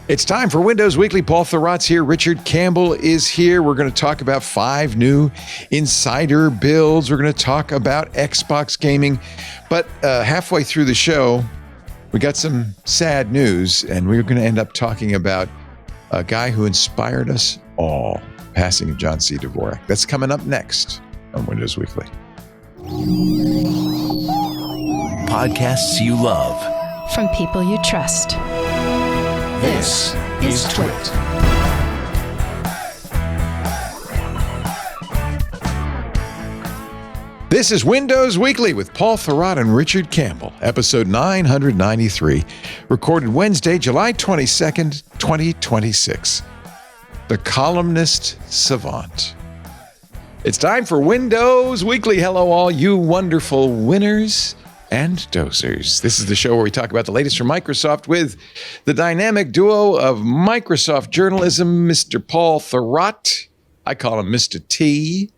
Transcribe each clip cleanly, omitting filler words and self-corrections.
It's time for Windows Weekly. Paul Thurrott's here. Richard Campbell is here. We're going to talk about 5 new insider builds. We're going to talk about Xbox gaming. But halfway through the show, we got some sad news, and we're going to end up talking about a guy who inspired us all, passing of John C. Dvorak. That's coming up next on Windows Weekly. Podcasts you love. From people you trust. This is Twit. This is Windows Weekly with Paul Thurrott and Richard Campbell, episode 993, recorded Wednesday, July 22nd, 2026. The Columnist Savant. It's time for Windows Weekly. Hello, all you wonderful winners and dozers. This is the show where we talk about the latest from Microsoft with the dynamic duo of Microsoft journalism, Mr. Paul Thurrott. I call him Mr. T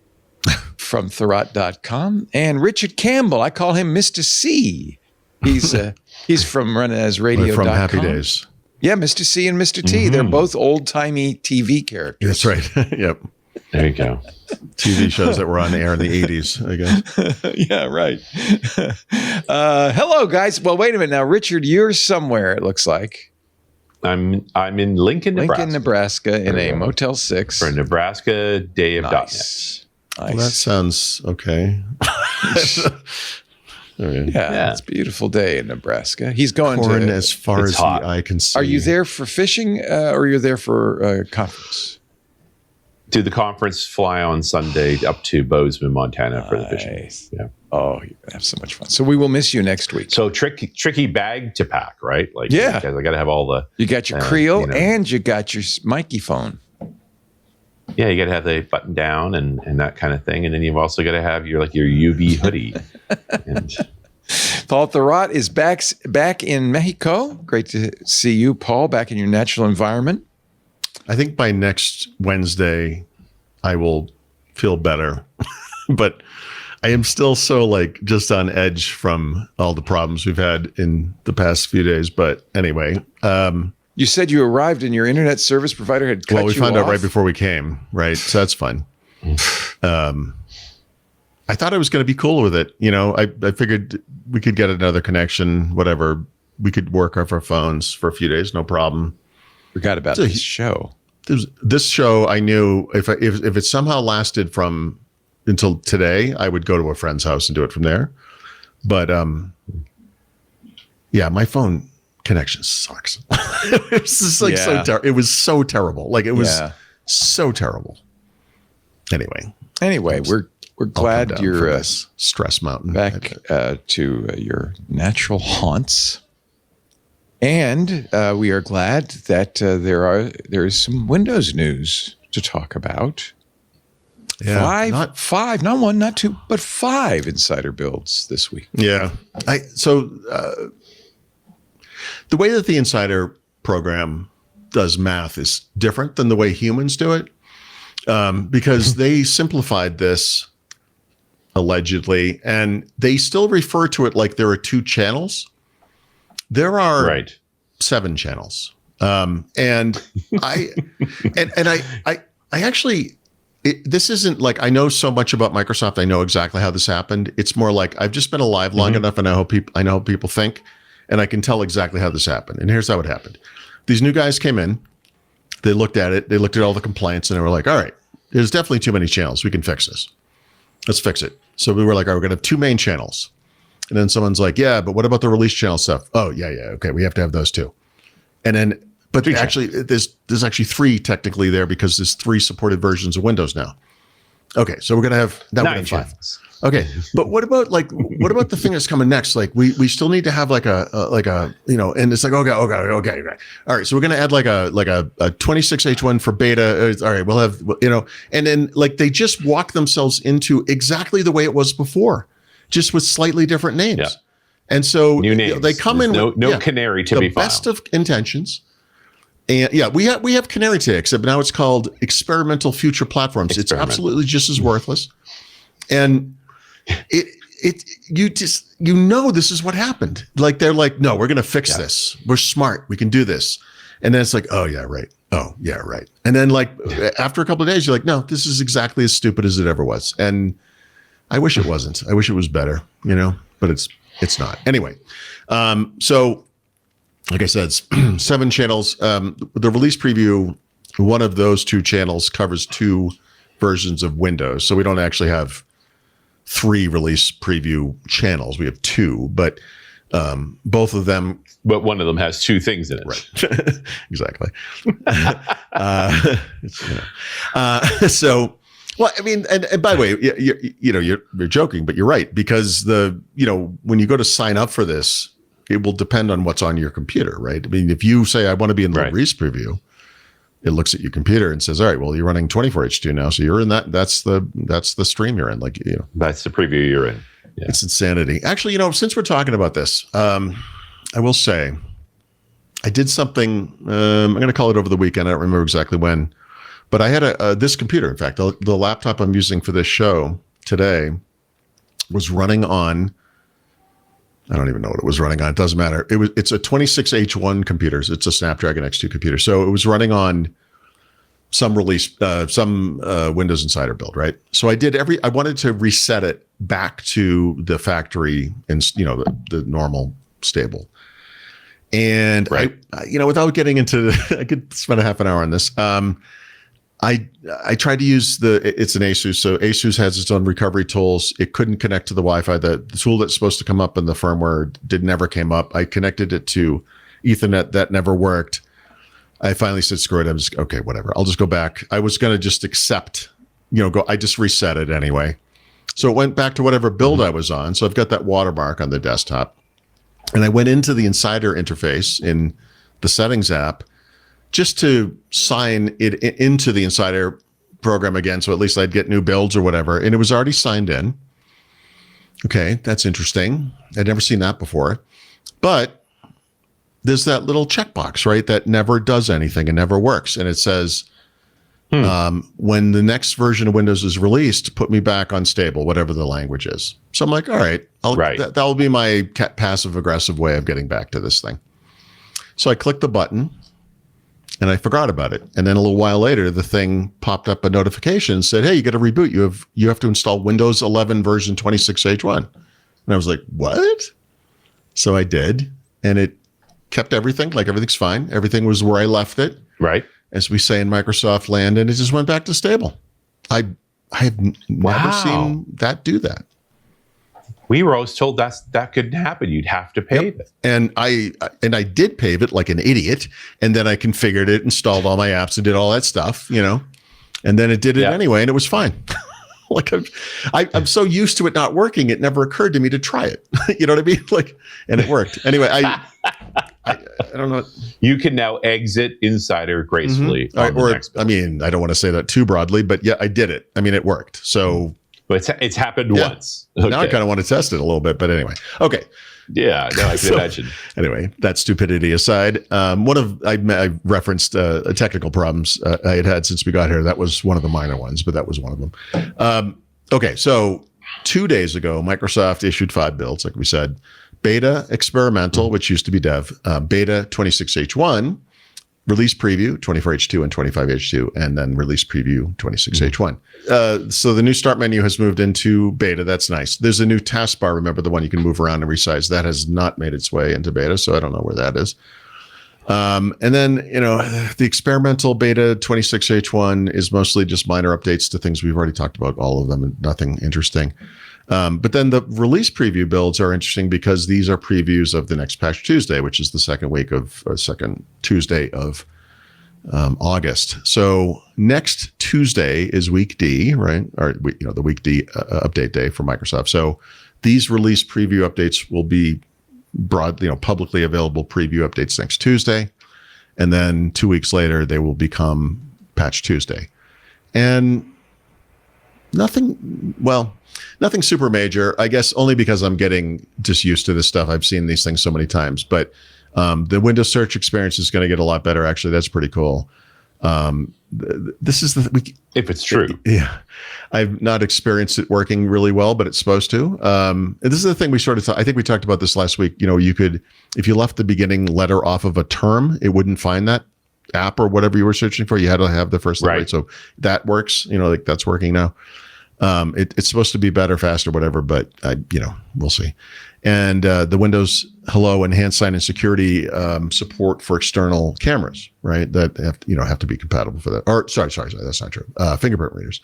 from Thurrott.com, and Richard Campbell. I call him Mr. C. He's from RunAsRadio.com. From Happy Days. Yeah, Mr. C and Mr. T. They're both old-timey TV characters. That's right. Yep. There you go. TV shows that were on the air in the 80s, I guess. Yeah, right. Hello, guys. Well, wait a minute now. Richard, you're somewhere, it looks like. I'm in Lincoln, Nebraska, in a Motel 6. For a Nebraska Day of .NET. Nice. Well, that sounds okay. Yeah, it's a beautiful day in Nebraska. He's going Corn to... as far as the eye can see. Are you there for fishing or you're there for a conference? To the conference, fly on Sunday up to Bozeman, Montana for the fishing. Yeah. Oh, you're going to have so much fun. So we will miss you next week. So tricky bag to pack, right? Like, yeah. Because I got to have all the... You got your Creo and you got your Mikey phone. Yeah, you got to have the button down and that kind of thing. And then you've also got to have your UV hoodie. And Paul Thurrott is back in Mexico. Great to see you, Paul, back in your natural environment. I think by next Wednesday, I will feel better. But I am still so just on edge from all the problems we've had in the past few days. But anyway. You said you arrived and your internet service provider had cut you off? Well, we found out right before we came, right? So that's fine. I thought I was going to be cool with it. I figured we could get another connection, whatever. We could work off our phones for a few days, no problem. Forgot about this show. This show, I knew if it somehow lasted until today, I would go to a friend's house and do it from there. But yeah, my phone connection sucks. It was just so terrible. It was so terrible. It was so terrible. Anyway, we're glad you're stress mountain back to your natural haunts. And we are glad that there is some Windows news to talk about. Yeah, not one, not two, but 5 insider builds this week. Yeah. So the way that the insider program does math is different than the way humans do it, because they simplified this allegedly, and they still refer to it like there are 2 channels. There are 7 channels. And I actually, this isn't I know so much about Microsoft. I know exactly how this happened. It's more like I've just been alive long enough, and I know how people think, and I can tell exactly how this happened. And here's how it happened. These new guys came in, they looked at it, they looked at all the complaints, and they were like, all right, there's definitely too many channels. We can fix this. Let's fix it. So we were like, all right, we're going to have 2 main channels. And then someone's like, yeah, but what about the release channel stuff? Oh, yeah, okay, we have to have those too. And then, but actually, there's actually 3 technically there because there's 3 supported versions of Windows now. Okay, so we're gonna have that 9 would have 5. channels. Okay, but what about the thing that's coming next? We still need to have a and it's okay. All right, so we're gonna add a 26H1 for beta. All right, we'll have and then they just walk themselves into exactly the way it was before, just with slightly different names. Yeah. And so new names. They come There's in no canary to be the filed. best of intentions. And we have Canary today, except now it's called Experimental Future Platforms. It's absolutely just as worthless. And you know this is what happened. They're like, no, we're going to fix this. We're smart. We can do this. And then it's like, oh yeah, right. Oh yeah, right. And then like after a couple of days, you're like, no, this is exactly as stupid as it ever was. And I wish it wasn't. I wish it was better, but it's not. Anyway, so like I said, 7 channels. The release preview, one of those 2 channels covers 2 versions of Windows. So we don't actually have 3 release preview channels. We have 2, but both of them. But one of them has 2 things in it. Right. Exactly. So, well, I mean, and by the way, you're joking, but you're right, because when you go to sign up for this, it will depend on what's on your computer, right? I mean, if you say, I want to be in the release preview, it looks at your computer and says, all right, well, you're running 24H2 now. So you're in that. That's the stream you're in. That's the preview you're in. Yeah. It's insanity. Actually, since we're talking about this, I will say I did something, I'm going to call it over the weekend. I don't remember exactly when, but I had this computer. In fact, the laptop I'm using for this show today was running on, I don't even know what it was running on. It doesn't matter. It's a 26H1 computer. It's a Snapdragon X2 computer. So it was running on some Windows Insider build, right? So I wanted to reset it back to the factory and, the normal stable. And right. I without getting into I could spend a half an hour on this. I tried to use it's an Asus. So Asus has its own recovery tools. It couldn't connect to the Wi-Fi. The tool that's supposed to come up in the firmware never came up. I connected it to Ethernet. That never worked. I finally said, screw it. Okay, whatever. I'll just go back. I was going to just accept, I just reset it anyway. So it went back to whatever build I was on. So I've got that watermark on the desktop. And I went into the Insider interface in the settings app just to sign it into the Insider program again. So at least I'd get new builds or whatever. And it was already signed in. Okay, that's interesting. I'd never seen that before. But there's that little checkbox, right, that never does anything and never works. And it says, when the next version of Windows is released, put me back on stable, whatever the language is. So I'm like, all right, that will be my passive aggressive way of getting back to this thing. So I clicked the button and I forgot about it. And then a little while later, the thing popped up a notification and said, hey, you got to reboot. You have to install Windows 11 version 26H1. And I was like, what? So I did. And it kept everything, like everything's fine. Everything was where I left it. Right. As we say in Microsoft land, and it just went back to stable. I have never seen that do that. We were always told that couldn't happen. You'd have to pave it. And I did pave it like an idiot. And then I configured it, installed all my apps and did all that stuff, and then it did it anyway. And it was fine. Like I'm so used to it not working. It never occurred to me to try it. You know what I mean? And it worked. Anyway, I don't know. You can now exit Insider gracefully. Mm-hmm. I don't want to say that too broadly, but yeah, I did it. I mean, it worked. So, but it's happened once. Okay. Now I kind of want to test it a little bit, but anyway. Okay. Yeah, no, I can imagine. Anyway, that stupidity aside, I referenced technical problems I had since we got here. That was one of the minor ones, but that was one of them. Okay, so 2 days ago, Microsoft issued 5 builds, like we said. Beta experimental, which used to be dev, beta 26H1, release preview 24H2 and 25H2, and then release preview 26H1. So the new start menu has moved into beta. That's nice. There's a new taskbar. Remember the one you can move around and resize? That has not made its way into beta, so I don't know where that is. And then, the experimental beta 26H1 is mostly just minor updates to things we've already talked about, all of them, and nothing interesting. But then the release preview builds are interesting because these are previews of the next Patch Tuesday, which is the second Tuesday of August. So next Tuesday is week D, right? Or the week D update day for Microsoft. So these release preview updates will be publicly available preview updates next Tuesday, and then 2 weeks later they will become Patch Tuesday, and nothing super major, I guess, only because I'm getting just used to this stuff. I've seen these things so many times, but the Windows search experience is going to get a lot better. Actually, that's pretty cool. This is if it's true. Yeah. I've not experienced it working really well, but it's supposed to. This is the thing we I think we talked about this last week. You could, if you left the beginning letter off of a term, it wouldn't find that app or whatever you were searching for, you had to have the first thing, Right. right? So that works, like that's working now. It's supposed to be better, faster, whatever, but we'll see. And the Windows Hello enhanced sign and security support for external cameras, right? That have to be compatible for that. Or sorry, that's not true. Fingerprint readers,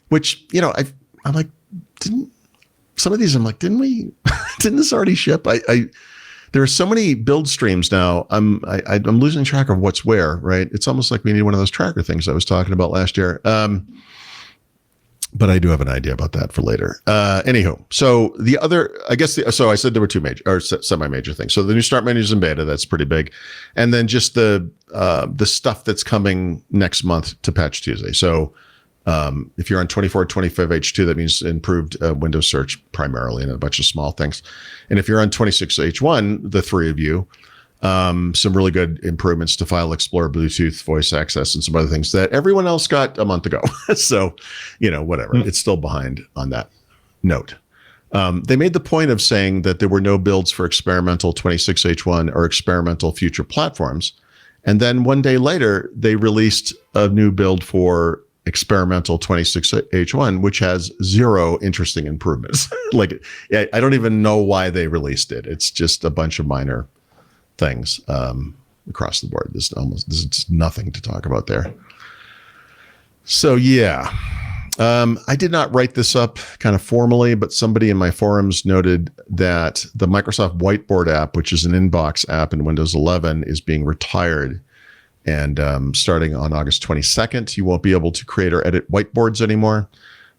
which I'm like, didn't this already ship? There are so many build streams now. I'm losing track of what's where, right? It's almost like we need one of those tracker things I was talking about last year. But I do have an idea about that for later. Anywho, so the other, so I said there were two major or semi-major things. So the new start menus in beta, that's pretty big. And then just the stuff that's coming next month to Patch Tuesday. So if you're on 24.25H2, that means improved Windows search primarily and a bunch of small things. And if you're on 26H1, the three of you, some really good improvements to File Explorer, Bluetooth, voice access, and some other things that everyone else got a month ago. So, whatever. It's still behind on that note. They made the point of saying that there were no builds for experimental 26H1 or experimental future platforms. And then one day later, they released a new build for experimental 26H1, which has 0 interesting improvements. I don't even know why they released it. It's just a bunch of minor things across the board. There's nothing to talk about there. So yeah, I did not write this up kind of formally, but somebody in my forums noted that the Microsoft Whiteboard app, which is an inbox app in Windows 11, is being retired. And starting on August 22nd, you won't be able to create or edit whiteboards anymore.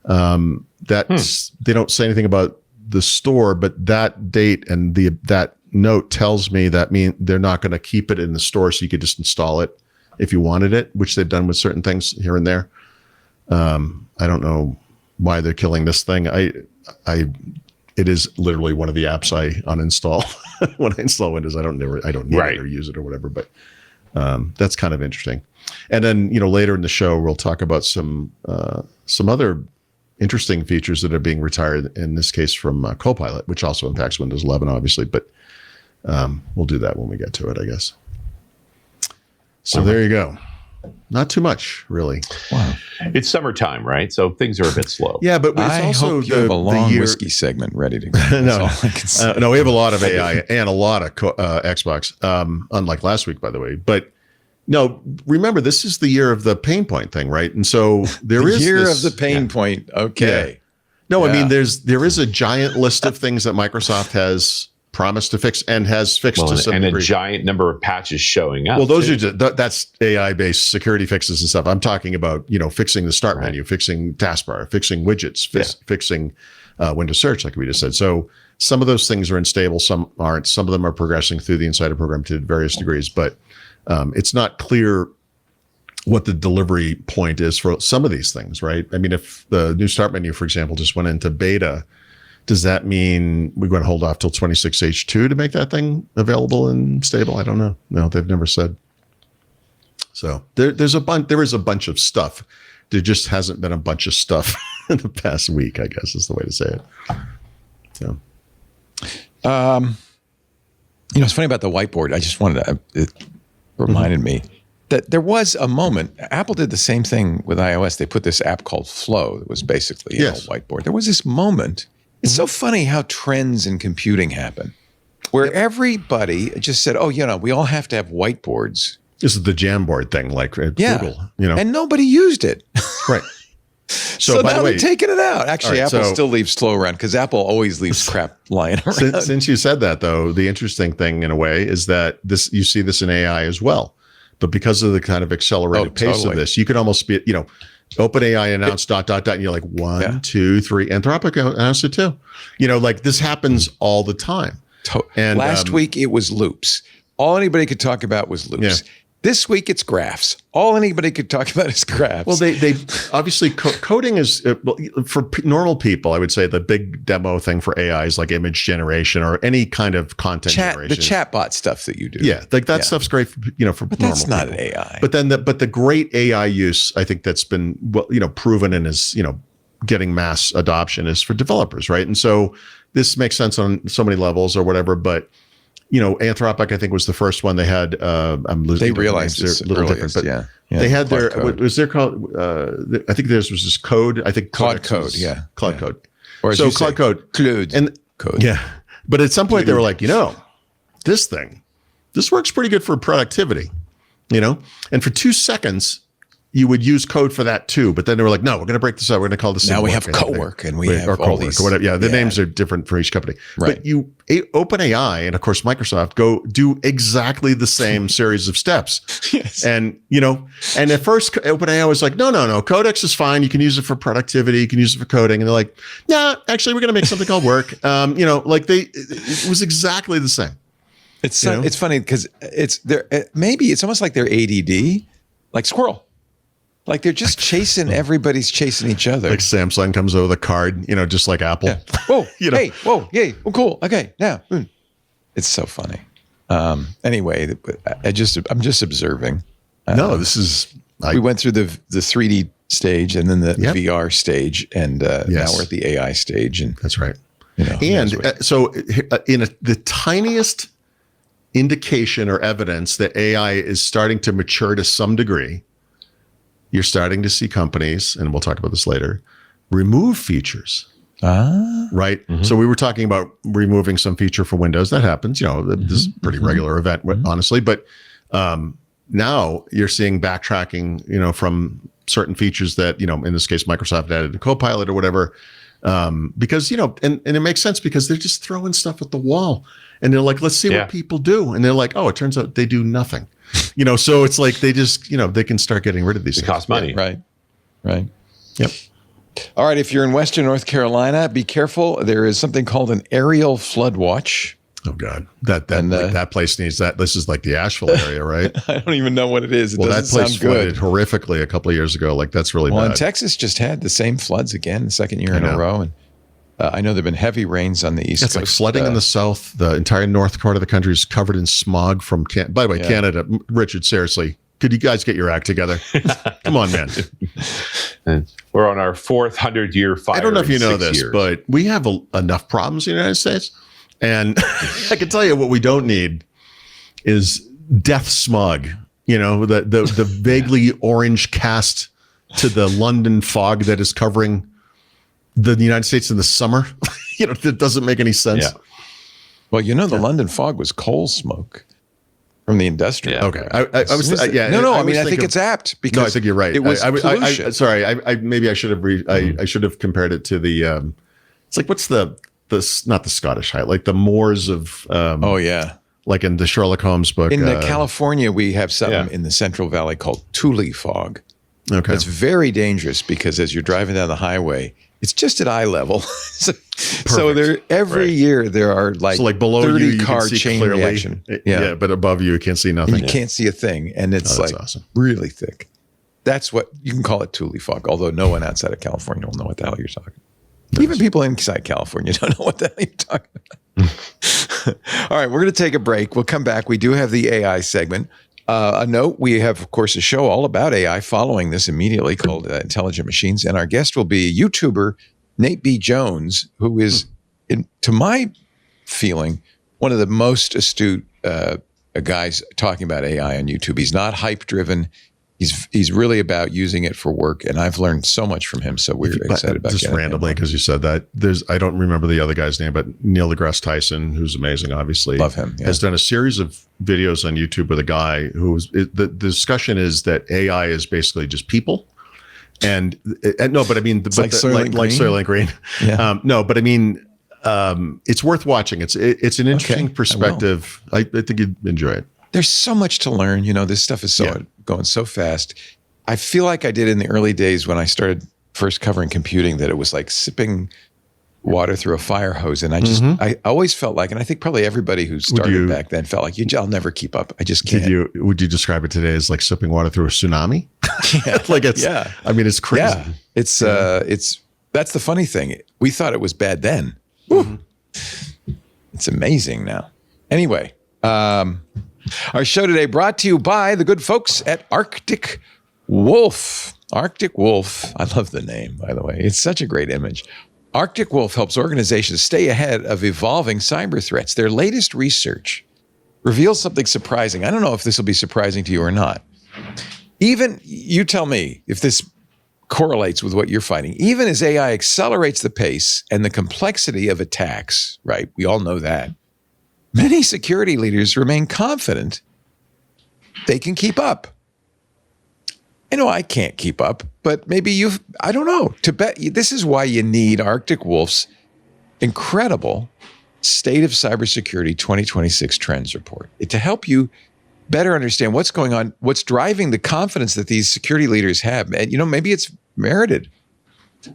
They don't say anything about the store, but that date and that note tells me that they're not going to keep it in the store, so you could just install it if you wanted it, which they've done with certain things here and there. I don't know why they're killing this thing. It is literally one of the apps I uninstall when I install Windows. I don't need it or use it or whatever, but that's kind of interesting. And then later in the show we'll talk about some other interesting features that are being retired. In this case from Copilot, which also impacts Windows 11, obviously, but we'll do that when we get to it, I guess. So there you go. Not too much, really. Wow. It's summertime, right? So things are a bit slow. Yeah, but it's I also hope you have a long whiskey segment ready to go. That's all I can say. No, we have a lot of AI and a lot of Xbox, unlike last week, by the way. But no, remember, this is the year of the pain point thing, right? And so there is year this, of the pain point. Okay. Yeah. No, Yeah. I mean, there is a giant list of things that Microsoft has promised to fix and has fixed to some degree. A giant number of patches showing up. Well, those are that's AI-based security fixes and stuff. I'm talking about, fixing the start menu, fixing taskbar, fixing widgets, fixing Windows Search, like we just said. So some of those things are unstable, some aren't. Some of them are progressing through the Insider program to various degrees, but it's not clear what the delivery point is for some of these things, right? I mean, if the new start menu, for example, just went into beta, does that mean we're going to hold off till 26H2 to make that thing available and stable? I don't know. No, they've never said. So there is a bunch of stuff. There just hasn't been a bunch of stuff in the past week, I guess is the way to say it. So, it's funny about the whiteboard. I just wanted to, it reminded me that there was a moment, Apple did the same thing with iOS. They put this app called Flow that was basically a whiteboard. There was this moment. It's so funny how trends in computing happen, where everybody just said, we all have to have whiteboards. This is the Jamboard thing, like at Google, And nobody used it. Right. So by now the way, they're taking it out. Actually, right, Apple still leaves Flow around because Apple always leaves crap lying around. Since you said that, though, the interesting thing in a way is that you see this in AI as well. But because of the kind of accelerated pace of this, you could almost be, OpenAI announced ... and you're like 1, 2, 3. Anthropic announced it too. This happens all the time. And last week it was loops. All anybody could talk about was loops. Yeah. This week it's graphs. All anybody could talk about is graphs. Well, they obviously coding is for normal people. I would say the big demo thing for AI is like image generation or any kind of content generation. The chatbot stuff that you do. Yeah, that stuff's great for for but normal that's not people. an AI. But then the great AI use, I think that's been proven and is getting mass adoption is for developers, right? And so this makes sense on so many levels or whatever, but Anthropic, I think, was the first one. They had, I'm losing. They realized it's a little earliest, different, but they had Claude their, what was their called? I think theirs was just Code. I think Claude Codex Code, was yeah. Claude Yeah. Code. Or as So you say, Claude Code. Claude And Code. yeah. But at some point they were like, this works pretty good for productivity, and for 2 seconds you would use code for that too. But then they were like, no, we're going to break this up. We're going to call this. Now we have co-work and we have all these. Or whatever. Yeah. The names are different for each company, Right. but OpenAI and of course Microsoft go do exactly the same series of steps. Yes. And, and at first OpenAI was like, no, Codex is fine. You can use it for productivity. You can use it for coding. And they're like, nah, actually we're going to make something called work. It was exactly the same. It's funny because maybe it's almost like they're ADD, like squirrel. Like they're just everybody's chasing each other. Like Samsung comes over the card, just like Apple. Yeah. Whoa, hey, whoa, yay, well, cool, okay, now. It's so funny. Anyway, I'm just observing. No, this is. We went through the 3D stage and then the VR stage, and now we're at the AI stage. And that's right. And so in the tiniest indication or evidence that AI is starting to mature to some degree, you're starting to see companies, and we'll talk about this later, remove features. Right. Mm-hmm. So we were talking about removing some feature for Windows. That happens. This is a pretty regular event, honestly. But now you're seeing backtracking, from certain features that, in this case, Microsoft added to Copilot or whatever. Because, and it makes sense because they're just throwing stuff at the wall and they're like, let's see what people do. And they're like, oh, it turns out they do nothing. So it's like they just, they can start getting rid of these things. It costs money. Right. Yep. All right. If you're in Western North Carolina, be careful. There is something called an aerial flood watch. Oh God, that place needs that. This is like the Asheville area, right? I don't even know what it is. It that doesn't place sound good. flooded horrifically a couple of years ago. Like that's really bad. And Texas just had the same floods again, the second year in a row. And I know there've been heavy rains on the East Coast. It's like flooding in the South. The entire north part of the country is covered in smog from by the way, Canada. Richard, seriously, could you guys get your act together? Come on, man. And we're on our 400-year fire. I don't know if you know this, but we have enough problems in the United States. And I can tell you what we don't need is death smog. The vaguely orange cast to the London fog that is covering the United States in the summer. That doesn't make any sense. Yeah. Well, the London fog was coal smoke from the industrial. Yeah. Okay. I was No. I think it's apt because I think you're right. It was pollution. Sorry. Maybe I should have. I should have compared it to the. It's like what's the not the Scottish Highland, like the moors of. Like in the Sherlock Holmes book. In California, we have something in the Central Valley called Thule fog. Okay. It's very dangerous because as you're driving down the highway, it's just at eye level. so there every year there are like below 30 you car can see chain clearly. reaction. Yeah, but above you can't see nothing. And you can't see a thing, and it's awesome. really thick. That's what you can call it, Thule fog. Although no one outside of California will know what the hell you're talking about. Nice. Even people inside California don't know what the hell you're talking about. All right, we're going to take a break. We'll come back. We do have the AI segment. A note, we have, of course, a show all about AI following this immediately called Intelligent Machines. And our guest will be YouTuber Nate B. Jones, who is, to my feeling, one of the most astute guys talking about AI on YouTube. He's not hype-driven. He's really about using it for work, and I've learned so much from him. So we're excited about just randomly because you said that. I don't remember the other guy's name, but Neil deGrasse Tyson, who's amazing, obviously, love him. Yeah. Has done a series of videos on YouTube with a guy the discussion is that AI is basically just people, and no, but I mean, like Soylent Green. Yeah. No, but I mean, it's worth watching. It's an interesting perspective. I think you'd enjoy it. There's so much to learn. This stuff is going so fast. I feel like I did in the early days when I started first covering computing, that it was like sipping water through a fire hose. And I always felt like, and I think probably everybody who started back then felt like, I'll never keep up. I just can't. Would you describe it today as like sipping water through a tsunami? I mean, it's crazy. Yeah. That's the funny thing. We thought it was bad then. Mm-hmm. It's amazing now. Anyway, our show today brought to you by the good folks at Arctic Wolf. Arctic Wolf. I love the name, by the way. It's such a great image. Arctic Wolf helps organizations stay ahead of evolving cyber threats. Their latest research reveals something surprising. I don't know if this will be surprising to you or not. Even, you tell me if this correlates with what you're finding. Even as AI accelerates the pace and the complexity of attacks, right? We all know that. Many security leaders remain confident they can keep up. I know I can't keep up, but maybe I don't know. This is why you need Arctic Wolf's incredible State of Cybersecurity 2026 Trends Report. To help you better understand what's going on, what's driving the confidence that these security leaders have. And, maybe it's merited.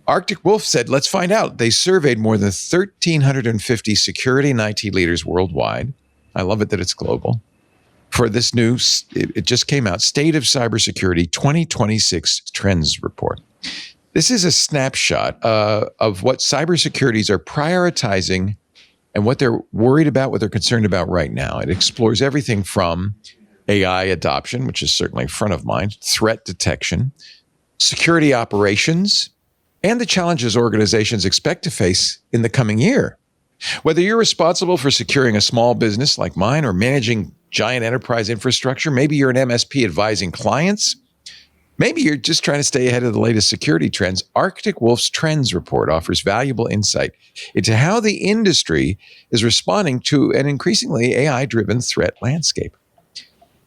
Arctic Wolf said, let's find out. They surveyed more than 1,350 security and IT leaders worldwide. I love it that it's global. For this new, it just came out, State of Cybersecurity 2026 Trends Report. This is a snapshot of what cybersecurities are prioritizing and what they're worried about, what they're concerned about right now. It explores everything from AI adoption, which is certainly front of mind, threat detection, security operations, and the challenges organizations expect to face in the coming year. Whether you're responsible for securing a small business like mine or managing giant enterprise infrastructure, maybe you're an MSP advising clients, maybe you're just trying to stay ahead of the latest security trends, Arctic Wolf's Trends Report offers valuable insight into how the industry is responding to an increasingly AI-driven threat landscape.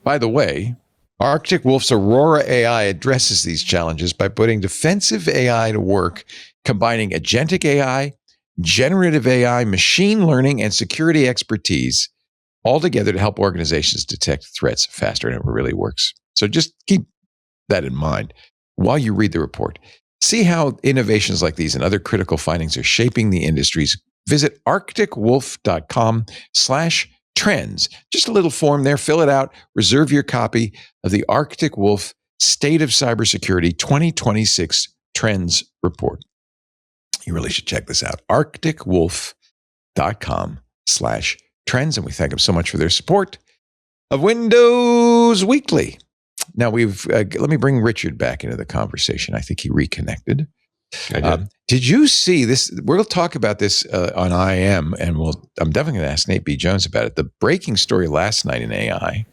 By the way, Arctic Wolf's Aurora AI addresses these challenges by putting defensive AI to work, combining agentic AI, generative AI, machine learning, and security expertise all together to help organizations detect threats faster, and it really works. So just keep that in mind while you read the report. See how innovations like these and other critical findings are shaping the industries. Visit arcticwolf.com/trends. Just a little form there. Fill it out. Reserve your copy of the Arctic Wolf State of Cybersecurity 2026 Trends Report. You really should check this out. arcticwolf.com/trends. And we thank them so much for their support of Windows Weekly. Now let me bring Richard back into the conversation. I think he reconnected. I did. Did you see this? We'll talk about this on IM, and I'm definitely going to ask Nate B. Jones about it. The breaking story last night in AI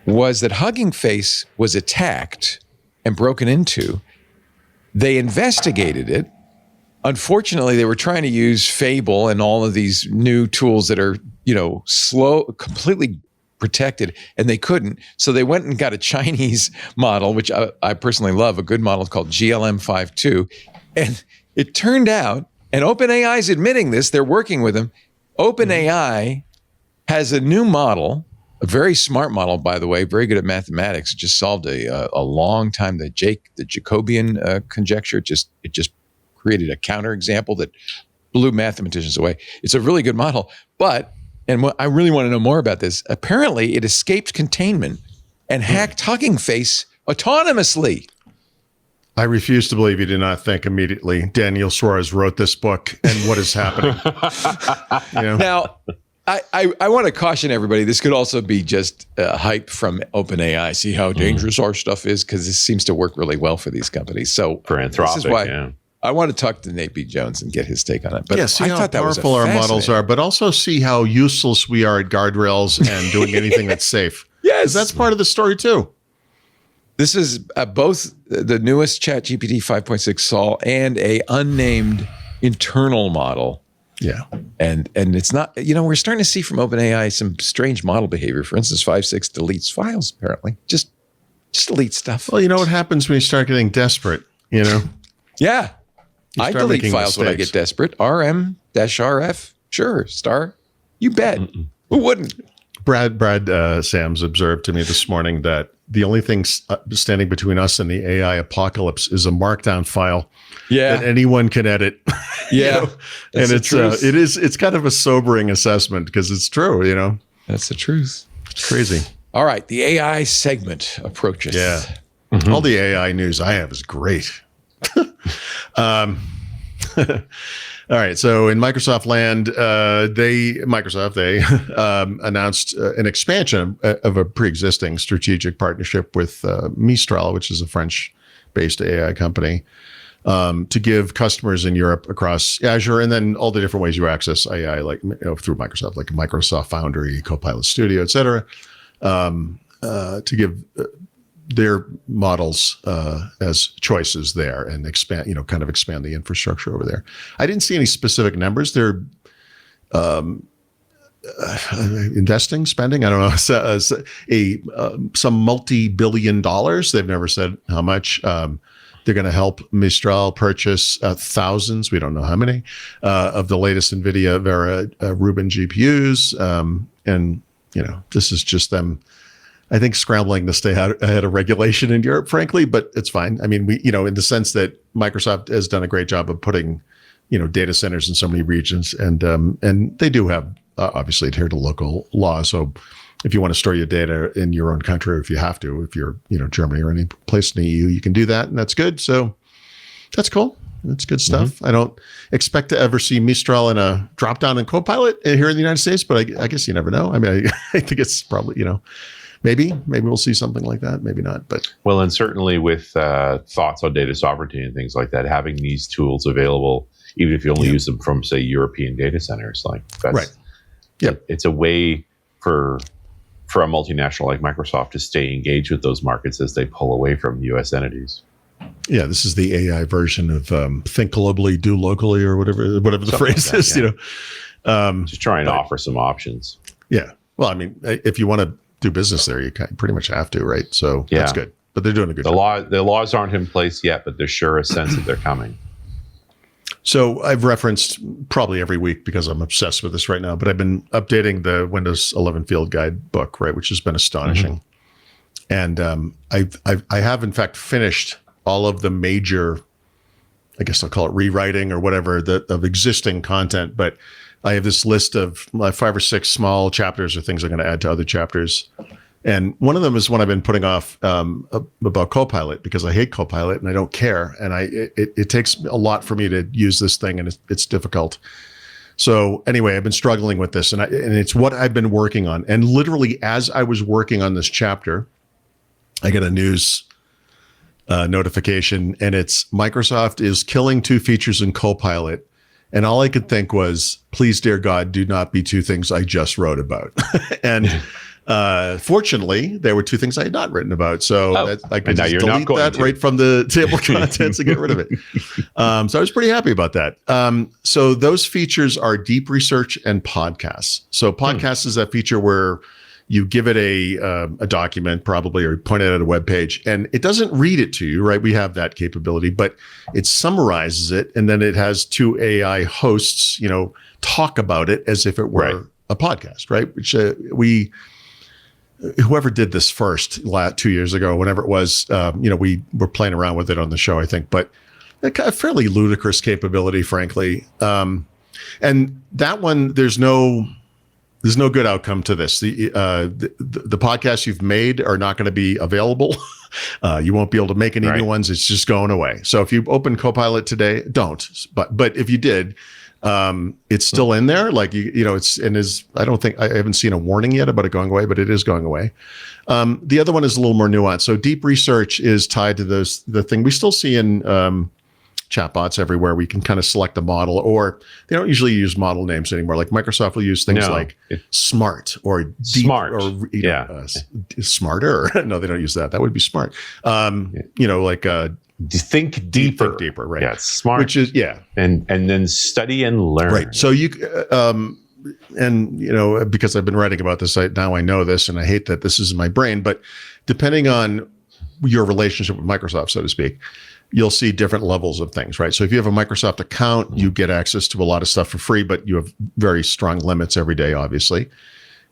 was that Hugging Face was attacked and broken into. They investigated it. Unfortunately, they were trying to use Fable and all of these new tools that are, slow, completely protected, and they couldn't. So they went and got a Chinese model, which I personally love, a good model called GLM52. And it turned out, and OpenAI is admitting this, they're working with them. OpenAI has a new model, a very smart model, by the way, very good at mathematics. It just solved a long time, the Jacobian conjecture. It just created a counterexample that blew mathematicians away. It's a really good model, and what I really want to know more about this. Apparently, it escaped containment and hacked Hugging Face autonomously. I refuse to believe you did not think immediately Daniel Suarez wrote this book and what is happening. Now, I want to caution everybody. This could also be just hype from OpenAI. See how dangerous our stuff is, because this seems to work really well for these companies. So for Anthropic, this is why I want to talk to Nate B. Jones and get his take on it. But see I how thought that powerful was our models are, but also see how useless we are at guardrails and doing anything that's safe. Yes. That's part of the story too. This is both the newest ChatGPT 5.6 Sol and a unnamed internal model. Yeah. And it's not, we're starting to see from OpenAI some strange model behavior. For instance, 5.6 deletes files, apparently. Just delete stuff. Well, you know what happens when you start getting desperate, Yeah. I delete files mistakes when I get desperate. RM-RF, sure, star. You bet. Who wouldn't? Brad Sams observed to me this morning that the only thing standing between us and the AI apocalypse is a markdown file that anyone can edit. Yeah. And it's kind of a sobering assessment, because it's true, That's the truth. It's crazy. All right. The AI segment approaches. Yeah. All the AI news I have is great. All right. So in Microsoft land, they announced an expansion of a pre-existing strategic partnership with Mistral, which is a French-based AI company. to give customers in Europe across Azure, and then all the different ways you access AI, like through Microsoft, like Microsoft Foundry, Copilot Studio, et cetera, to give their models as choices there and expand the infrastructure over there. I didn't see any specific numbers. They're investing, spending, I don't know, some multi-billion dollars. They've never said how much. They're going to help Mistral purchase thousands, we don't know how many, of the latest NVIDIA Vera Rubin GPUs. And, this is just them, I think, scrambling to stay ahead of regulation in Europe, frankly, but it's fine. I mean, we, in the sense that Microsoft has done a great job of putting, data centers in so many regions, and they do have obviously adhere to local law. So if you want to store your data in your own country, or if you have to, if you're, Germany or any place in the EU, you can do that, and that's good. So that's cool. That's good stuff. Mm-hmm. I don't expect to ever see Mistral in a drop-down in Copilot here in the United States, but I guess you never know. I mean, I think it's probably, maybe we'll see something like that, maybe not. But well, and certainly with thoughts on data sovereignty and things like that, having these tools available, even if you only use them from, say, European data centers, like that's right. Yeah, it's a way for a multinational like Microsoft to stay engaged with those markets as they pull away from U.S. entities. Yeah, this is the AI version of think globally, do locally, or whatever the phrase is. Yeah. Just trying to offer some options. Yeah. Well, I mean, if you want to do business there, you pretty much have to, right? So that's good. But they're doing a good job. The laws aren't in place yet, but there's sure a sense that they're coming. So I've referenced probably every week, because I'm obsessed with this right now, but I've been updating the Windows 11 Field Guide book, right, which has been astonishing. Mm-hmm. And I have in fact finished all of the major, I guess I'll call it rewriting or whatever, of existing content. But I have this list of 5 or 6 small chapters or things I'm going to add to other chapters. And one of them is one I've been putting off about Copilot, because I hate Copilot and I don't care. And it takes a lot for me to use this thing, and it's difficult. So anyway, I've been struggling with this, and it's what I've been working on. And literally, as I was working on this chapter, I get a news notification, and it's Microsoft is killing 2 features in Copilot. And all I could think was, please, dear God, do not be 2 things I just wrote about. And fortunately, there were 2 things I had not written about. So I could just delete that right from the table of contents and get rid of it. So I was pretty happy about that. So those features are deep research and podcasts. So podcasts is that feature where you give it a document, probably, or point it at a web page, and it doesn't read it to you, right? We have that capability, but it summarizes it, and then it has 2 AI hosts, talk about it as if it were a podcast, right? Which whoever did this first 2 years ago, whenever it was, we were playing around with it on the show, I think, but a fairly ludicrous capability, frankly. And that one, there's no good outcome to this. The podcasts you've made are not going to be available. You won't be able to make any new ones. It's just going away. So if you open Copilot today, don't. But if you did, it's still in there. Like I haven't seen a warning yet about it going away, but it is going away. The other one is a little more nuanced. So deep research is tied to the thing we still see in chatbots everywhere. We can kind of select a model, or they don't usually use model names anymore. Like Microsoft will use things like smart or deep smart, or smarter. No, they don't use that. That would be smart. Like think deeper. Think deeper, right? Yeah, smart. Which is and then study and learn. Right. So you because I've been writing about this, now I know this, and I hate that this is in my brain. But depending on your relationship with Microsoft, so to speak, you'll see different levels of things, right? So if you have a Microsoft account, you get access to a lot of stuff for free, but you have very strong limits every day, obviously.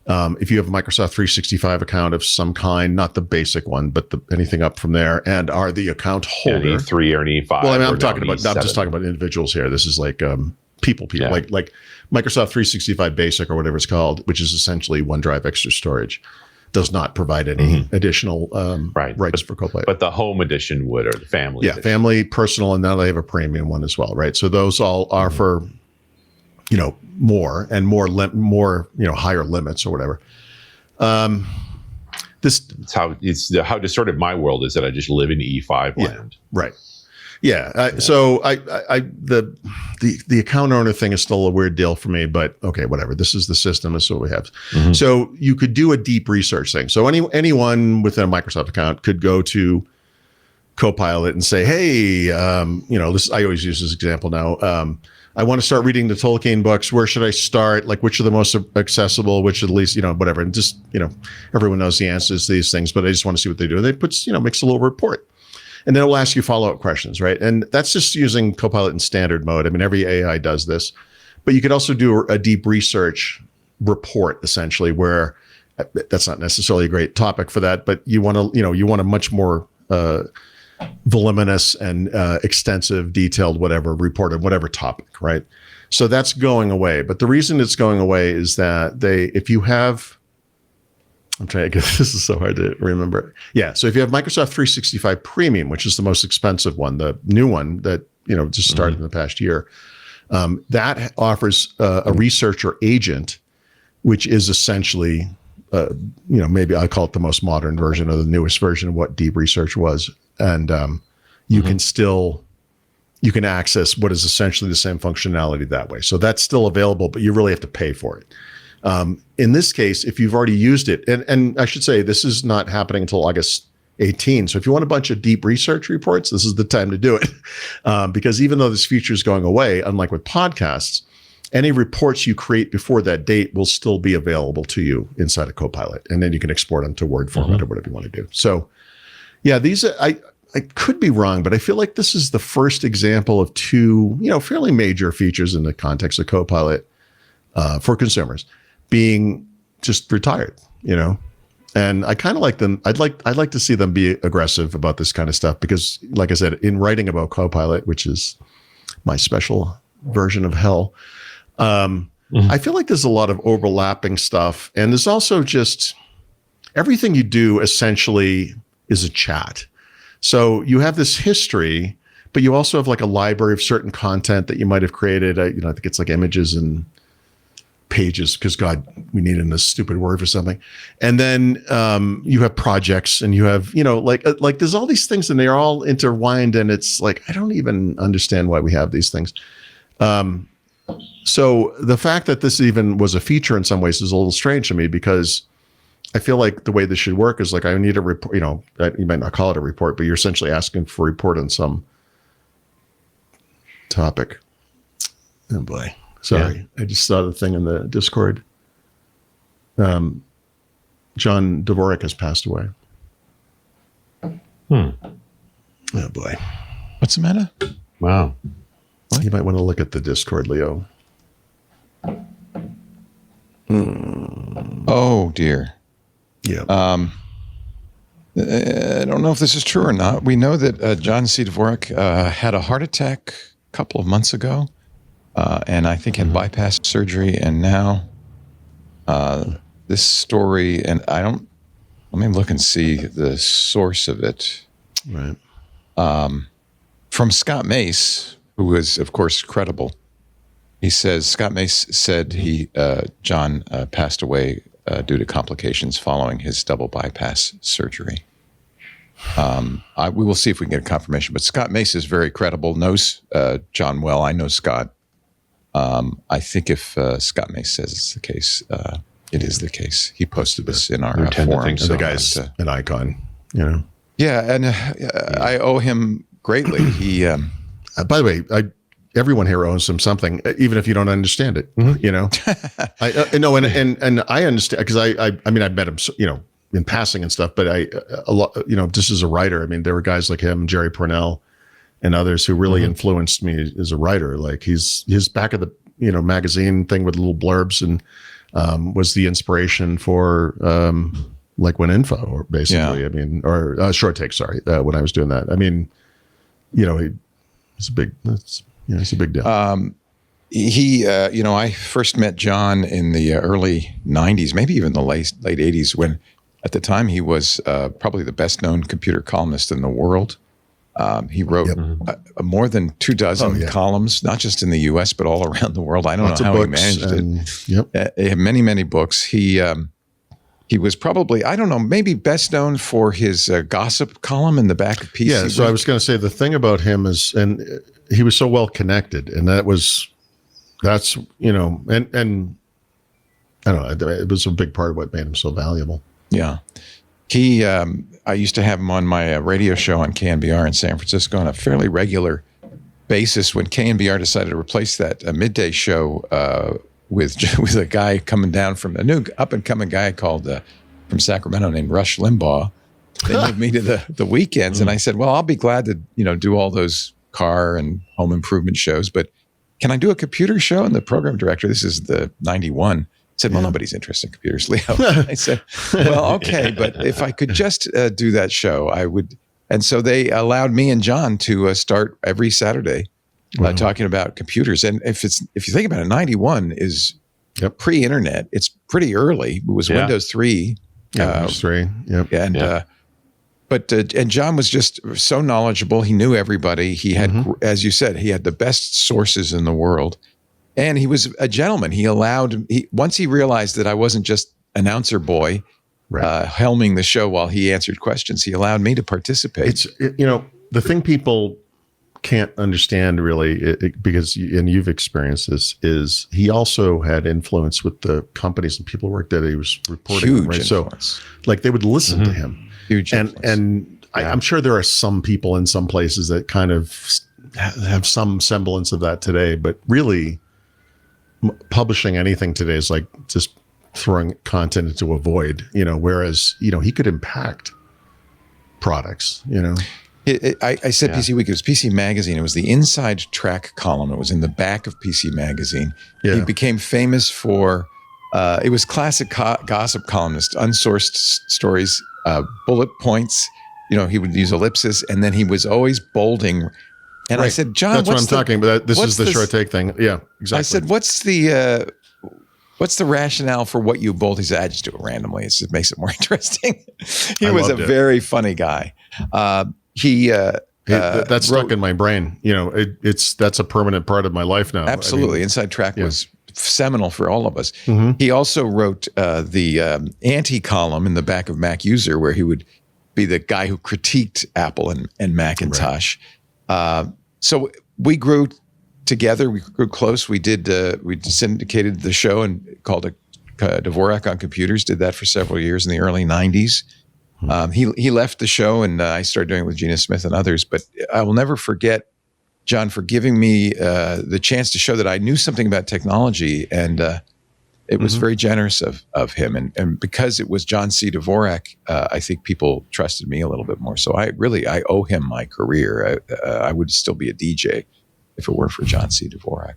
If you have a Microsoft 365 account of some kind, not the basic one, but anything up from there, and are the account holder. An E3 or an E5. Well, I mean, I'm just talking about individuals here. This is like people, like Microsoft 365 Basic or whatever it's called, which is essentially OneDrive extra storage. Does not provide any additional rights for Copilot. But the home edition would, or the family edition. Family, personal, and now they have a premium one as well, right? So those all are for, more and more higher limits or whatever. It's how distorted my world is that I just live in E5 land. Right. Yeah. So the account owner thing is still a weird deal for me, but okay, whatever. This is the system. This is what we have. Mm-hmm. So you could do a deep research thing. So anyone with a Microsoft account could go to Copilot and say, hey, this, I always use this example now. I want to start reading the Tolkien books. Where should I start? Like, which are the most accessible, which at least, whatever. And just, everyone knows the answers to these things, but I just want to see what they do. And they put, makes a little report. And then it will ask you follow-up questions, right? And that's just using Copilot in standard mode. I mean, every AI does this. But you could also do a deep research report, essentially, where that's not necessarily a great topic for that, but you want a much more voluminous and extensive, detailed, whatever report of whatever topic, right? So that's going away. But the reason it's going away is that if you have, I'm trying to get, this is so hard to remember. Yeah. So if you have Microsoft 365 Premium, which is the most expensive one, the new one that, just started in the past year, that offers a researcher agent, which is essentially, maybe I call it the most modern version or the newest version of what deep research was. And you can access what is essentially the same functionality that way. So that's still available, but you really have to pay for it. In this case, if you've already used it, and I should say this is not happening until August 18. So if you want a bunch of deep research reports, this is the time to do it. Because even though this feature is going away, unlike with podcasts, any reports you create before that date will still be available to you inside of Copilot. And then you can export them to Word format or whatever you want to do. So yeah, these I could be wrong, but I feel like this is the first example of two, fairly major features in the context of Copilot for consumers being just retired, and I kind of like them. I'd like to see them be aggressive about this kind of stuff because, like I said, in writing about Copilot, which is my special version of hell, I feel like there's a lot of overlapping stuff, and there's also just everything you do essentially is a chat. So you have this history, but you also have like a library of certain content that you might have created. I think it's like images and pages because God, we need a stupid word for something. And then you have projects and you have, like there's all these things and they're all intertwined. And it's like, I don't even understand why we have these things. So the fact that this even was a feature in some ways is a little strange to me because I feel like the way this should work is like, I need a report, you might not call it a report, but you're essentially asking for a report on some topic. Oh boy. Sorry. Yeah. I just saw the thing in the Discord. John Dvorak has passed away. Oh boy. What's the matter? Wow. What? You might want to look at the Discord, Leo. Oh dear. Yeah. I don't know if this is true or not. We know that John C. Dvorak had a heart attack a couple of months ago, and I think had bypass surgery. And now this story, and let me look and see the source of it. Right. From Scott Mace, who is, of course, credible. He says, Scott Mace said John passed away due to complications following his double bypass surgery. We will see if we can get a confirmation, but Scott Mace is very credible, knows John well. I know Scott. I think if Scott Mace says it's the case, it is the case. He posted this in our forum. So the guy's an icon, Yeah, and I owe him greatly. He, by the way, everyone here owes him something, even if you don't understand it. I know, and I understand because I mean, I've met him, in passing and stuff, but a lot, just as a writer, I mean, there were guys like him, Jerry Purnell, and others who really influenced me as a writer. Like his back of the magazine thing with little blurbs and was the inspiration for like When Info, or basically. Yeah. I mean, or Short Take. Sorry, when I was doing that. I mean, it's a big. It's a big deal. I first met John in the early 90s, maybe even the late 80s, when at the time he was probably the best known computer columnist in the world. He wrote more than 24 columns, not just in the U.S., but all around the world. I don't know how he managed it. He had many, many books. He He was probably, I don't know, maybe best known for his gossip column in the back of PC. Yeah, so I was going to say the thing about him is, and he was so well connected, and that's and I don't know, it was a big part of what made him so valuable. Yeah. I used to have him on my radio show on KNBR in San Francisco on a fairly regular basis when KNBR decided to replace that midday show with a guy coming down from a new up-and-coming guy called from Sacramento named Rush Limbaugh. They moved me to the weekends, and I said, well, I'll be glad to do all those car and home improvement shows, but can I do a computer show? And the program director, this is the 91, said, well, nobody's interested in computers, Leo. I said, well, okay, but if I could just do that show, I would. And so they allowed me and John to start every Saturday talking about computers. And if you think about it, 91 is pre-internet. It's pretty early. It was Windows 3. Windows 3. Yep. And and John was just so knowledgeable. He knew everybody. He had, as you said, he had the best sources in the world. And he was a gentleman. Once he realized that I wasn't just announcer boy helming the show while he answered questions, he allowed me to participate. The thing people can't understand really, because you've experienced this, is he also had influence with the companies and people worked that he was reporting. Huge right? influence. So they would listen to him. Huge influence. And I'm sure there are some people in some places that kind of have some semblance of that today, but really publishing anything today is like just throwing content into a void, whereas, he could impact products, I said PC Week, it was PC Magazine. It was the inside track column. It was in the back of PC Magazine. Yeah. He became famous for, it was classic gossip columnist, unsourced stories, bullet points. He would use ellipsis, and then he was always bolding. And I said, John, that's what I'm talking about. This is the short take thing. Yeah, exactly. I said, what's the rationale for what you bold? He said, I just do it randomly. It just makes it more interesting. He was a very funny guy. That's stuck in my brain. That's a permanent part of my life now. Absolutely. Inside Track was seminal for all of us. He also wrote the anti-column in the back of Mac User, where he would be the guy who critiqued Apple and Macintosh. So we grew together. We grew close. We syndicated the show and called it Dvorak on Computers. Did that for several years in the early 90s. He left the show, and I started doing it with Gina Smith and others. But I will never forget John for giving me the chance to show that I knew something about technology, and it was very generous of him. And because it was John C. Dvorak, I think people trusted me a little bit more. So I owe him my career. I would still be a DJ if it weren't for John C. Dvorak.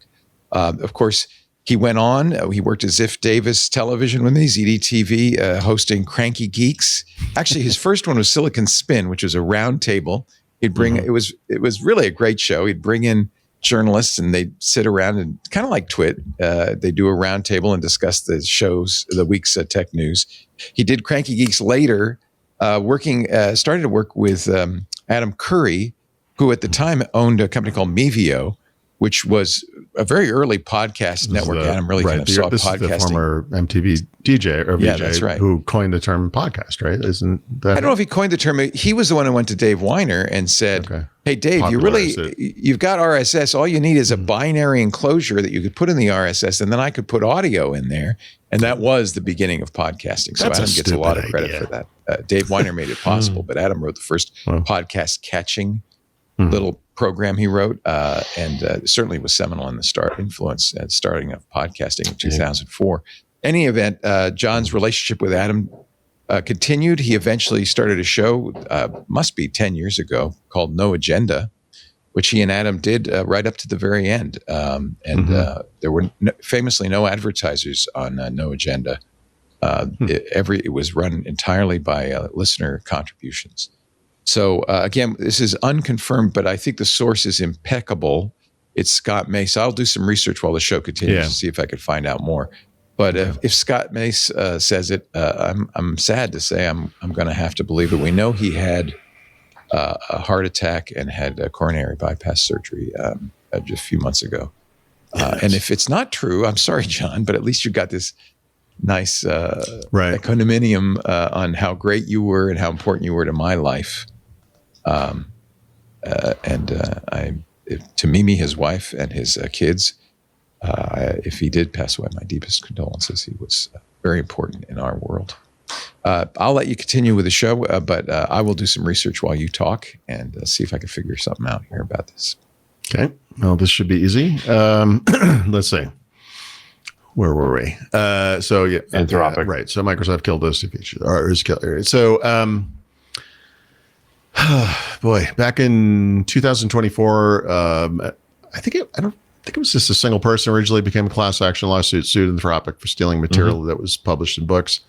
Of course, he went on. He worked at Ziff Davis Television with me, ZDTV, hosting Cranky Geeks. Actually, his first one was Silicon Spin, which was a round table. He'd bring it was really a great show. He'd bring in journalists, and they'd sit around and kind of like Twit. They do a round table and discuss the week's tech news. He did Cranky Geeks later, started to work with Adam Curry, who at the time owned a company called Mevio, which was a very early podcast network. Adam really kind of saw podcasting. This is the former MTV DJ or VJ, that's right, who coined the term podcast, right? Isn't that? I don't know if he coined the term. He was the one who went to Dave Weiner and said, "Hey, Dave, you've got RSS. All you need is a binary enclosure that you could put in the RSS, and then I could put audio in there." And that was the beginning of podcasting. So Adam gets a lot of credit for that. Dave Weiner made it possible, but Adam wrote the first podcast catching little program he wrote, and certainly was seminal in the starting of podcasting in 2004. Any event, John's relationship with Adam continued. He eventually started a show, must be 10 years ago, called No Agenda, which he and Adam did right up to the very end. There were famously no advertisers on No Agenda. It was run entirely by listener contributions. So again, this is unconfirmed, but I think the source is impeccable. It's Scott Mace. I'll do some research while the show continues to see if I could find out more. But if Scott Mace says it, I'm sad to say I'm going to have to believe it. We know he had a heart attack and had a coronary bypass surgery just a few months ago. And if it's not true, I'm sorry, John, but at least you got this nice Right. equaniminium on how great you were and how important you were to my life. To Mimi, his wife, and his kids, if he did pass away, my deepest condolences. He was very important in our world. I'll let you continue with the show, but I will do some research while you talk and see if I can figure something out here about this. Okay. Well, this should be easy. Let's see. Where were we? Anthropic. Right. So Microsoft killed those two features, or is killed. So, boy, back in 2024, I don't think it was just a single person originally became a class action lawsuit, sued Anthropic for stealing material that was published in books.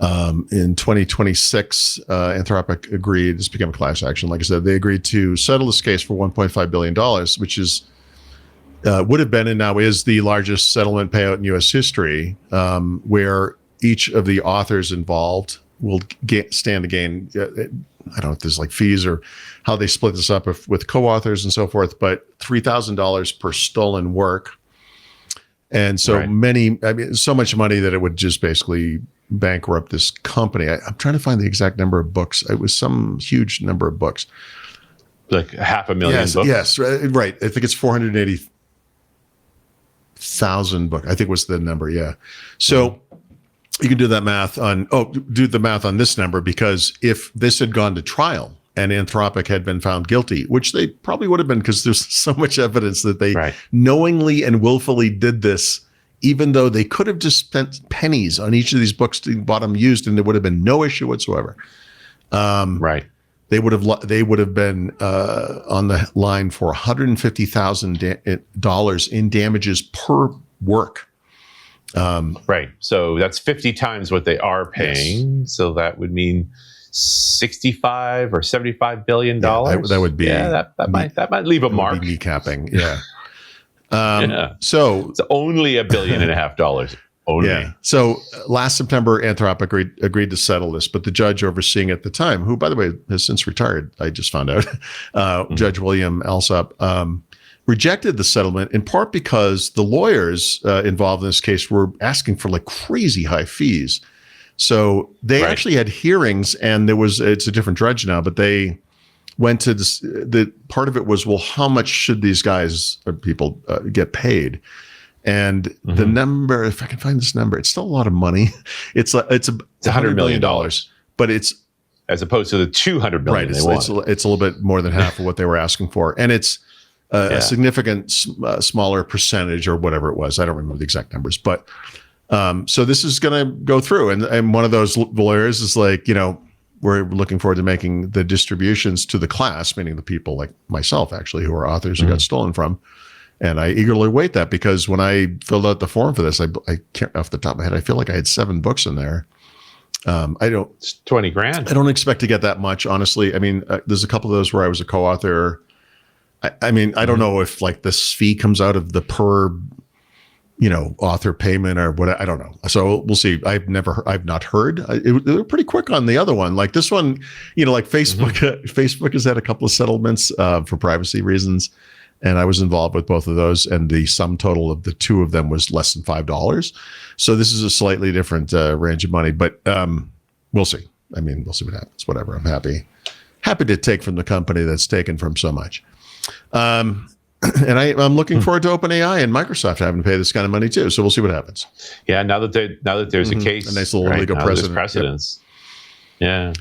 In 2026, Anthropic agreed, this became a class action. Like I said, they agreed to settle this case for $1.5 billion, which is would have been and now is the largest settlement payout in U.S. history, where each of the authors involved will stand to gain. I don't know if there's like fees or how they split this up with co-authors and so forth, but $3,000 per stolen work. And so so much money that it would just basically bankrupt this company. I'm trying to find the exact number of books. It was some huge number of books. Like 500,000 books? Yes, right. I think it's 480,000 books, I think was the number, yeah. So you can do the math on this number, because if this had gone to trial and Anthropic had been found guilty, which they probably would have been because there's so much evidence that they knowingly and willfully did this, even though they could have just spent pennies on each of these books to bought them used, and there would have been no issue whatsoever. They would have been on the line for $150,000 in damages per work. So that's 50 times what they are paying. Yes. So that would mean 65 or $75 billion. That would be that might leave a mark. Be kneecapping. Yeah. So it's only $1.5 billion. Only. Yeah. So last September, Anthropic agreed to settle this, but the judge overseeing at the time, who, by the way, has since retired, I just found out, Judge William Alsop, rejected the settlement in part because the lawyers involved in this case were asking for like crazy high fees. So they actually had hearings, and it's a different judge now, but they went to this, the part of it was, well, how much should these guys or people get paid? And the number, if I can find this number, it's still a lot of money. It's $100 million, but it's as opposed to the $200 million. It's a little bit more than half of what they were asking for, and it's a significant smaller percentage or whatever it was. I don't remember the exact numbers, but so this is going to go through, and one of those lawyers is like, we're looking forward to making the distributions to the class, meaning the people like myself, actually, who are authors who got stolen from. And I eagerly await that, because when I filled out the form for this, I can't off the top of my head, I feel like I had 7 books in there. It's $20,000. I don't expect to get that much, honestly. I mean, there's a couple of those where I was a co-author. I mean, I don't know if like this fee comes out of the per, author payment or what. I don't know. So we'll see. I've not heard. They were pretty quick on the other one. Like this one, like Facebook. Facebook has had a couple of settlements for privacy reasons. And I was involved with both of those, and the sum total of the two of them was less than $5. So this is a slightly different range of money, but we'll see. I mean, we'll see what happens. Whatever. I'm happy to take from the company that's taken from so much. And I'm looking forward to OpenAI and Microsoft having to pay this kind of money too. So we'll see what happens. Yeah. Now that there's a case, a nice little legal precedence. Yep. Yeah.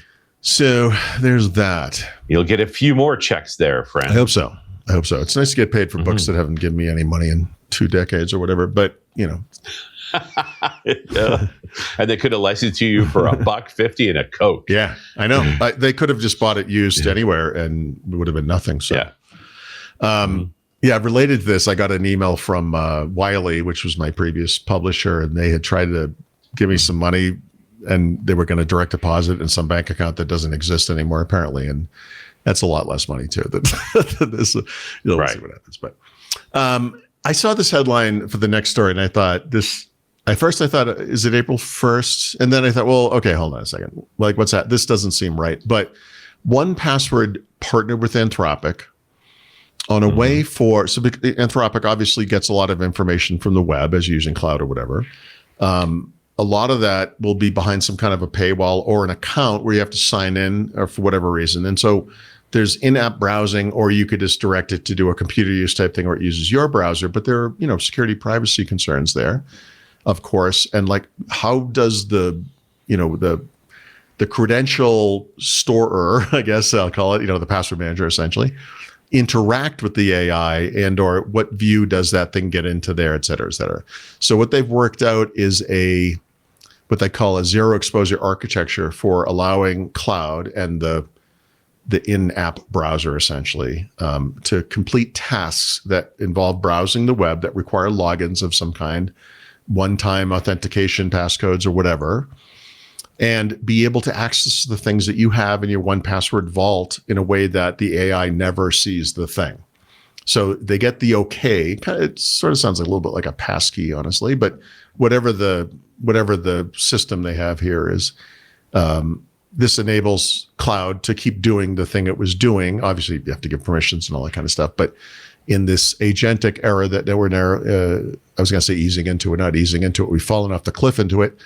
So there's that. You'll get a few more checks there, friend. I hope so. It's nice to get paid for books that haven't given me any money in 2 decades or whatever, but Yeah. And they could have licensed you for $1.50 and a Coke. Yeah, I know. They could have just bought it used anywhere and it would have been nothing. So, related to this, I got an email from Wiley, which was my previous publisher, and they had tried to give me some money, and they were going to direct deposit in some bank account that doesn't exist anymore, apparently. And that's a lot less money too than this. We'll see what happens. But I saw this headline for the next story, and I thought at first I thought, is it April 1st? And then I thought, well, okay, hold on a second. Like, what's that? This doesn't seem right. But 1Password partnered with Anthropic on a way so Anthropic obviously gets a lot of information from the web as using cloud or whatever. A a lot of that will be behind some kind of a paywall or an account where you have to sign in or for whatever reason. And so there's in-app browsing, or you could just direct it to do a computer use type thing where it uses your browser. But there are, security privacy concerns there, of course. And like, how does the credential storer, I guess I'll call it, the password manager essentially, interact with the AI, and or what view does that thing get into there, et cetera, et cetera. So what they've worked out is what they call a zero exposure architecture for allowing cloud and the in-app browser essentially to complete tasks that involve browsing the web that require logins of some kind, one-time authentication passcodes or whatever, and be able to access the things that you have in your 1Password vault in a way that the AI never sees the thing. So they get the okay. It sort of sounds like a little bit like a passkey, honestly, but whatever the system they have here is, this enables cloud to keep doing the thing it was doing. Obviously, you have to give permissions and all that kind of stuff. But in this agentic era that we're now, I was going to say easing into, we're not easing into it. We've fallen off the cliff into it.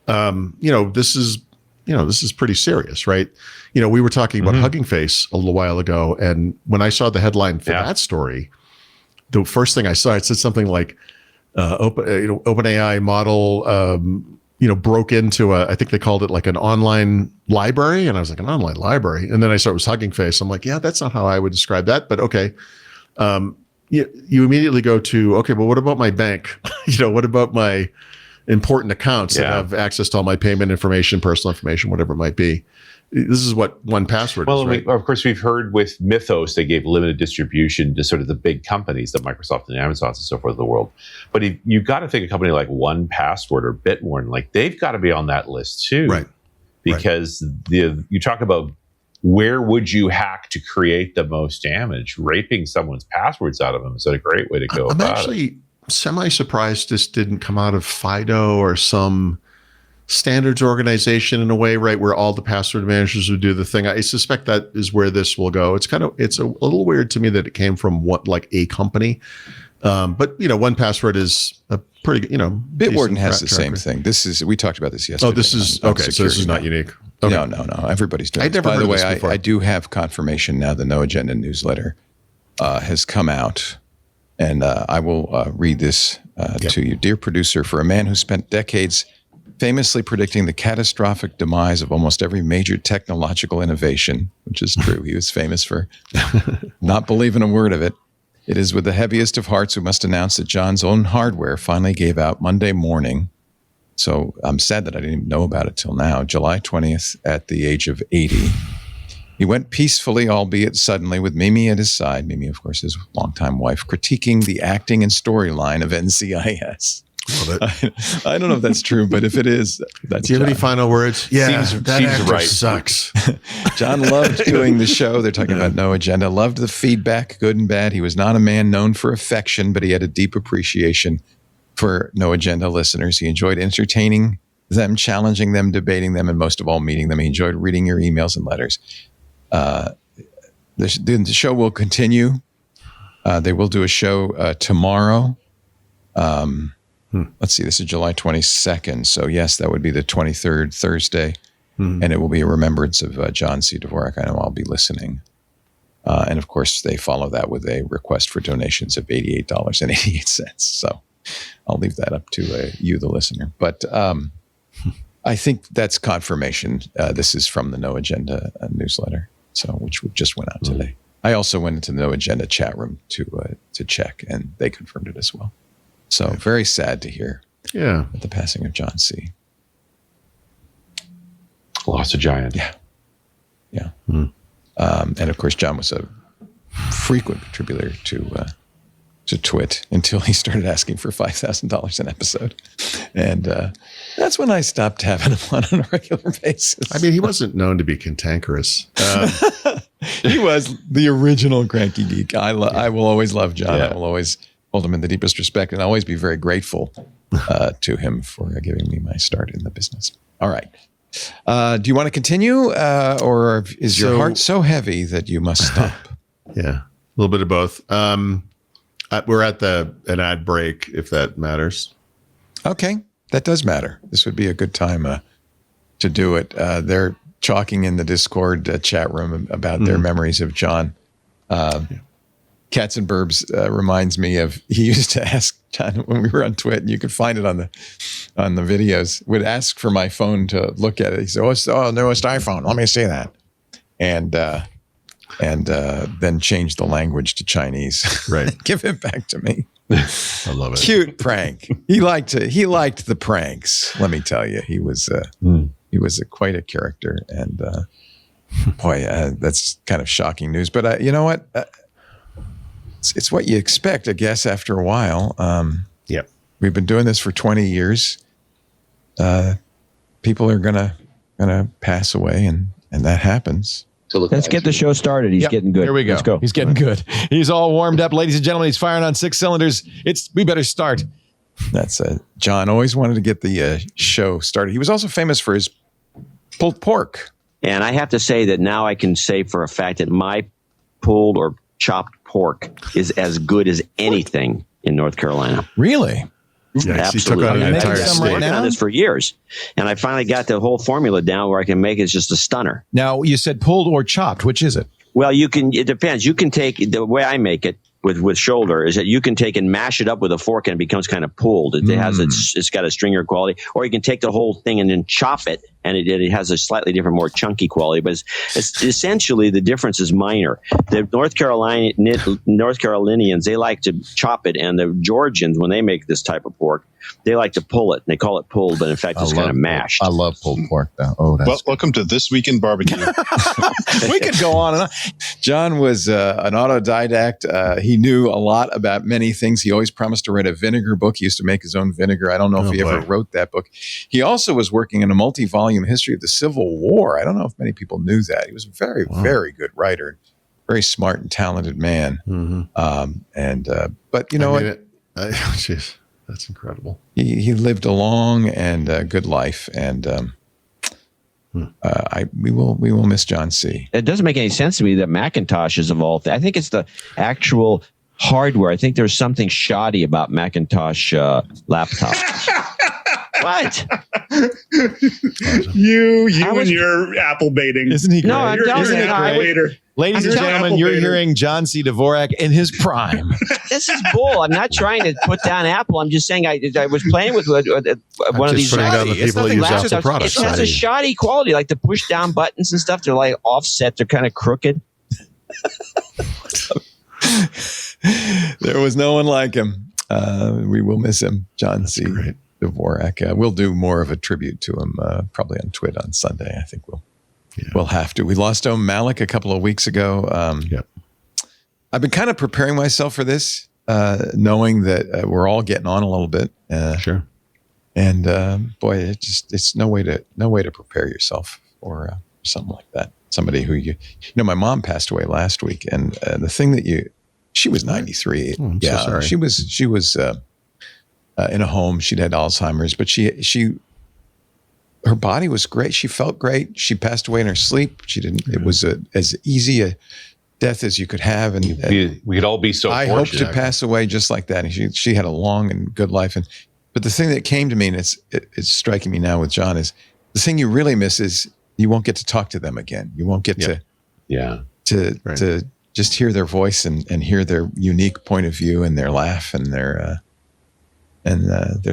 This is pretty serious, right? We were talking about Hugging Face a little while ago, and when I saw the headline for that story, the first thing I saw, it said something like, OpenAI model, broke into I think they called it like an online library. And I was like, an online library. And then I saw it was Hugging Face. I'm like, yeah, that's not how I would describe that, but okay. You immediately go to, okay, well, what about my bank? What about my important accounts that have access to all my payment information, personal information, whatever it might be? This is what 1Password is, right? Of course, we've heard with Mythos, they gave limited distribution to sort of the big companies, the Microsoft and Amazon and so forth of the world. But you've got to think a company like 1Password or Bitwarden, like they've got to be on that list too. Right. Because you talk about where would you hack to create the most damage? Raping someone's passwords out of them is a great way to go about it. I'm actually semi-surprised this didn't come out of FIDO or some standards organization in a way, right, where all the password managers would do the thing. I suspect that is where this will go. It's a little weird to me that it came from a company. But 1Password is a pretty, Bitwarden has the same thing. We talked about this yesterday. Oh, this is okay. So this is not unique. Okay. No. Everybody's doing this. By the way, I do have confirmation now. The No Agenda newsletter has come out, and I will read this to you. Dear producer, for a man who spent decades famously predicting the catastrophic demise of almost every major technological innovation, which is true. He was famous for not believing a word of it. It is with the heaviest of hearts we must announce that John's own hardware finally gave out Monday morning. So I'm sad that I didn't even know about it till now, July 20th, at the age of 80. He went peacefully, albeit suddenly, with Mimi at his side. Mimi, of course, his longtime wife, critiquing the acting and storyline of NCIS. I don't know if that's true, but if it is, that's Do you have any final words? Yeah, seems actor right. Sucks. John loved doing the show. They're talking about No Agenda. Loved the feedback, good and bad. He was not a man known for affection, but he had a deep appreciation for No Agenda listeners. He enjoyed entertaining them, challenging them, debating them, and most of all, meeting them. He enjoyed reading your emails and letters. The show will continue. They will do a show tomorrow. Let's see, this is July 22nd. So yes, that would be the 23rd, Thursday. And it will be a remembrance of John C. Dvorak. I know I'll be listening. And of course, they follow that with a request for donations of $88.88. So I'll leave that up to you, the listener. But I think that's confirmation. This is from the No Agenda newsletter, which just went out today. I also went into the No Agenda chat room to check, and they confirmed it as well. So very sad to hear the passing of John C. Lost a giant. Yeah. And of course, John was a frequent contributor to Twit until he started asking for $5,000 an episode. And that's when I stopped having him on a regular basis. I mean, he wasn't known to be cantankerous. He was the original cranky geek. I will always love John. I will always hold him in the deepest respect, and I'll always be very grateful to him for giving me my start in the business. All right. Do you want to continue, or is your heart so heavy that you must stop? Yeah, a little bit of both. We're at an ad break, if that matters. Okay. that does matter. This would be a good time to do it. They're talking in the Discord chat room about their memories of John. Katzenbergs reminds me of, he used to ask John when we were on Twitter, and you can find it on the videos, would ask for my phone to look at it. He said, newest iPhone. Let me see that. And then change the language to Chinese. Right. Give it back to me. I love it. Cute prank. He liked the pranks. Let me tell you, he was quite a character. And boy, that's kind of shocking news. But you know what? It's what you expect, I guess, after a while. Yep. We've been doing this for 20 years. People are gonna pass away, and that happens. Let's get the show started. He's getting good. Here we go. Let's go. He's getting good. He's all warmed up, ladies and gentlemen. He's firing on 6 cylinders. We better start. That's John always wanted to get the show started. He was also famous for his pulled pork. And I have to say that now I can say for a fact that my pulled or chopped pork is as good as anything in North Carolina. Really? Yeah, absolutely. He took on an entire I've been state. working on this for years, and I finally got the whole formula down where I can make it just a stunner. Now, you said pulled or chopped. Which is it? Well, it depends. You can take, the way I make it with shoulder is that you can take and mash it up with a fork and it becomes kind of pulled. It's got a stringer quality, or you can take the whole thing and then chop it, and it has a slightly different, more chunky quality. But it's essentially, the difference is minor. The North Carolinians, they like to chop it, and the Georgians, when they make this type of pork, they like to pull it. They call it pulled, but in fact, it's kind of mashed. I love pulled pork, though. Oh, that's welcome to This Week in Barbecue. We could go on and on. John was an autodidact. He knew a lot about many things. He always promised to write a vinegar book. He used to make his own vinegar. I don't know if he ever wrote that book. He also was working in a multi-volume history of the Civil War. I don't know if many people knew that. He was a very, very good writer, very smart and talented man. But you know what? Jeez, that's incredible. He lived a long and good life, and we will miss John C. It doesn't make any sense to me that Macintosh is of all things. I think it's the actual hardware. I think there's something shoddy about Macintosh laptop. What? You and your apple baiting. Isn't he great? No, I'm telling Isn't you, it great? Later. Ladies and gentlemen, you're hearing John C. Dvorak in his prime. This is bull. I'm not trying to put down Apple. I'm just saying I was playing with one of these. Putting down the people who use Apple products. It has a shoddy quality, like the push down buttons and stuff. They're like offset. They're kind of crooked. There was no one like him. We will miss him, John C. Dvorak. We'll do more of a tribute to him probably on Twitter on Sunday. I think we'll have to. We lost Om Malik a couple of weeks ago. I've been kind of preparing myself for this, knowing that we're all getting on a little bit. Sure. And boy, it's no way to prepare yourself for something like that. Somebody who my mom passed away last week, and the thing that she was 93. Oh, I'm so sorry. She was in a home. She'd had Alzheimer's, but her body was great. She felt great. She passed away in her sleep. She didn't. It was as easy a death as you could have, and we could all be so I fortunate. hope to pass away just like that. And she had a long and good life. But the thing that came to me, and it's striking me now with John, is the thing you really miss is you won't get to talk to them again. You won't get to just hear their voice and hear their unique point of view and their laugh and their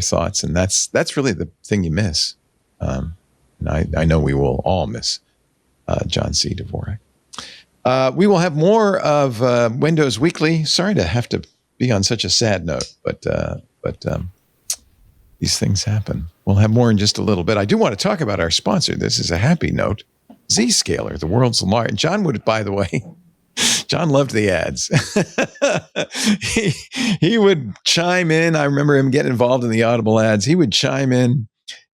thoughts. And that's really the thing you miss. And I know we will all miss John C. Dvorak. We will have more of Windows Weekly. Sorry to have to be on such a sad note, but these things happen. We'll have more in just a little bit. I do want to talk about our sponsor. This is a happy note. Zscaler, the world's largest. John would, by the way, John loved the ads. he would chime in. I remember him getting involved in the Audible ads. He would chime in.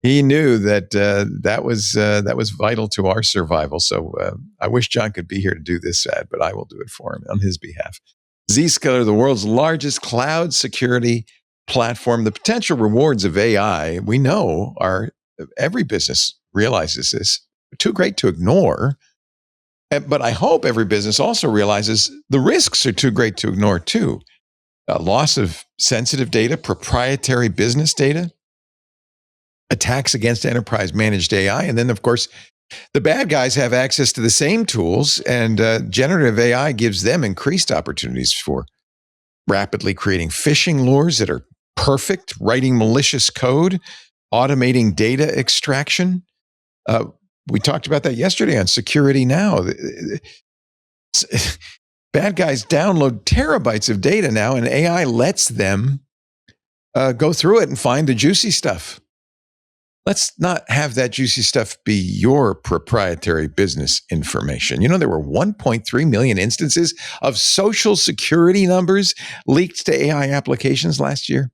He knew that that was vital to our survival. So I wish John could be here to do this ad, but I will do it for him on his behalf. Zscaler, the world's largest cloud security platform. The potential rewards of AI, we know, every business realizes this. Too great to ignore. But I hope every business also realizes the risks are too great to ignore too. Loss of sensitive data, proprietary business data, attacks against enterprise managed AI. And then, of course, the bad guys have access to the same tools, and generative AI gives them increased opportunities for rapidly creating phishing lures that are perfect, writing malicious code, automating data extraction. We talked about that yesterday on Security Now. Bad guys download terabytes of data now, and AI lets them go through it and find the juicy stuff. Let's not have that juicy stuff be your proprietary business information. You know, there were 1.3 million instances of social security numbers leaked to AI applications last year.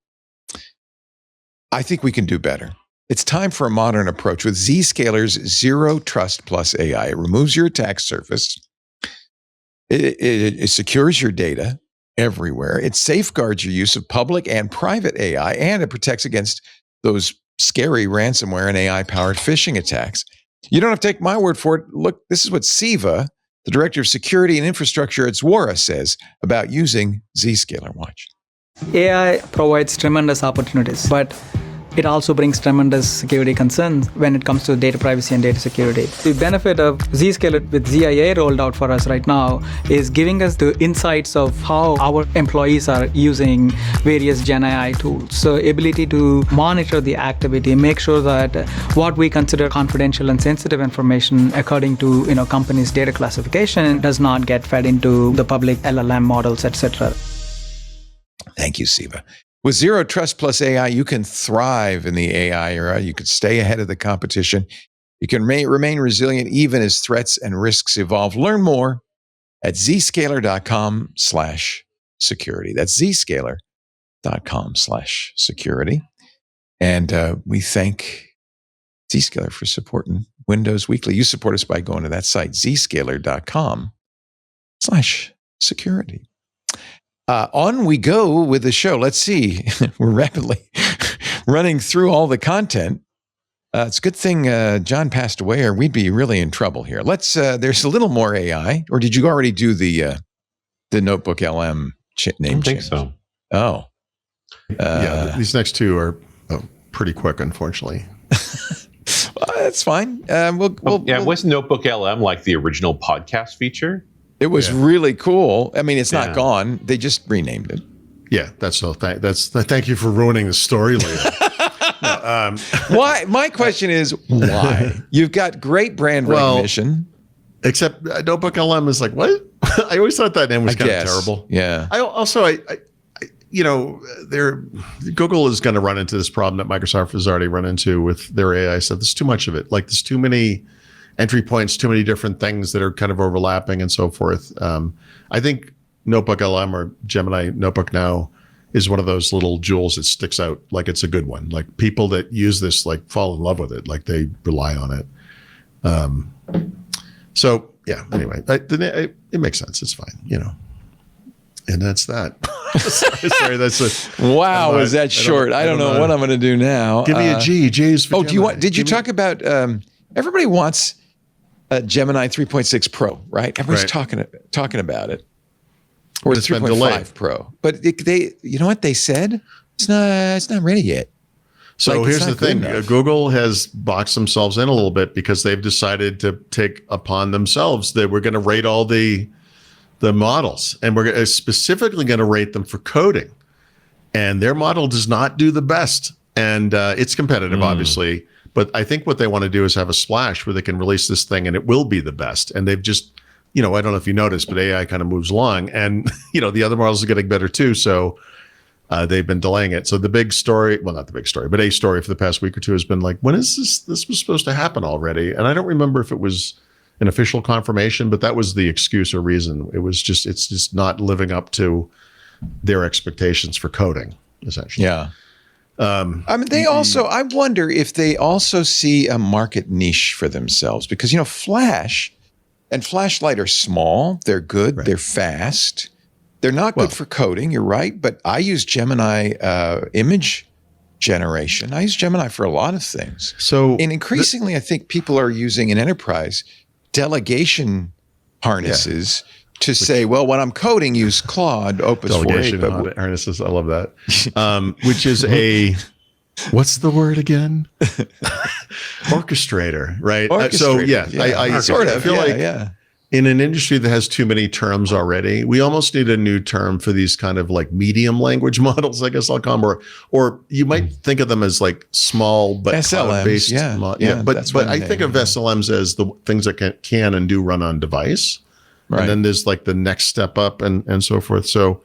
I think we can do better. It's time for a modern approach with Zscaler's Zero Trust Plus AI. It removes your attack surface. It secures your data everywhere. It safeguards your use of public and private AI, and it protects against those scary ransomware and AI-powered phishing attacks. You don't have to take my word for it. Look, this is what Siva, the Director of Security and Infrastructure at Dvorak, says about using Zscaler. Watch. AI provides tremendous opportunities, but it also brings tremendous security concerns when it comes to data privacy and data security. The benefit of Zscaler with ZIA rolled out for us right now is giving us the insights of how our employees are using various Gen AI tools. So ability to monitor the activity, make sure that what we consider confidential and sensitive information according to companies' data classification does not get fed into the public LLM models, etc. Thank you, Siva. With Zero Trust Plus AI, you can thrive in the AI era. You can stay ahead of the competition. You can remain resilient even as threats and risks evolve. Learn more at zscaler.com/security. That's zscaler.com/security. And we thank Zscaler for supporting Windows Weekly. You support us by going to that site, zscaler.com/security. On we go with the show. Let's see. We're rapidly running through all the content. It's a good thing John passed away, or we'd be really in trouble here. Let's. There's a little more AI, or did you already do the Notebook LM name change? I think so. Oh, yeah. These next two are pretty quick, unfortunately. That's fine. Was Notebook LM like the original podcast feature? It was really cool. I mean, it's not gone. They just renamed it. Yeah, thank you for ruining the story later. Why? My question is why? You've got great brand recognition. Except Notebook LM is like, what? I always thought that name was kind of terrible. Yeah. Google is going to run into this problem that Microsoft has already run into with their AI stuff. There's too much of it. Like, there's too many entry points, too many different things that are kind of overlapping and so forth. I think Notebook LM or Gemini Notebook Now is one of those little jewels that sticks out like it's a good one. Like, people that use this like fall in love with it, like they rely on it. So yeah, anyway, it makes sense. It's fine, and that's that. Sorry, that's it. Wow, is that short? I don't know what I'm going to do now. Give me a G. G's for Gemini. Did you talk about, everybody wants Gemini 3.6 Pro, right? Everybody's talking about it. Or the 3.5 Pro. But you know what they said? It's not ready yet. So here's the thing. Google has boxed themselves in a little bit because they've decided to take upon themselves that we're going to rate all the models, and we're specifically going to rate them for coding. And their model does not do the best. And it's competitive, obviously. But I think what they want to do is have a splash where they can release this thing and it will be the best. And they've just, I don't know if you noticed, but AI kind of moves along, and the other models are getting better too. So they've been delaying it. So the big story, well, not the big story, but a story for the past week or two has been like, when is this? This was supposed to happen already. And I don't remember if it was an official confirmation, but that was the excuse or reason. It's just not living up to their expectations for coding, essentially. Yeah. I wonder if they also see a market niche for themselves, because, Flash and Flashlight are small. They're good. Right. They're fast. They're not good for coding. You're right. But I use Gemini image generation. I use Gemini for a lot of things. And increasingly, I think people are using in enterprise delegation harnesses to say, well, when I'm coding, use Claude, Opus 4.8. Delegation harnesses, I love that. Which is a What's the word again? Orchestrator, right? So yeah, I sort of I feel like in an industry that has too many terms already, we almost need a new term for these kind of like medium language models, I guess I'll call them, or you might think of them as like small but cloud-based. But I think of SLMs as the things that can and do run on device. Right. And then there's like the next step up and so forth. So,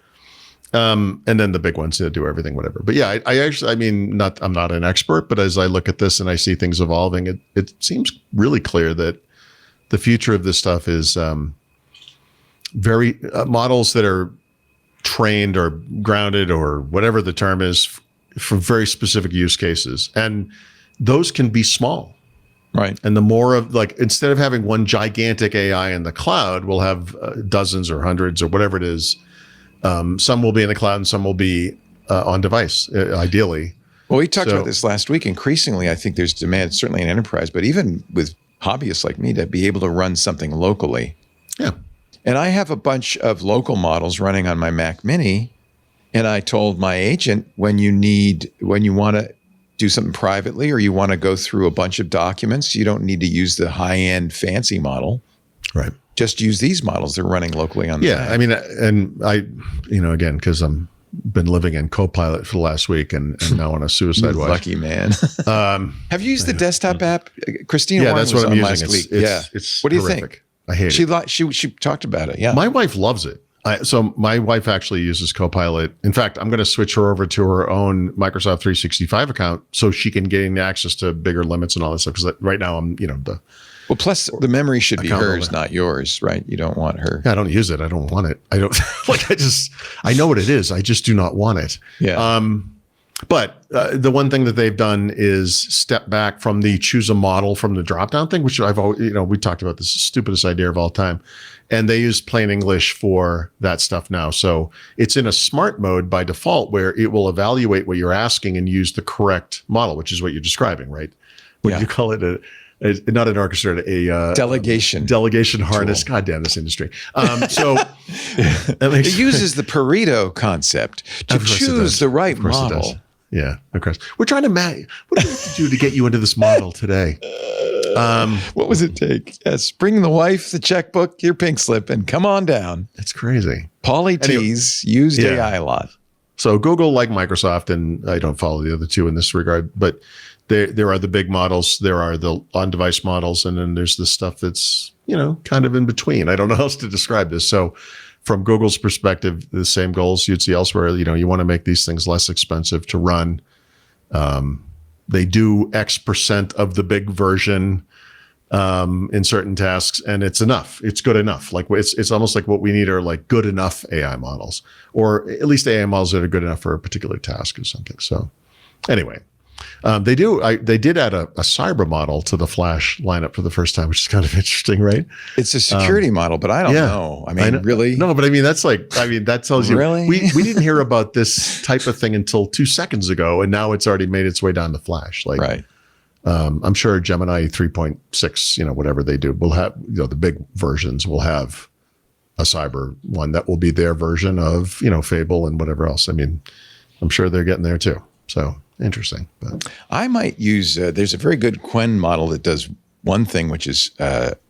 and then the big ones that do everything, whatever. But yeah, I'm not an expert, but as I look at this and I see things evolving, it seems really clear that the future of this stuff is very models that are trained or grounded or whatever the term is for very specific use cases. And those can be small. Right. And the more of like, instead of having one gigantic AI in the cloud, we'll have dozens or hundreds or whatever it is. Some will be in the cloud and some will be on device, ideally. Well, we talked about this last week. Increasingly, I think there's demand, certainly in enterprise, but even with hobbyists like me, to be able to run something locally. Yeah. And I have a bunch of local models running on my Mac Mini. And I told my agent, when you want to do something privately or you want to go through a bunch of documents, you don't need to use the high-end fancy model. Right. Just use these models. They're running locally on the Mac. I mean, and I, again, because I'm been living in Copilot for the last week and now on a suicide watch. Lucky man. Have you used the desktop app? Christina Warren that's was what I'm on using. last week. It's what do you horrific. think? I hate it. She talked about it. Yeah. My wife loves it. So my wife actually uses Copilot. In fact, I'm going to switch her over to her own Microsoft 365 account so she can gain access to bigger limits and all this stuff. Because right now I'm, well, plus the memory should be hers, not yours, right? You don't want her. Yeah, I don't use it. I don't want it. I don't I know what it is. I just do not want it. Yeah. But the one thing that they've done is step back from the choose a model from the drop-down thing, which I've always, we talked about, this stupidest idea of all time. And they use plain English for that stuff now. So it's in a smart mode by default where it will evaluate what you're asking and use the correct model, which is what you're describing, right? What do you call it? Not an orchestrator, a delegation harness. God damn this industry. So it uses the Pareto concept to choose the right model. Yeah, of course. We're trying to what do we have to do to get you into this model today? What was it take? Yes, bring the wife, the checkbook, your pink slip, and come on down. It's crazy. Pauly T's used AI a lot. So Google, like Microsoft, and I don't follow the other two in this regard, but there are the big models, there are the on-device models, and then there's the stuff that's, kind of in between. I don't know how else to describe this. So from Google's perspective, the same goals you'd see elsewhere. You want to make these things less expensive to run. They do X% of the big version in certain tasks, and it's enough. It's good enough. Like it's almost like what we need are like good enough AI models, or at least AI models that are good enough for a particular task or something. So anyway. They did add a cyber model to the Flash lineup for the first time, which is kind of interesting, right? It's a security model, but I don't know. I mean, really? No, but I mean, that tells you, really? we didn't hear about this type of thing until 2 seconds ago, and now it's already made its way down to Flash. Right. I'm sure Gemini 3.6, whatever they do, will have, the big versions will have a cyber one that will be their version of, Fable and whatever else. I mean, I'm sure they're getting there too. So interesting. But I might use, there's a very good Quen model that does one thing, which is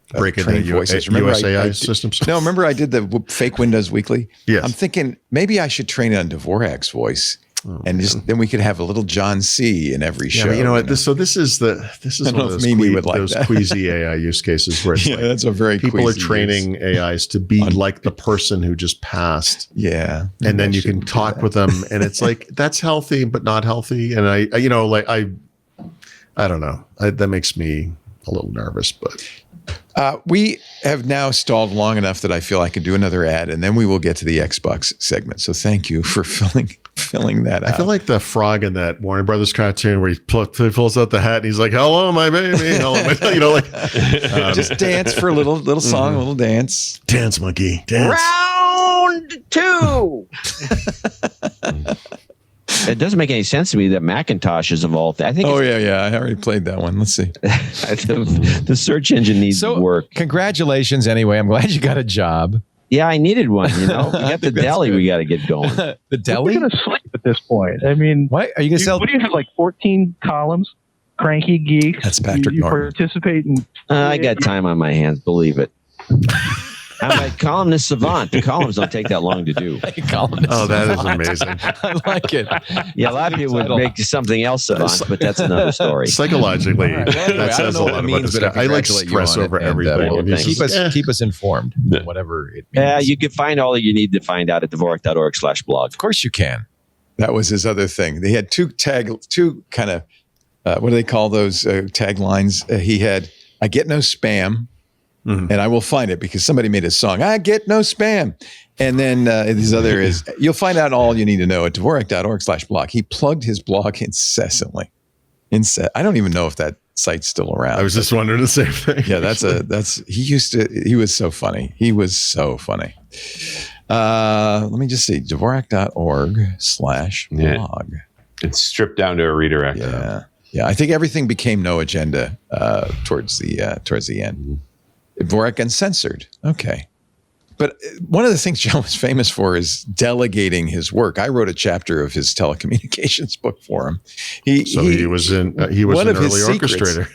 breaking the voices. USAI systems. No, remember I did the fake Windows Weekly? Yes. I'm thinking maybe I should train it on Dvorak's voice. Then we could have a little John C. in every show. But you know what? This is one of those queasy AI use cases where it's that's a very people are training AIs to be like the person who just passed. Yeah, and then you can talk with them, and it's like that's healthy but not healthy. And I don't know. That makes me a little nervous, but. We have now stalled long enough that I feel I can do another ad, and then we will get to the Xbox segment. So thank you for filling that out. I feel like the frog in that Warner Brothers cartoon where he pulls out the hat and he's like, "Hello, my baby." Hello, my, just dance for a little song, a little dance. Dance, monkey, dance. Round 2. It doesn't make any sense to me that Macintosh is evolved. I think. Oh yeah. I already played that one. Let's see. The search engine needs work. Congratulations, anyway. I'm glad you got a job. Yeah, I needed one. We got the deli. Good. We got to get going. The deli? We're going to sleep at this point. I mean, What are you going to sell? What do you have, like 14 columns? Cranky Geeks. That's Patrick You Norton. participate in. I got time on my hands. Believe it. I'm a columnist savant. The columns don't take that long to do. Columnist. Oh, that is amazing. I like it. Yeah, a lot of people would make something else savant, but that's another story. Psychologically, All right. Well, anyway, that I don't says know a what lot it about means, this but guy. I like congratulate you stress on it, over and, everything. well, And he's keep just, us informed, whatever it means. Yeah, you can find all you need to find out at dvorak.org/blog. Of course you can. That was his other thing. They had two kind of, what do they call those taglines? He had, I get no spam, and I will find it because somebody made a song, I get no spam. And then his other is, you'll find out all you need to know at dvorak.org/blog. He plugged his blog incessantly. I don't even know if that site's still around. I was just wondering the same thing. Yeah, he was so funny. He was so funny. Let me just see, dvorak.org/blog. It's stripped down to a redirect. Yeah. I think everything became no agenda towards the end. Dvorak Uncensored. Okay. But one of the things John was famous for is delegating his work. I wrote a chapter of his telecommunications book for him. He was an early orchestrator.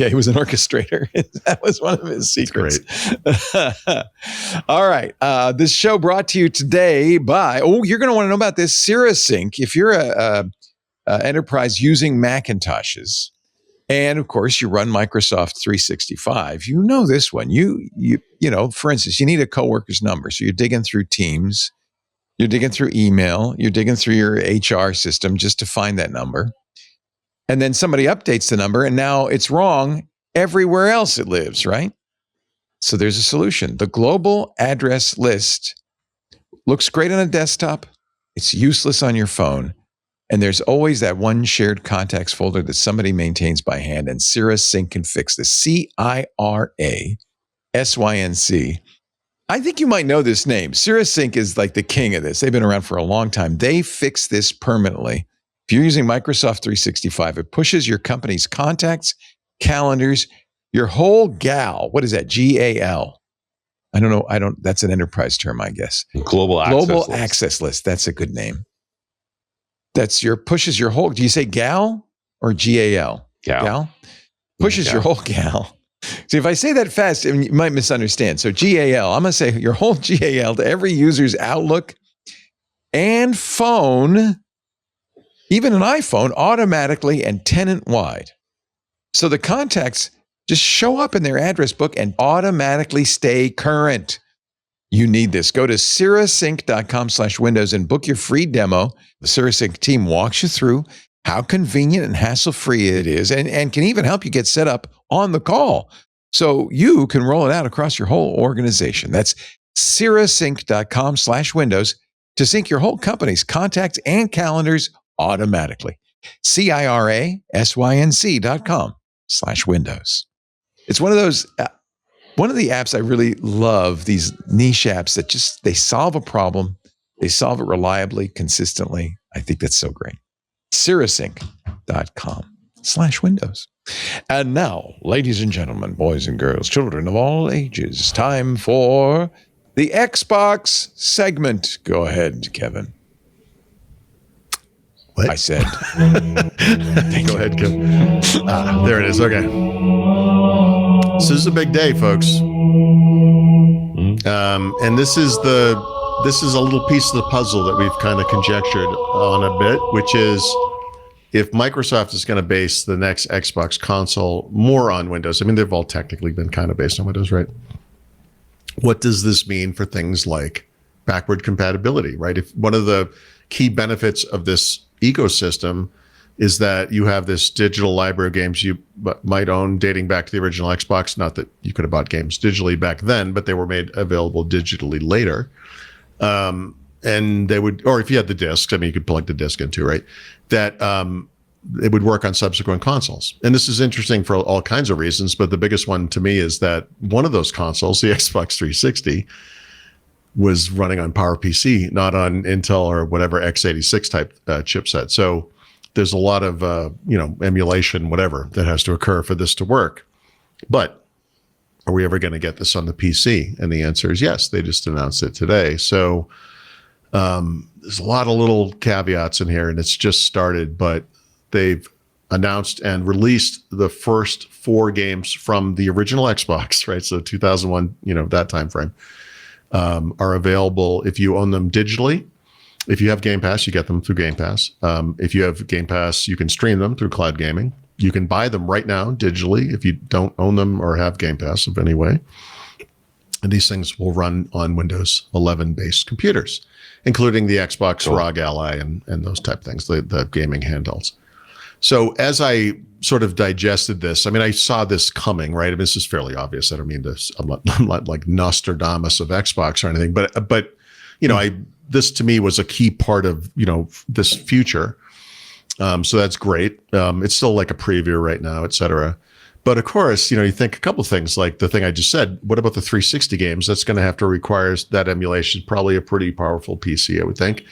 He was an orchestrator. That was one of his secrets. All right. This show brought to you today by, you're going to want to know about this, Cirasync. If you're a enterprise using Macintoshes, and of course, you run Microsoft 365. You know this one. You know, for instance, you need a coworker's number. So you're digging through Teams, you're digging through email, you're digging through your HR system just to find that number. And then somebody updates the number, and now it's wrong everywhere else it lives, right? So there's a solution. The global address list looks great on a desktop. It's useless on your phone. And there's always that one shared contacts folder that somebody maintains by hand, and Cirasync can fix this. CIRASYNC. I think you might know this name. Cirasync is like the king of this. They've been around for a long time. They fix this permanently. If you're using Microsoft 365, it pushes your company's contacts, calendars, your whole GAL. What is that? GAL. I don't know. That's an enterprise term, I guess. Global access list. That's a good name. Pushes your whole, do you say GAL or GAL? GAL. Pushes your whole GAL. See, if I say that fast, you might misunderstand. So GAL, I'm going to say your whole GAL to every user's Outlook and phone, even an iPhone, automatically and tenant-wide. So the contacts just show up in their address book and automatically stay current. You need this. Go to cirasync.com/windows and book your free demo. The Cirasync team walks you through how convenient and hassle-free it is, and can even help you get set up on the call so you can roll it out across your whole organization. That's cirasync.com/windows to sync your whole company's contacts and calendars automatically. CIRASYNC.com/windows. It's one of those... One of the apps I really love, these niche apps that they solve a problem, they solve it reliably, consistently. I think that's so great. Cirasync.com/windows. And now, ladies and gentlemen, boys and girls, children of all ages, time for the Xbox segment. Go ahead, Kevin. What? I said. Go ahead, Kevin. There it is. Okay. So this is a big day, folks. And this is a little piece of the puzzle that we've kind of conjectured on a bit, which is if Microsoft is going to base the next Xbox console more on Windows. I mean, they've all technically been kind of based on Windows, right? What does this mean for things like backward compatibility, right? If one of the key benefits of this ecosystem is that you have this digital library of games you might own dating back to the original Xbox. Not that you could have bought games digitally back then, but they were made available digitally later. And they would, or if you had the discs, I mean, you could plug the disc into, right? That it would work on subsequent consoles. And this is interesting for all kinds of reasons, but the biggest one to me is that one of those consoles, the Xbox 360, was running on PowerPC, not on Intel or whatever x86 type chipset. So there's a lot of emulation, whatever, that has to occur for this to work. But are we ever going to get this on the PC? And the answer is yes. They just announced it today. So there's a lot of little caveats in here, and it's just started, but they've announced and released the first 4 games from the original Xbox, right? So 2001, that time frame, are available if you own them digitally. If you have Game Pass, you get them through Game Pass. If you have Game Pass, you can stream them through cloud gaming. You can buy them right now digitally if you don't own them or have Game Pass of any way. And these things will run on Windows 11 based computers, including the Xbox ROG Ally and those type things, the gaming handhelds. So as I sort of digested this, I mean, I saw this coming, right? I mean, this is fairly obvious. I don't mean this. I'm not like Nostradamus of Xbox or anything, but this to me was a key part of this future. So that's great. It's still like a preview right now, et cetera. But of course, you think a couple of things like the thing I just said. What about the 360 games? That's going to have to require that emulation, probably a pretty powerful PC, I would think.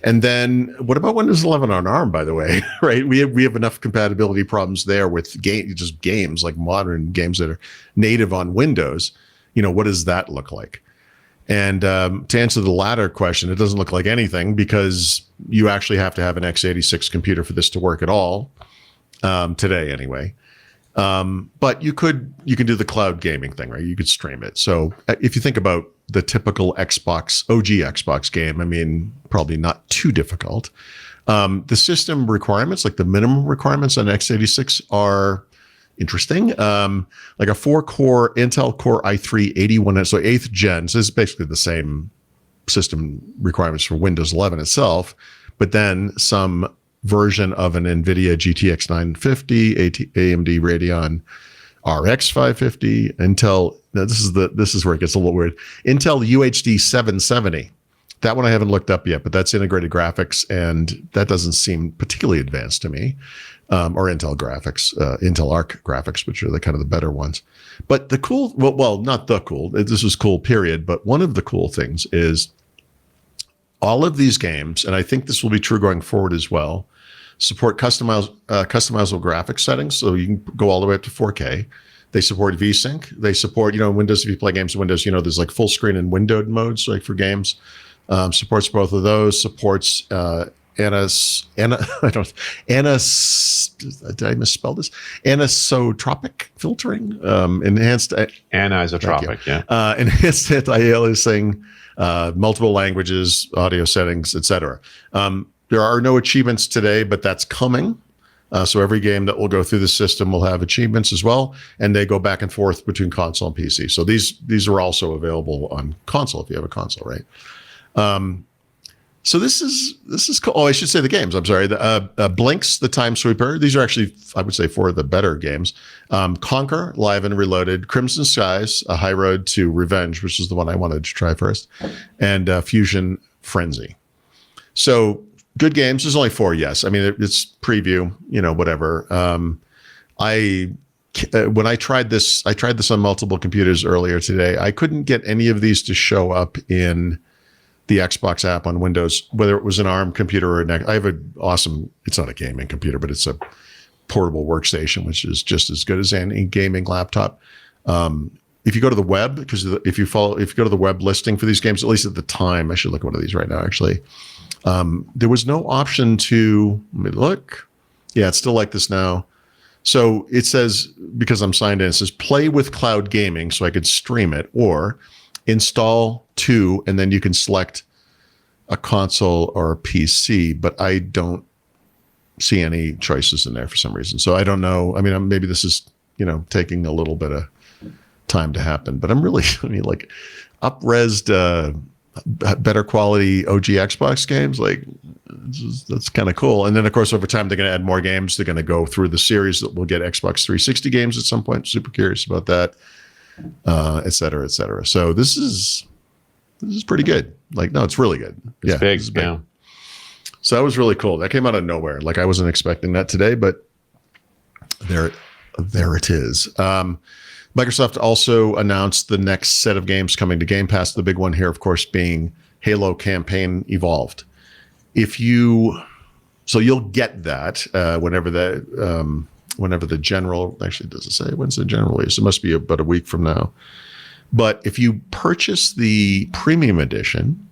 And then what about Windows 11 on ARM, by the way, right? We have enough compatibility problems there with games like modern games that are native on Windows. What does that look like? And to answer the latter question, it doesn't look like anything because you actually have to have an x86 computer for this to work at all, today anyway. But you can do the cloud gaming thing, right? You could stream it. So if you think about the typical OG Xbox game, I mean, probably not too difficult. The system requirements, like the minimum requirements on x86 are interesting. Like a 4-core Intel Core i3 81, so 8th gen. So this is basically the same system requirements for Windows 11 itself, but then some version of an NVIDIA GTX 950, AMD Radeon RX 550, Intel. Now this is where it gets a little weird. Intel UHD 770. That one I haven't looked up yet, but that's integrated graphics, and that doesn't seem particularly advanced to me. Or Intel graphics, Intel Arc graphics, which are the kind of the better ones. But this is cool, period. But one of the cool things is all of these games, and I think this will be true going forward as well, support customizable graphics settings. So you can go all the way up to 4K. They support VSync. They support, Windows, if you play games in Windows, there's like full screen and windowed modes, like for games. Supports both of those, supports did I misspell this? Anisotropic filtering, enhanced anisotropic, yeah. Enhanced anti-aliasing, multiple languages, audio settings, etc. There are no achievements today, but that's coming. So every game that will go through the system will have achievements as well, and they go back and forth between console and PC. So these are also available on console if you have a console, right? So this is cool. Oh, I should say the games. I'm sorry. The Blinks, the Time Sweeper. These are actually, I would say, 4 of the better games. Conquer, Live and Reloaded, Crimson Skies, A High Road to Revenge, which is the one I wanted to try first, and Fusion Frenzy. So good games. There's only 4, yes. I mean, it's preview, whatever. When I tried this on multiple computers earlier today. I couldn't get any of these to show up in the Xbox app on Windows, whether it was an ARM computer or I have it's not a gaming computer, but it's a portable workstation, which is just as good as any gaming laptop. If you go to the web, because if you go to the web listing for these games, at least at the time, I should look at one of these right now, actually. There was no option to, let me look. Yeah, it's still like this now. So it says, because I'm signed in, it says play with cloud gaming, so I could stream it, or install 2, and then you can select a console or a PC, but I don't see any choices in there for some reason. So I don't know. I mean, maybe this is, taking a little bit of time to happen, but I'm really, like up-resed, better quality OG Xbox games, like that's kind of cool. And then of course, over time, they're going to add more games. They're going to go through the series that will get Xbox 360 games at some point. Super curious about that. Et cetera, et cetera. So this is pretty good. Like, no, it's really good. It's big. Yeah. So that was really cool. That came out of nowhere. Like I wasn't expecting that today, but there it is. Microsoft also announced the next set of games coming to Game Pass. The big one here, of course, being Halo Campaign Evolved. So you'll get that whenever whenever the general, actually, does it say when's the general release? It must be about a week from now. But if you purchase the premium edition,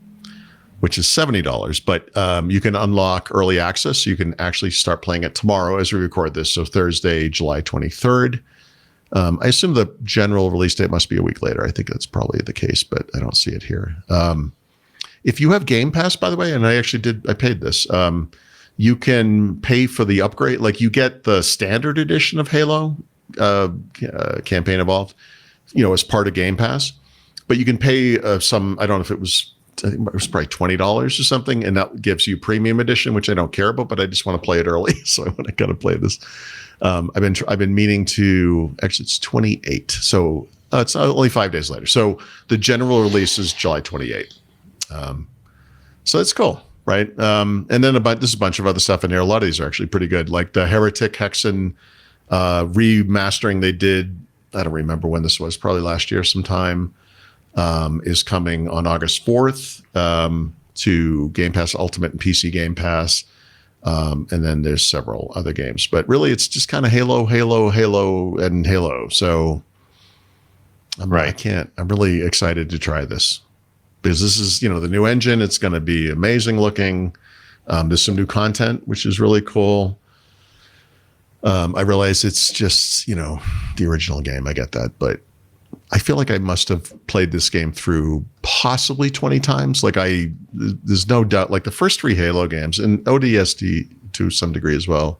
which is $70, but you can unlock early access. You can actually start playing it tomorrow as we record this. So Thursday, July 23rd. I assume the general release date must be a week later. I think that's probably the case, but I don't see it here. If you have Game Pass, by the way, and I paid this, you can pay for the upgrade. Like you get the standard edition of Halo, Campaign Evolved, as part of Game Pass, but you can pay I don't know if it was probably $20 or something, and that gives you premium edition, which I don't care about, but I just want to play it early, so I want to kind of play this. I've been meaning to. Actually, it's 28, so it's only 5 days later. So the general release is July 28. So that's cool, right? And then there's a bunch of other stuff in there. A lot of these are actually pretty good, like the Heretic Hexen remastering they did. I don't remember when this was, probably last year sometime. Is coming on August 4th to Game Pass Ultimate and PC Game Pass. And then there's several other games. But really, it's just kind of Halo, and Halo. So I'm really excited to try this. Because this is, the new engine. It's going to be amazing looking. There's some new content, which is really cool. I realize it's just, the original game. I get that. But I feel like I must have played this game through possibly 20 times. There's no doubt, like the first 3 Halo games and ODST to some degree as well,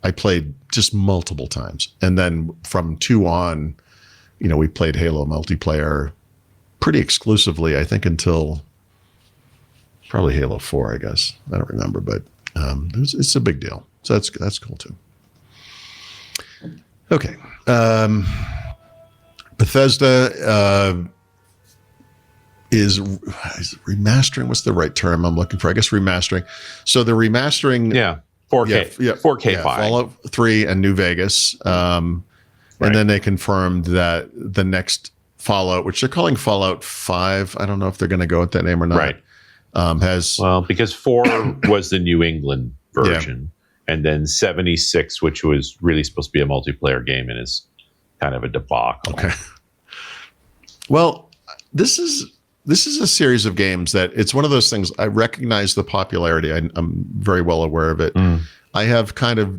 I played just multiple times. And then from 2 on, we played Halo multiplayer pretty exclusively, I think, until probably Halo 4, I guess. I don't remember, but it's a big deal. So that's cool too. Okay. Bethesda is remastering. What's the right term I'm looking for? I guess remastering. So they're remastering. 4K. 4K file. Fallout 3 and New Vegas. And then they confirmed that the next Fallout, which they're calling Fallout 5, I don't know if they're going to go with that name or not. Right. Because 4 was the New England version, and then 76, which was really supposed to be a multiplayer game, and is kind of a debacle. Okay. Well, this is a series of games that it's one of those things. I recognize the popularity. I'm very well aware of it. I have kind of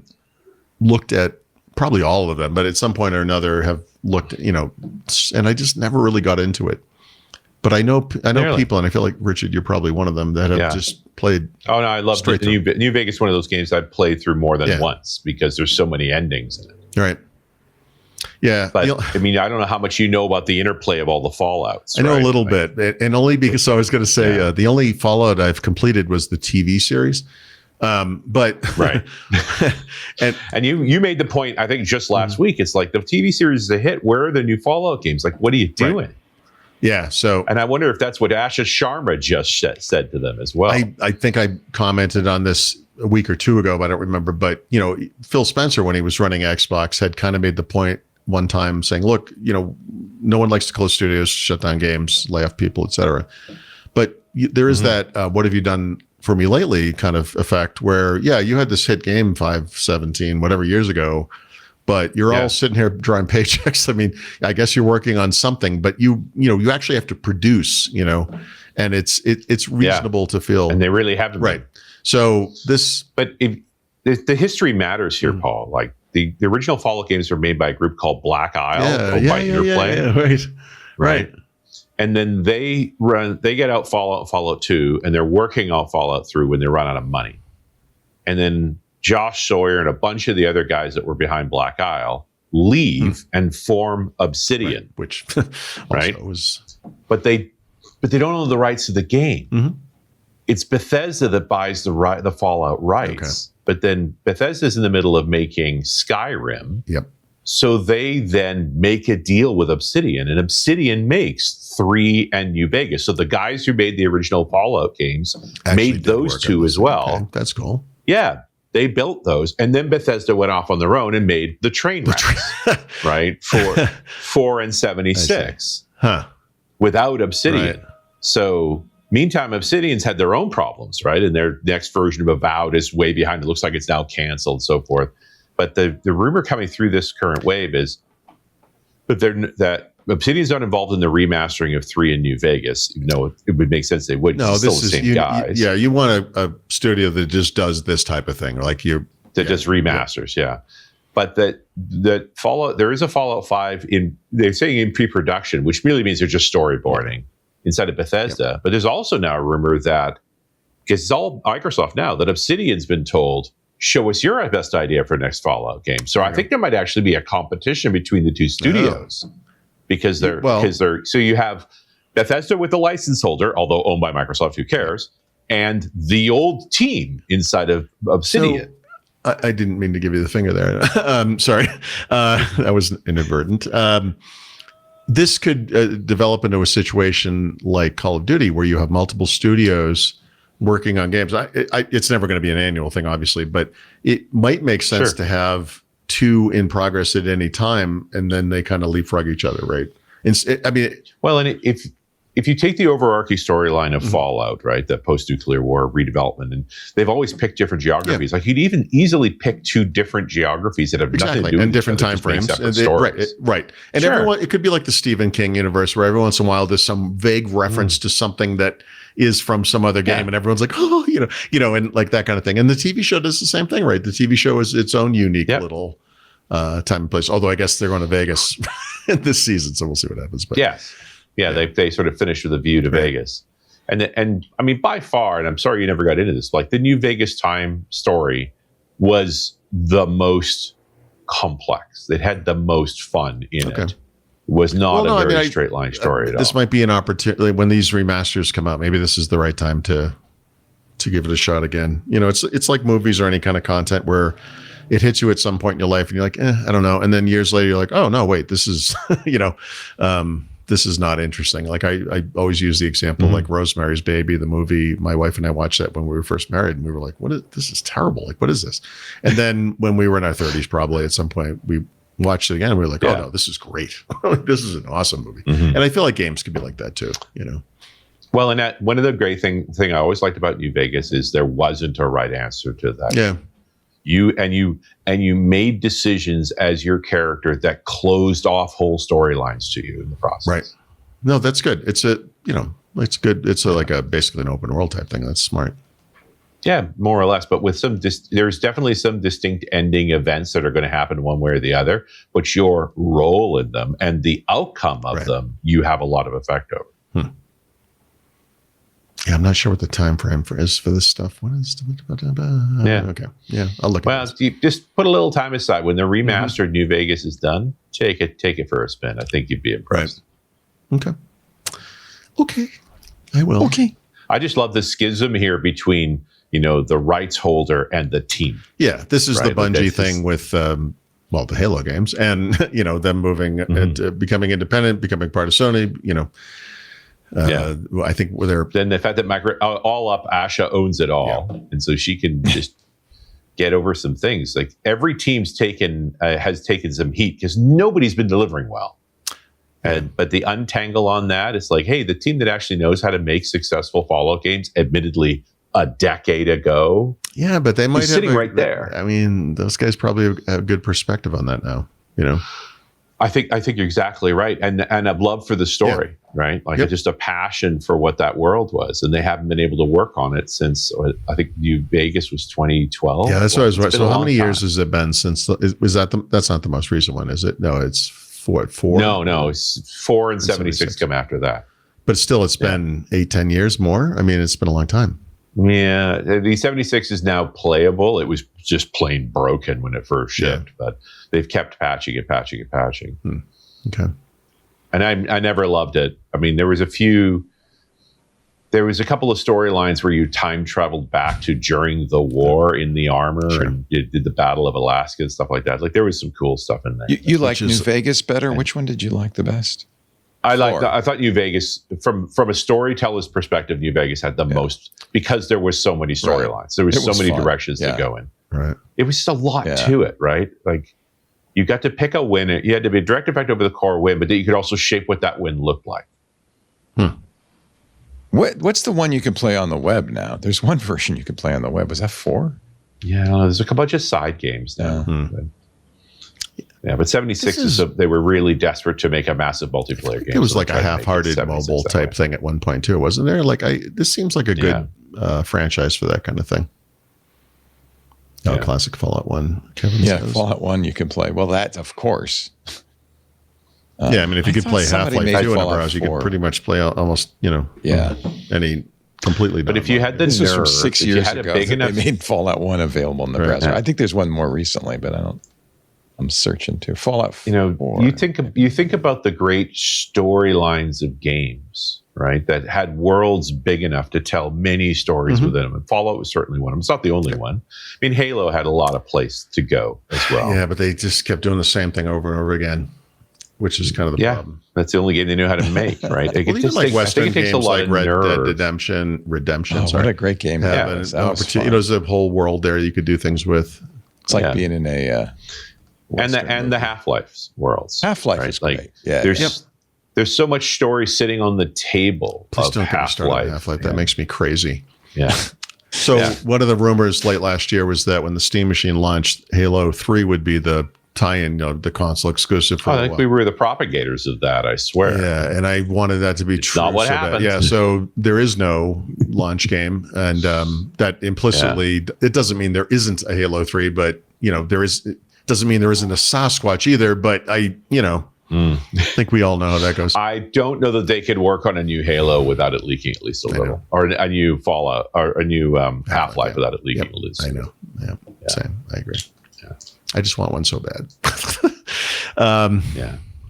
looked at probably all of them, but at some point or another have looked, and I just never really got into it. But I know people, and I feel like, Richard, you're probably one of them that have just played. Oh, no, I love New Vegas. One of those games I've played through more than once because there's so many endings in it. Right. Yeah. But I don't know how much you know about the interplay of all the Fallouts. I know a little bit, and only because I was going to say the only Fallout I've completed was the TV series. But right. and you made the point, I think just last week, it's like the TV series is a hit. Where are the new Fallout games? Like, what are you doing? Right. Yeah. So, and I wonder if that's what Asha Sharma just said to them as well. I think I commented on this a week or 2 ago, but I don't remember. But, Phil Spencer, when he was running Xbox, had kind of made the point one time saying, look, no one likes to close studios, shut down games, lay off people, etc. But there is that, what have you done for me lately kind of effect where, you had this hit game 5-17, whatever years ago, but you're all sitting here drawing paychecks. I mean, I guess you're working on something, but you actually have to produce, and it's reasonable to feel. And they really haven't. Right. So but the history matters here, Paul. Like the original Fallout games were made by a group called Black Isle. Right. And then they get out Fallout 2, and they're working on Fallout 3 when they run out of money. And then Josh Sawyer and a bunch of the other guys that were behind Black Isle leave and form Obsidian, which was. But they don't own the rights to the game. It's Bethesda that buys the Fallout rights. Okay. But then Bethesda's in the middle of making Skyrim. Yep. So they then make a deal with Obsidian, and Obsidian makes 3 and New Vegas. So the guys who made the original Fallout games made those 2 as well. Okay, that's cool. Yeah, they built those, and then Bethesda went off on their own and made the train wrecks, right? For 4 and 76, without Obsidian. Right. So meantime, Obsidian's had their own problems, right? And their next version of Avowed is way behind. It looks like it's now canceled, and so forth. But the rumor coming through this current wave is that Obsidian's not involved in the remastering of 3 in New Vegas, even though it would make sense they would. No, it's this still the is same guys. you want a studio that just does this type of thing, like just remasters, yeah. But that Fallout, there is a Fallout 5 they're saying in pre-production, which really means they're just storyboarding inside of Bethesda. Yep. But there's also now a rumor that, because it's all Microsoft now, that Obsidian's been told, show us your best idea for next Fallout game. So I think there might actually be a competition between the two studios because so you have Bethesda with the license holder, although owned by Microsoft, who cares, and the old team inside of Obsidian. So, I didn't mean to give you the finger there. Sorry. That was inadvertent. This could develop into a situation like Call of Duty where you have multiple studios working on games. It's never going to be an annual thing, obviously, but it might make sense to have 2 in progress at any time, and then they kind of leapfrog each other, right? If you take the overarching storyline of Fallout, right, the post-nuclear war redevelopment, and they've always picked different geographies. Like you'd even easily pick 2 different geographies that have nothing to do with and different time frames, right? And everyone, it could be like the Stephen King universe, where every once in a while there's some vague reference to something that is from some other game, and everyone's like, oh, and like that kind of thing. And the TV show does the same thing, right? The TV show is its own unique little time and place. Although I guess they're going to Vegas this season, so we'll see what happens. But they sort of finished with a view to Vegas, and I mean, by far, and I'm sorry you never got into this, like the New Vegas time story was the most complex. It had the most fun in it. It was not a very straight line story at all. This might be an opportunity when these remasters come out. Maybe this is the right time to give it a shot again. It's like movies or any kind of content where it hits you at some point in your life and you're like, I don't know. And then years later, you're like, oh no, wait, this is, this is not interesting. Like I always use the example, like Rosemary's Baby, the movie. My wife and I watched that when we were first married, and we were like, this is terrible. Like, what is this? And then when we were in our 30s, probably at some point, we watched it again and we were like, oh no, this is great. This is an awesome movie. And I feel like games could be like that too, Well, and that one of the great thing I always liked about New Vegas is there wasn't a right answer to that. Yeah. You made decisions as your character that closed off whole storylines to you in the process. Right. No, that's good. It's it's good. It's basically an open world type thing. That's smart. Yeah, more or less. But with there's definitely some distinct ending events that are going to happen one way or the other, but your role in them and the outcome of them, you have a lot of effect over. Yeah, I'm not sure what the time frame is for this stuff. What is okay. Yeah, I'll look at it. You just put a little time aside. When the remastered New Vegas is done, take it for a spin. I think you'd be impressed. Right. Okay. I will. Okay. I just love the schism here between, the rights holder and the team. Yeah, this is the Bungie thing with the Halo games and, them moving and becoming independent, becoming part of Sony, I think then the fact that Asha owns it all, and so she can just get over some things. Like every team's has taken some heat because nobody's been delivering well. But the untangle on that is like, hey, the team that actually knows how to make successful Fallout games, admittedly a decade ago, but they might have sitting right there. I mean, those guys probably have good perspective on that now. I think you're exactly right, and a love for the story, right? Like just a passion for what that world was, and they haven't been able to work on it since I think New Vegas was 2012. Yeah, that's what I was right. So how many years has it been since? That's not the most recent one, is it? No, it's 4. No, it's 4 and 76 come after that. But still, it's been 8-10 years more. I mean, it's been a long time. Yeah, the 76 is now playable. It was just plain broken when it first shipped, but they've kept patching it. Okay. And I never loved it. I mean, there was a couple of storylines where you time traveled back to during the war in the armor and you did the Battle of Alaska and stuff like that. Like there was some cool stuff in there. You like New Vegas better? Which one did you like the best? I thought New Vegas, from a storyteller's perspective, New Vegas had the most, because there was so many storylines. There was so many directions to go in. Right. It was just a lot to it, right? Like you got to pick a win. You had to be a direct effect over the core win, but then you could also shape what that win looked like. What's the one you can play on the web now? There's one version you can play on the web. Was that 4? Yeah, there's a bunch of side games now. But 76 they were really desperate to make a massive multiplayer game. It was like a half-hearted mobile type thing at one point too, wasn't there? Like this seems like a good franchise for that kind of thing. Oh, classic Fallout 1. Kevin says. Fallout 1 you can play. Well, that of course. I mean, if you could play Half-Life 2 in a browser, you could pretty much play almost, any completely. But if you had this was from 6 years ago, they made Fallout 1 available in the browser. Yeah. I think there's one more recently, but I'm searching too. Fallout 4. You think about the great storylines of games, right? That had worlds big enough to tell many stories within them. And Fallout was certainly one of them. It's not the only one. I mean, Halo had a lot of place to go as well. Yeah, but they just kept doing the same thing over and over again, which is kind of the problem. That's the only game they knew how to make, right? Well, even like Western games like Red Dead Redemption. What a great game! There's a whole world there you could do things with. It's like being in a and the Half-Life worlds. Half-Life is great. Like, there's so much story sitting on the table. Please of don't get me started on Half-Life. That makes me crazy. Yeah. So one of the rumors late last year was that when the Steam Machine launched, Halo 3 would be the tie-in, the console exclusive. I think we were the propagators of that, I swear. Yeah, and I wanted that to be true. Not what happened. Yeah, so there is no launch game, and that implicitly, it doesn't mean there isn't a Halo 3, but, there is... It doesn't mean there isn't a Sasquatch either, but I think we all know how that goes. I don't know that they could work on a new Halo without it leaking at least a little, or a new Fallout, or a new Half-Life without it leaking at least. I know. Yeah, same. I agree. Yeah. I just want one so bad.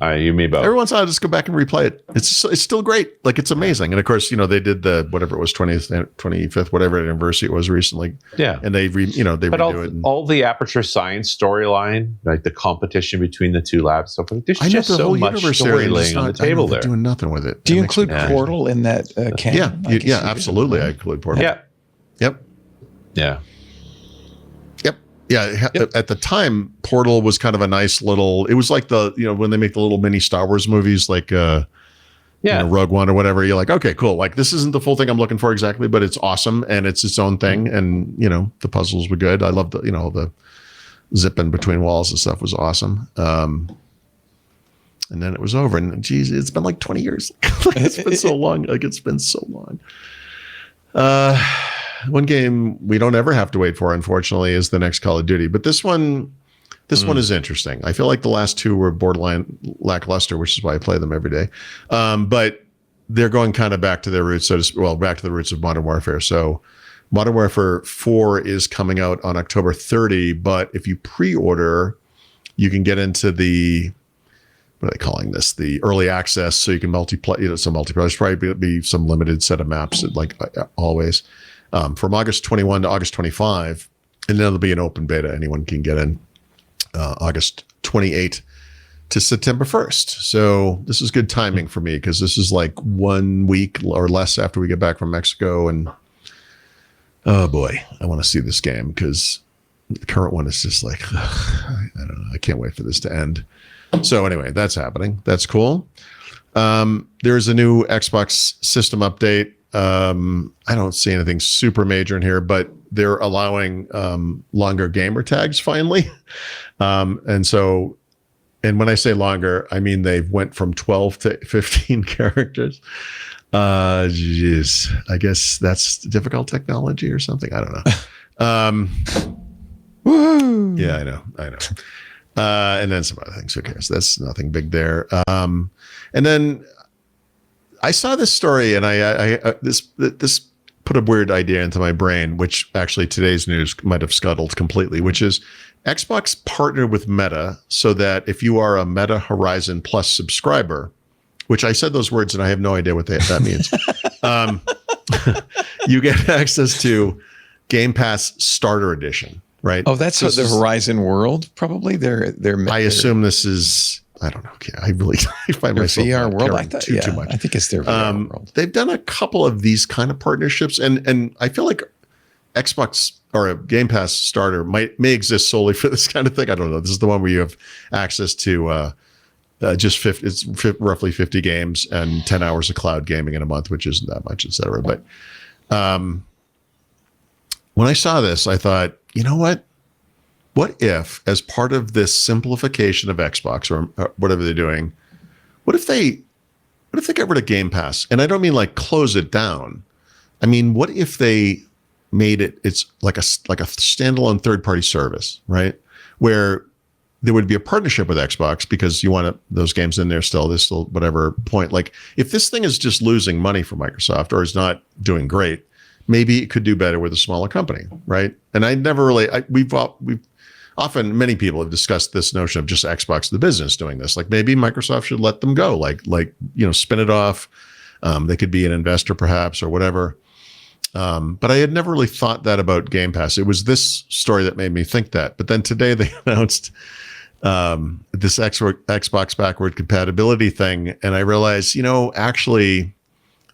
You mean about every once in a while, I just go back and replay it. It's still great. Like, it's amazing. And of course, they did the whatever it was 25th, whatever anniversary it was recently. Yeah, and they redo it. All the Aperture Science storyline, like the competition between the two labs, so there's just so much story laying on the table there. Doing nothing with it. Do you include Portal in that canon? Yeah, absolutely. I include Portal. Yeah. Yep. Yeah. Yeah, at the time, Portal was kind of a nice little. It was like when they make the little mini Star Wars movies, like Rogue One or whatever. You're like, okay, cool. Like, this isn't the full thing I'm looking for exactly, but it's awesome and it's its own thing. And the puzzles were good. I loved the zipping between walls and stuff was awesome. And then it was over. And geez, it's been like 20 years. It's been so long. It's been so long. One game we don't ever have to wait for, unfortunately, is the next Call of Duty. But this one is interesting. I feel like the last two were borderline lackluster, which is why I play them every day. But they're going kind of back to their roots, back to the roots of Modern Warfare. So Modern Warfare 4 is coming out on October 30, but if you pre-order, you can get into the, what are they calling this? The early access, so you can multiplayer, some multiplayer. There's probably be some limited set of maps, like always. From August 21 to August 25, and then there'll be an open beta. Anyone can get in August 28 to September 1st. So this is good timing for me because this is like 1 week or less after we get back from Mexico. And oh boy, I want to see this game because the current one is just like, I don't know. I can't wait for this to end. So anyway, that's happening. That's cool. There's a new Xbox system update. I don't see anything super major in here, but they're allowing longer gamer tags finally. And when I say longer, I mean they went from 12 to 15 characters. Geez, I guess that's difficult technology or something. I don't know. Woo! Yeah, I know. And then some other things. Who cares? That's nothing big there. And then I saw this story, and this put a weird idea into my brain, which actually today's news might have scuttled completely, which is Xbox partnered with Meta so that if you are a Meta Horizon Plus subscriber, which I said those words and I have no idea what that means, you get access to Game Pass Starter Edition, right? Oh, that's the Horizon World, probably? I assume this is... I don't know. I really find myself VR world. I thought, too much. I think it's their VR world. They've done a couple of these kind of partnerships, and I feel like Xbox or a Game Pass starter may exist solely for this kind of thing. I don't know. This is the one where you have access to just 50. It's roughly 50 games and 10 hours of cloud gaming in a month, which isn't that much, etc. But when I saw this, I thought, you know what? What if, as part of this simplification of Xbox or whatever they're doing, what if they get rid of Game Pass? And I don't mean like close it down. I mean, what if they made it's like a standalone third-party service, right? Where there would be a partnership with Xbox because you want those games in there still. There's still whatever point. Like if this thing is just losing money for Microsoft or is not doing great, maybe it could do better with a smaller company, right? And I never really, we've often, many people have discussed this notion of just Xbox the business doing this. Like maybe Microsoft should let them go, like spin it off. They could be an investor perhaps or whatever. But I had never really thought that about Game Pass. It was this story that made me think that. But then today they announced this Xbox backward compatibility thing. And I realized, actually,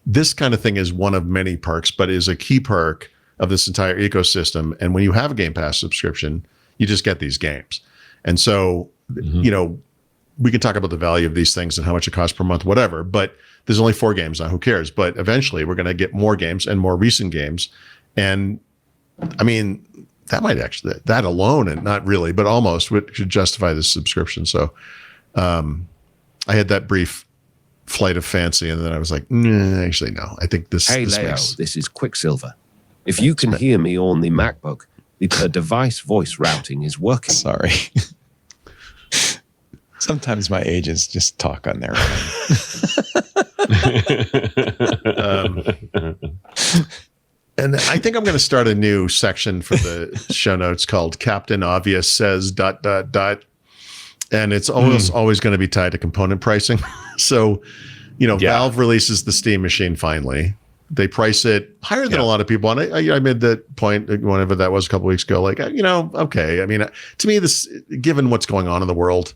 this kind of thing is one of many perks, but is a key perk of this entire ecosystem. And when you have a Game Pass subscription, you just get these games. And so, we can talk about the value of these things and how much it costs per month, whatever, but there's only 4 games now. Who cares? But eventually we're going to get more games and more recent games. And I mean, that might actually, that alone, and not really, but almost should justify this subscription. So I had that brief flight of fancy, and then I was like, actually, no. I think this. Hey, Leo, this is Quicksilver. If you can hear me on the MacBook, the device voice routing is working. Sorry. Sometimes my agents just talk on their own. And I think I'm going to start a new section for the show notes called Captain Obvious Says ... And it's always going to be tied to component pricing. So, Valve releases the Steam machine finally. They price it higher than a lot of people. And I made that point whenever that was a couple of weeks ago. Like, okay. I mean, to me, this, given what's going on in the world,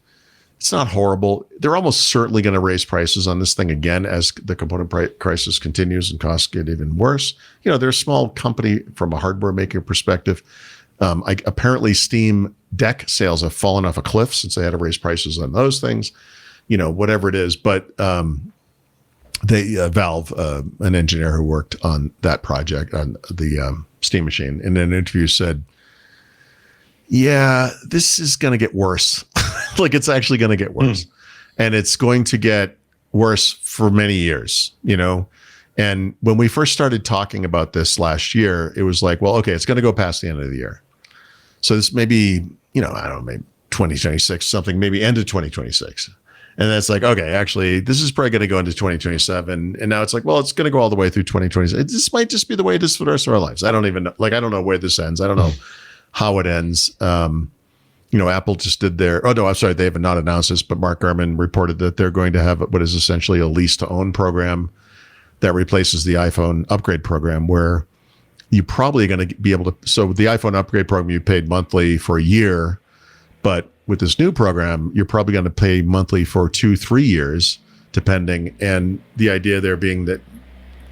it's not horrible. They're almost certainly going to raise prices on this thing again as the component crisis continues and costs get even worse. They're a small company from a hardware maker perspective. Apparently Steam Deck sales have fallen off a cliff since they had to raise prices on those things, whatever it is. But Valve, an engineer who worked on that project, on the Steam machine, in an interview said, yeah, this is going to get worse. Like it's actually going to get worse. And it's going to get worse for many years, And when we first started talking about this last year, it was like, well, okay, it's going to go past the end of the year. So this may be, I don't know, maybe 2026, something, maybe end of 2026. And that's like, okay, actually, this is probably going to go into 2027. And now it's like, well, it's going to go all the way through 2026. This might just be the way it is for the rest of our lives. I don't even know. Like, I don't know where this ends. I don't know how it ends. Apple just did they have not announced this, but Mark Gurman reported that they're going to have what is essentially a lease to own program that replaces the iPhone upgrade program, where you're probably going to be able to. So the iPhone upgrade program, you paid monthly for a year, but with this new program, you're probably going to pay monthly for 2-3 years, depending. And the idea there being that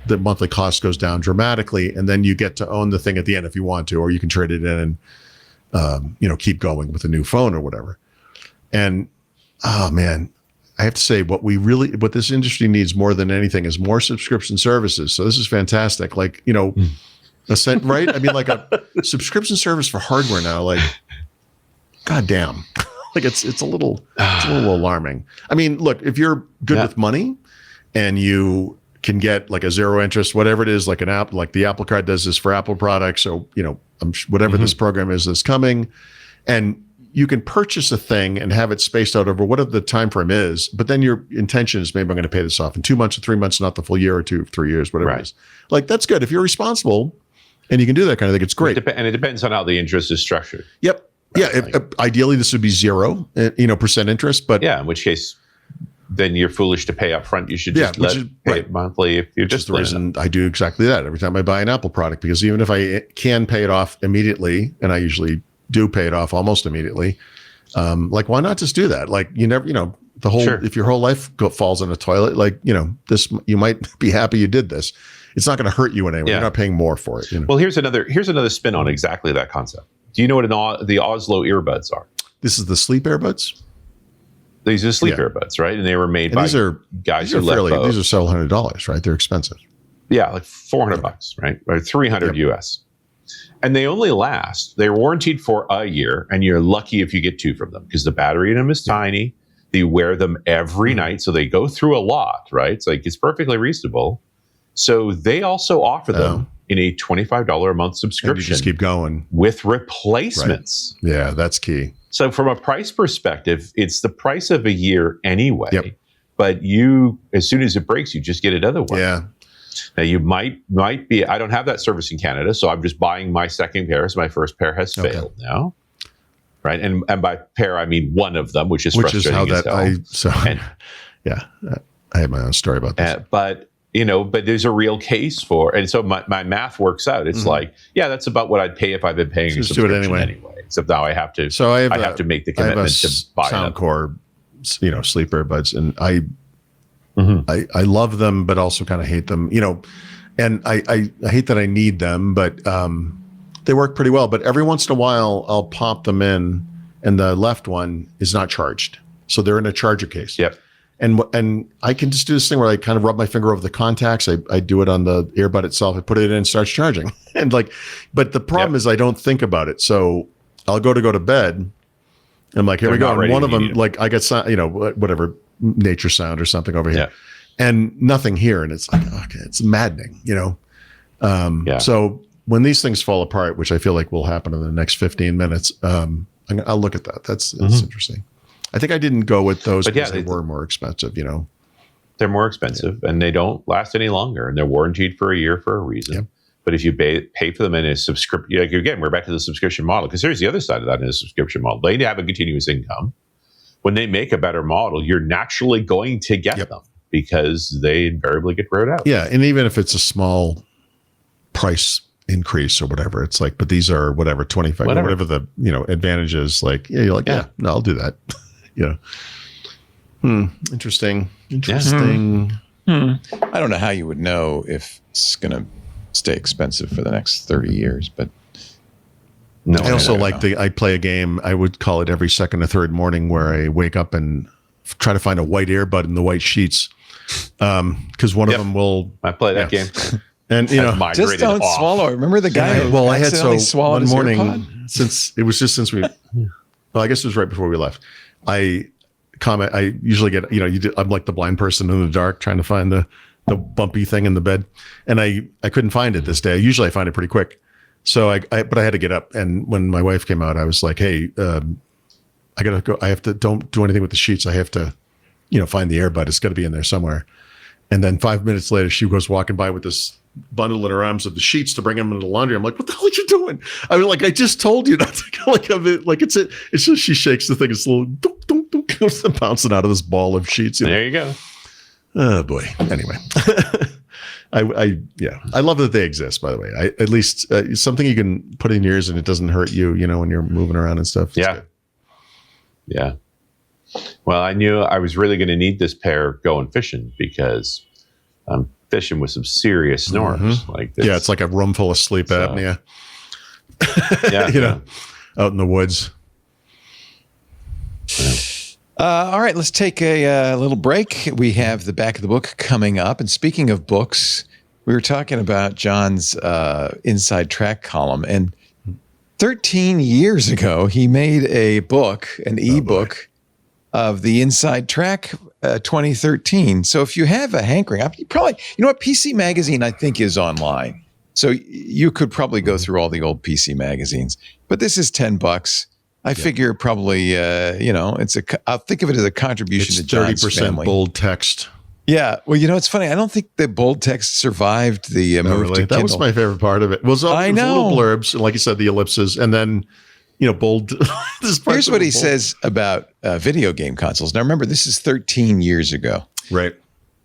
the monthly cost goes down dramatically, and then you get to own the thing at the end if you want to, or you can trade it in and keep going with a new phone or whatever. And oh man, I have to say what this industry needs more than anything is more subscription services. So this is fantastic. Like, right? I mean, like a subscription service for hardware now, like, goddamn. Like it's a little alarming. I mean, look, if you're good with money and you can get like a zero interest, whatever it is, like an app, like the Apple Card does this for Apple products. So, whatever this program is that's coming, and you can purchase a thing and have it spaced out over whatever the time frame is. But then your intention is, maybe I'm going to pay this off in 2 months or 3 months, not the full year or 2-3 years, whatever it is. Like that's good. If you're responsible and you can do that kind of thing, it's great. And it depends on how the interest is structured. Yep. Yeah. Ideally, this would be 0%, percent interest. But in which case, then you're foolish to pay up front. You should just pay it monthly if you're just the reason I do exactly that every time I buy an Apple product, because even if I can pay it off immediately, and I usually do pay it off almost immediately, like why not just do that? Like you never, the whole if your whole life falls in a toilet, like this, you might be happy you did this. It's not going to hurt you in any way. You're not paying more for it. Well, here's another spin on exactly that concept. Do you know what the Oslo earbuds are? This is the sleep earbuds. These are sleep earbuds, right? And they were made by guys who left. These are several $100s, right? They're expensive. Yeah, like $400, right? Or $300 US. And they only last. They're warranted for a year, and you're lucky if you get 2 from them because the battery in them is tiny. You wear them every night, so they go through a lot, right? It's like it's perfectly reasonable. So they also offer them in a $25 a month subscription. And you just keep going with replacements. Right. Yeah, that's key. So from a price perspective, it's the price of a year anyway. Yep. But you, as soon as it breaks, you just get another one. Yeah. Now you might be. I don't have that service in Canada, so I'm just buying my second pair. So my first pair has failed now, right? And by pair I mean one of them, which is frustrating. How that I have my own story about this. But there's a real case for, and so my math works out. It's like, that's about what I'd pay if I've been paying a Just do it subscription anyway. Except now I have to. So I have to make the commitment to buy Soundcore, sleep earbuds, and I love them, but also kind of hate them. And I hate that I need them, but they work pretty well. But every once in a while, I'll pop them in, and the left one is not charged, so they're in a charger case. Yep. And I can just do this thing where I kind of rub my finger over the contacts. I do it on the earbud itself. I put it in and starts charging. And but the problem is I don't think about it. So I'll go to bed. I'm like, here we go. And one of them, I got whatever nature sound or something over here, and nothing here. And it's like, okay, it's maddening, So when these things fall apart, which I feel like will happen in the next 15 minutes, I'll look at that. That's interesting. I think I didn't go with those because they were more expensive, They're more expensive and they don't last any longer, and they're warranted for a year for a reason. Yep. But if you pay for them in a subscription, again, we're back to the subscription model, because here's the other side of that in a subscription model. They have a continuous income. When they make a better model, you're naturally going to get them because they invariably get wrote out. Yeah. And even if it's a small price increase or whatever, it's like, but these are whatever, 25, whatever the, advantages, you're like, no, I'll do that. Interesting. I don't know how you would know if it's going to stay expensive for the next 30 years, but no. I also I play a game, I would call it every second or third morning, where I wake up and try to find a white earbud in the white sheets. Because one of them will. I play that game. And just don't swallow. Remember the guy who I had swallowed one morning AirPod? since we well, I guess it was right before we left. I usually get, I'm like the blind person in the dark trying to find the bumpy thing in the bed. And I couldn't find it this day. Usually I find it pretty quick. So but I had to get up. And when my wife came out, I was like, hey, I gotta go. I have to, don't do anything with the sheets. I have to, find the earbud. It's gotta be in there somewhere. And then 5 minutes later, she goes walking by with this bundle in her arms of the sheets to bring them into the laundry. I'm like, what the hell are you doing? I mean, I just told you not to go. It's just, she shakes the thing. It's a little dunk, dunk, dunk, goes bouncing out of this ball of sheets. There you go. Oh boy. Anyway, I love that they exist, by the way. At least something you can put in your ears and it doesn't hurt you, when you're moving around and stuff. Yeah. Yeah. Well, I knew I was really going to need this pair going fishing, because I'm fishing with some serious snores like this. Yeah, it's like a room full of sleep apnea. Out in the woods. All right, let's take a little break. We have the back of the book coming up. And speaking of books, we were talking about John's Inside Track column. And 13 years ago, he made a book, an ebook of the Inside Track 2013. So if you have a hankering, you probably, PC Magazine, I think, is online. So you could probably go through all the old PC magazines. But this is $10. I figure probably, I'll think of it as a contribution to John's 30% family. Bold text. Yeah. Well, it's funny. I don't think the bold text survived the move to Kindle. That was my favorite part of it. Well, I know. Little blurbs, like you said, the ellipses, and then, bold. Here's what he says about video game consoles. Now, remember, this is 13 years ago. Right.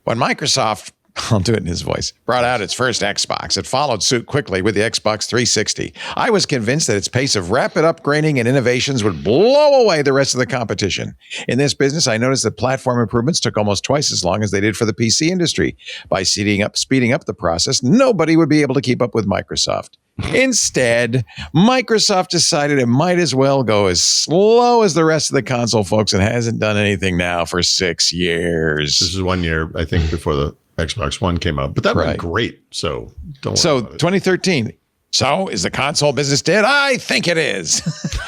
When Microsoft, I'll do it in his voice, brought out its first Xbox, it followed suit quickly with the Xbox 360. I was convinced that its pace of rapid upgrading and innovations would blow away the rest of the competition. In this business, I noticed that platform improvements took almost twice as long as they did for the PC industry. By speeding up the process, nobody would be able to keep up with Microsoft. Instead, Microsoft decided it might as well go as slow as the rest of the console folks, and hasn't done anything now for 6 years. This is 1 year, I think, before the Xbox One came out, but that went great. So don't worry about it. 2013, So, is the console business dead? I think it is.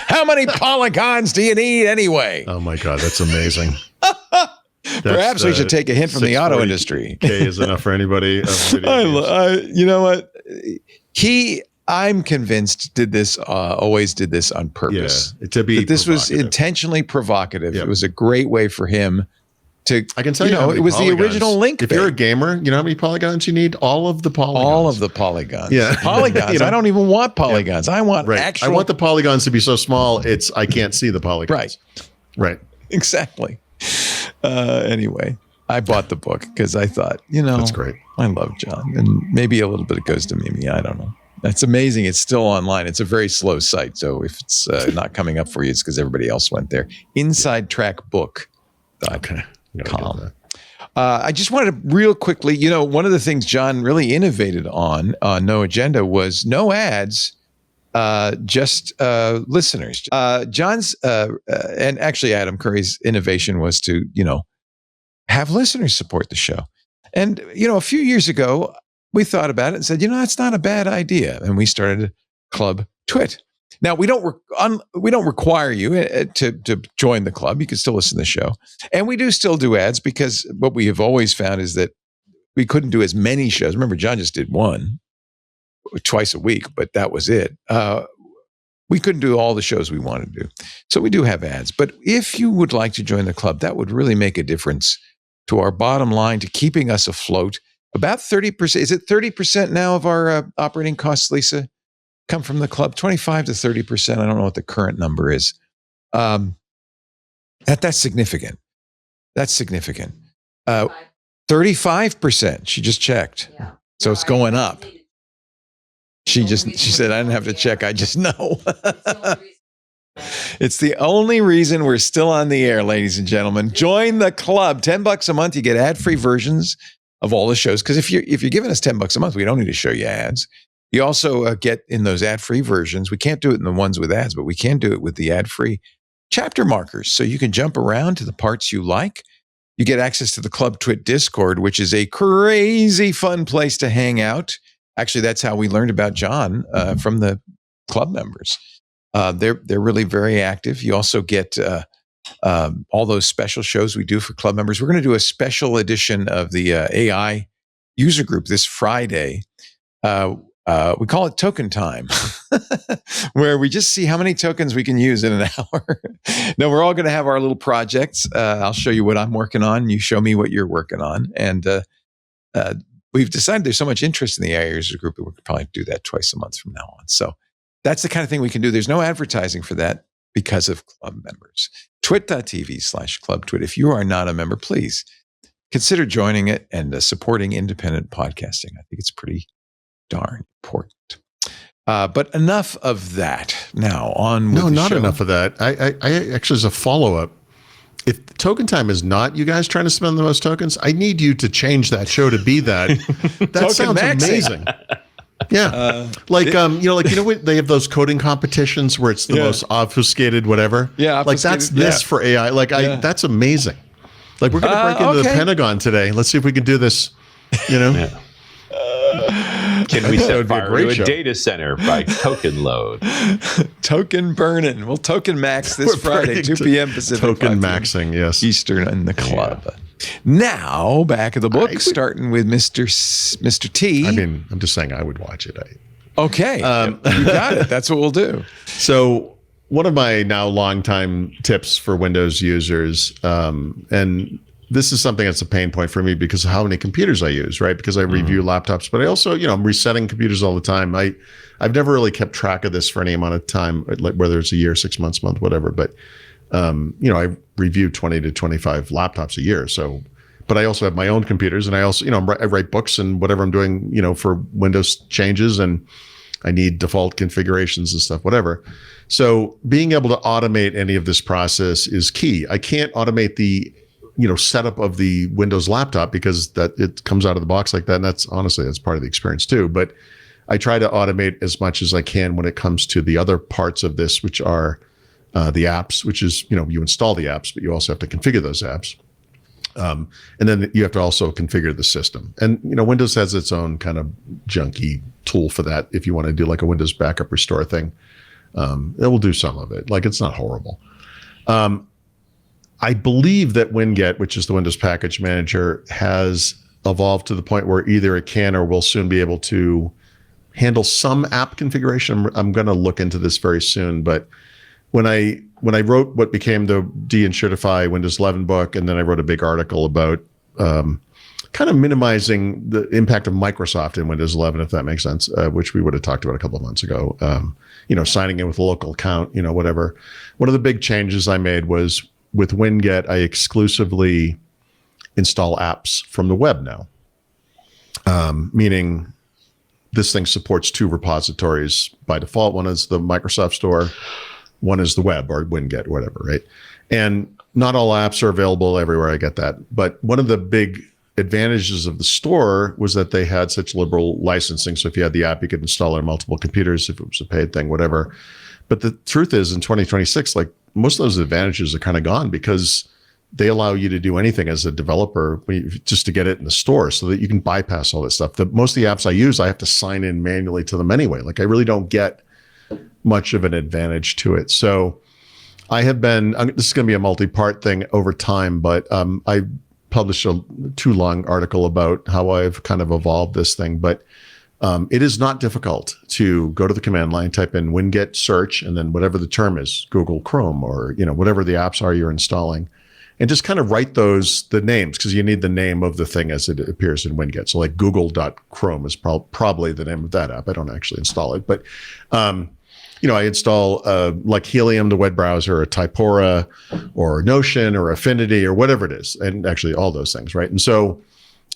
How many polygons do you need anyway? Oh my God, that's amazing. Perhaps we should take a hint from the auto industry. K is enough for anybody. You know what? I'm convinced always did this on purpose. Yeah, to be this was intentionally provocative. Yep. It was a great way for him to, I can tell you, it was the original link. If you're a gamer, you know how many polygons you need? All of the polygons. All of the polygons. Yeah. Polygons. I don't even want polygons. I want actual. I want the polygons to be so small, I can't see the polygons. Right. Exactly. Anyway, I bought the book because I thought, that's great. I love John, and maybe a little bit it goes to Mimi. I don't know. That's amazing. It's still online. It's a very slow site. So if it's not coming up for you, it's because everybody else went there. InsideTrackBook.com. I just wanted to real quickly, one of the things John really innovated on No Agenda was no ads, just listeners. John's, and actually Adam Curry's innovation was to, have listeners support the show. And, a few years ago, we thought about it and said, that's not a bad idea. And we started Club Twit. Now, we don't require you to join the club. You can still listen to the show. And we do still do ads because what we have always found is that we couldn't do as many shows. Remember, John just did one twice a week, but that was it. We couldn't do all the shows we wanted to do. So we do have ads. But if you would like to join the club, that would really make a difference to our bottom line, to keeping us afloat. About 30%. Is it 30% now of our operating costs, Lisa, come from the club? 25 to 30%. I don't know what the current number is. That's significant. That's significant. 35%. She just checked. Yeah. So it's going up. She said, I didn't have to check. I just know. It's the only reason we're still on the air, ladies and gentlemen. Join the club. $10 a month. You get ad-free versions of all the shows. Because if you're giving us $10 a month, we don't need to show you ads. You also get in those ad-free versions. We can't do it in the ones with ads, but we can do it with the ad-free chapter markers. So you can jump around to the parts you like. You get access to the Club Twit Discord, which is a crazy fun place to hang out. Actually, that's how we learned about John from the club members. They're really very active. You also get all those special shows we do for club members. We're going to do a special edition of the AI user group this Friday. We call it Token Time, where we just see how many tokens we can use in an hour. No, we're all going to have our little projects. I'll show you what I'm working on. You show me what you're working on. And we've decided there's so much interest in the AI user group that we could probably do that twice a month from now on. So that's the kind of thing we can do. There's no advertising for that because of club members. Twit.tv/clubtwit. If you are not a member, please consider joining it and supporting independent podcasting. I think it's pretty darn important. But enough of that. Now on with the show. Enough of that. I actually, as a follow-up, if Token Time is not you guys trying to spend the most tokens, I need you to change that show to be that. That sounds amazing. Yeah. What they have those coding competitions where it's the most obfuscated whatever. Yeah. Like that's this for AI. That's amazing. Like we're going to break into the Pentagon today. Let's see if we can do this, Yeah. Can we set fire to a data center by token load? Token burning. We'll token max this Friday, 2 p.m. Pacific. Token maxing, yes. Eastern in the club. Yeah. Now, back of the book, starting with Mr. T. I mean, I'm just saying I would watch it. Okay. You got it. That's what we'll do. So one of my now longtime tips for Windows users, and this is something that's a pain point for me because of how many computers I use, right? Because I review laptops, but I also, I'm resetting computers all the time. I've never really kept track of this for any amount of time, like whether it's a year, 6 months, month, whatever. But, I review 20 to 25 laptops a year. So, but I also have my own computers and I also, I write books and whatever I'm doing, for Windows changes and I need default configurations and stuff, whatever. So being able to automate any of this process is key. I can't automate the setup of the Windows laptop because that it comes out of the box like that. And that's part of the experience too. But I try to automate as much as I can when it comes to the other parts of this, which are the apps, which is, you install the apps, but you also have to configure those apps. And then you have to also configure the system. And, Windows has its own kind of junky tool for that. If you want to do like a Windows backup restore thing, it will do some of it. Like, it's not horrible. I believe that WinGet, which is the Windows package manager, has evolved to the point where either it can or will soon be able to handle some app configuration. I'm going to look into this very soon. But when I wrote what became the Deinsuretify Windows 11 book, and then I wrote a big article about kind of minimizing the impact of Microsoft in Windows 11, if that makes sense, which we would have talked about a couple of months ago. Signing in with a local account, whatever. One of the big changes I made was with WinGet, I exclusively install apps from the web now, meaning this thing supports 2 repositories by default. One is the Microsoft Store, one is the web or WinGet, whatever, right? And not all apps are available everywhere. I get that. But one of the big advantages of the store was that they had such liberal licensing. So if you had the app, you could install it on multiple computers if it was a paid thing, whatever. But the truth is, in 2026, like, most of those advantages are kind of gone because they allow you to do anything as a developer just to get it in the store so that you can bypass all this stuff. Most of the apps I use, I have to sign in manually to them anyway. Like, I really don't get much of an advantage to it. So I have been, this is going to be a multi-part thing over time, but I published a too long article about how I've kind of evolved this thing. But it is not difficult to go to the command line, type in WinGet search, and then whatever the term is, Google Chrome, or whatever the apps are you're installing, and just kind of write the names, because you need the name of the thing as it appears in WinGet. So like google.chrome is probably the name of that app. I don't actually install it, but I install like Helium, the web browser, or Typora, or Notion, or Affinity, or whatever it is, and actually all those things, right? And so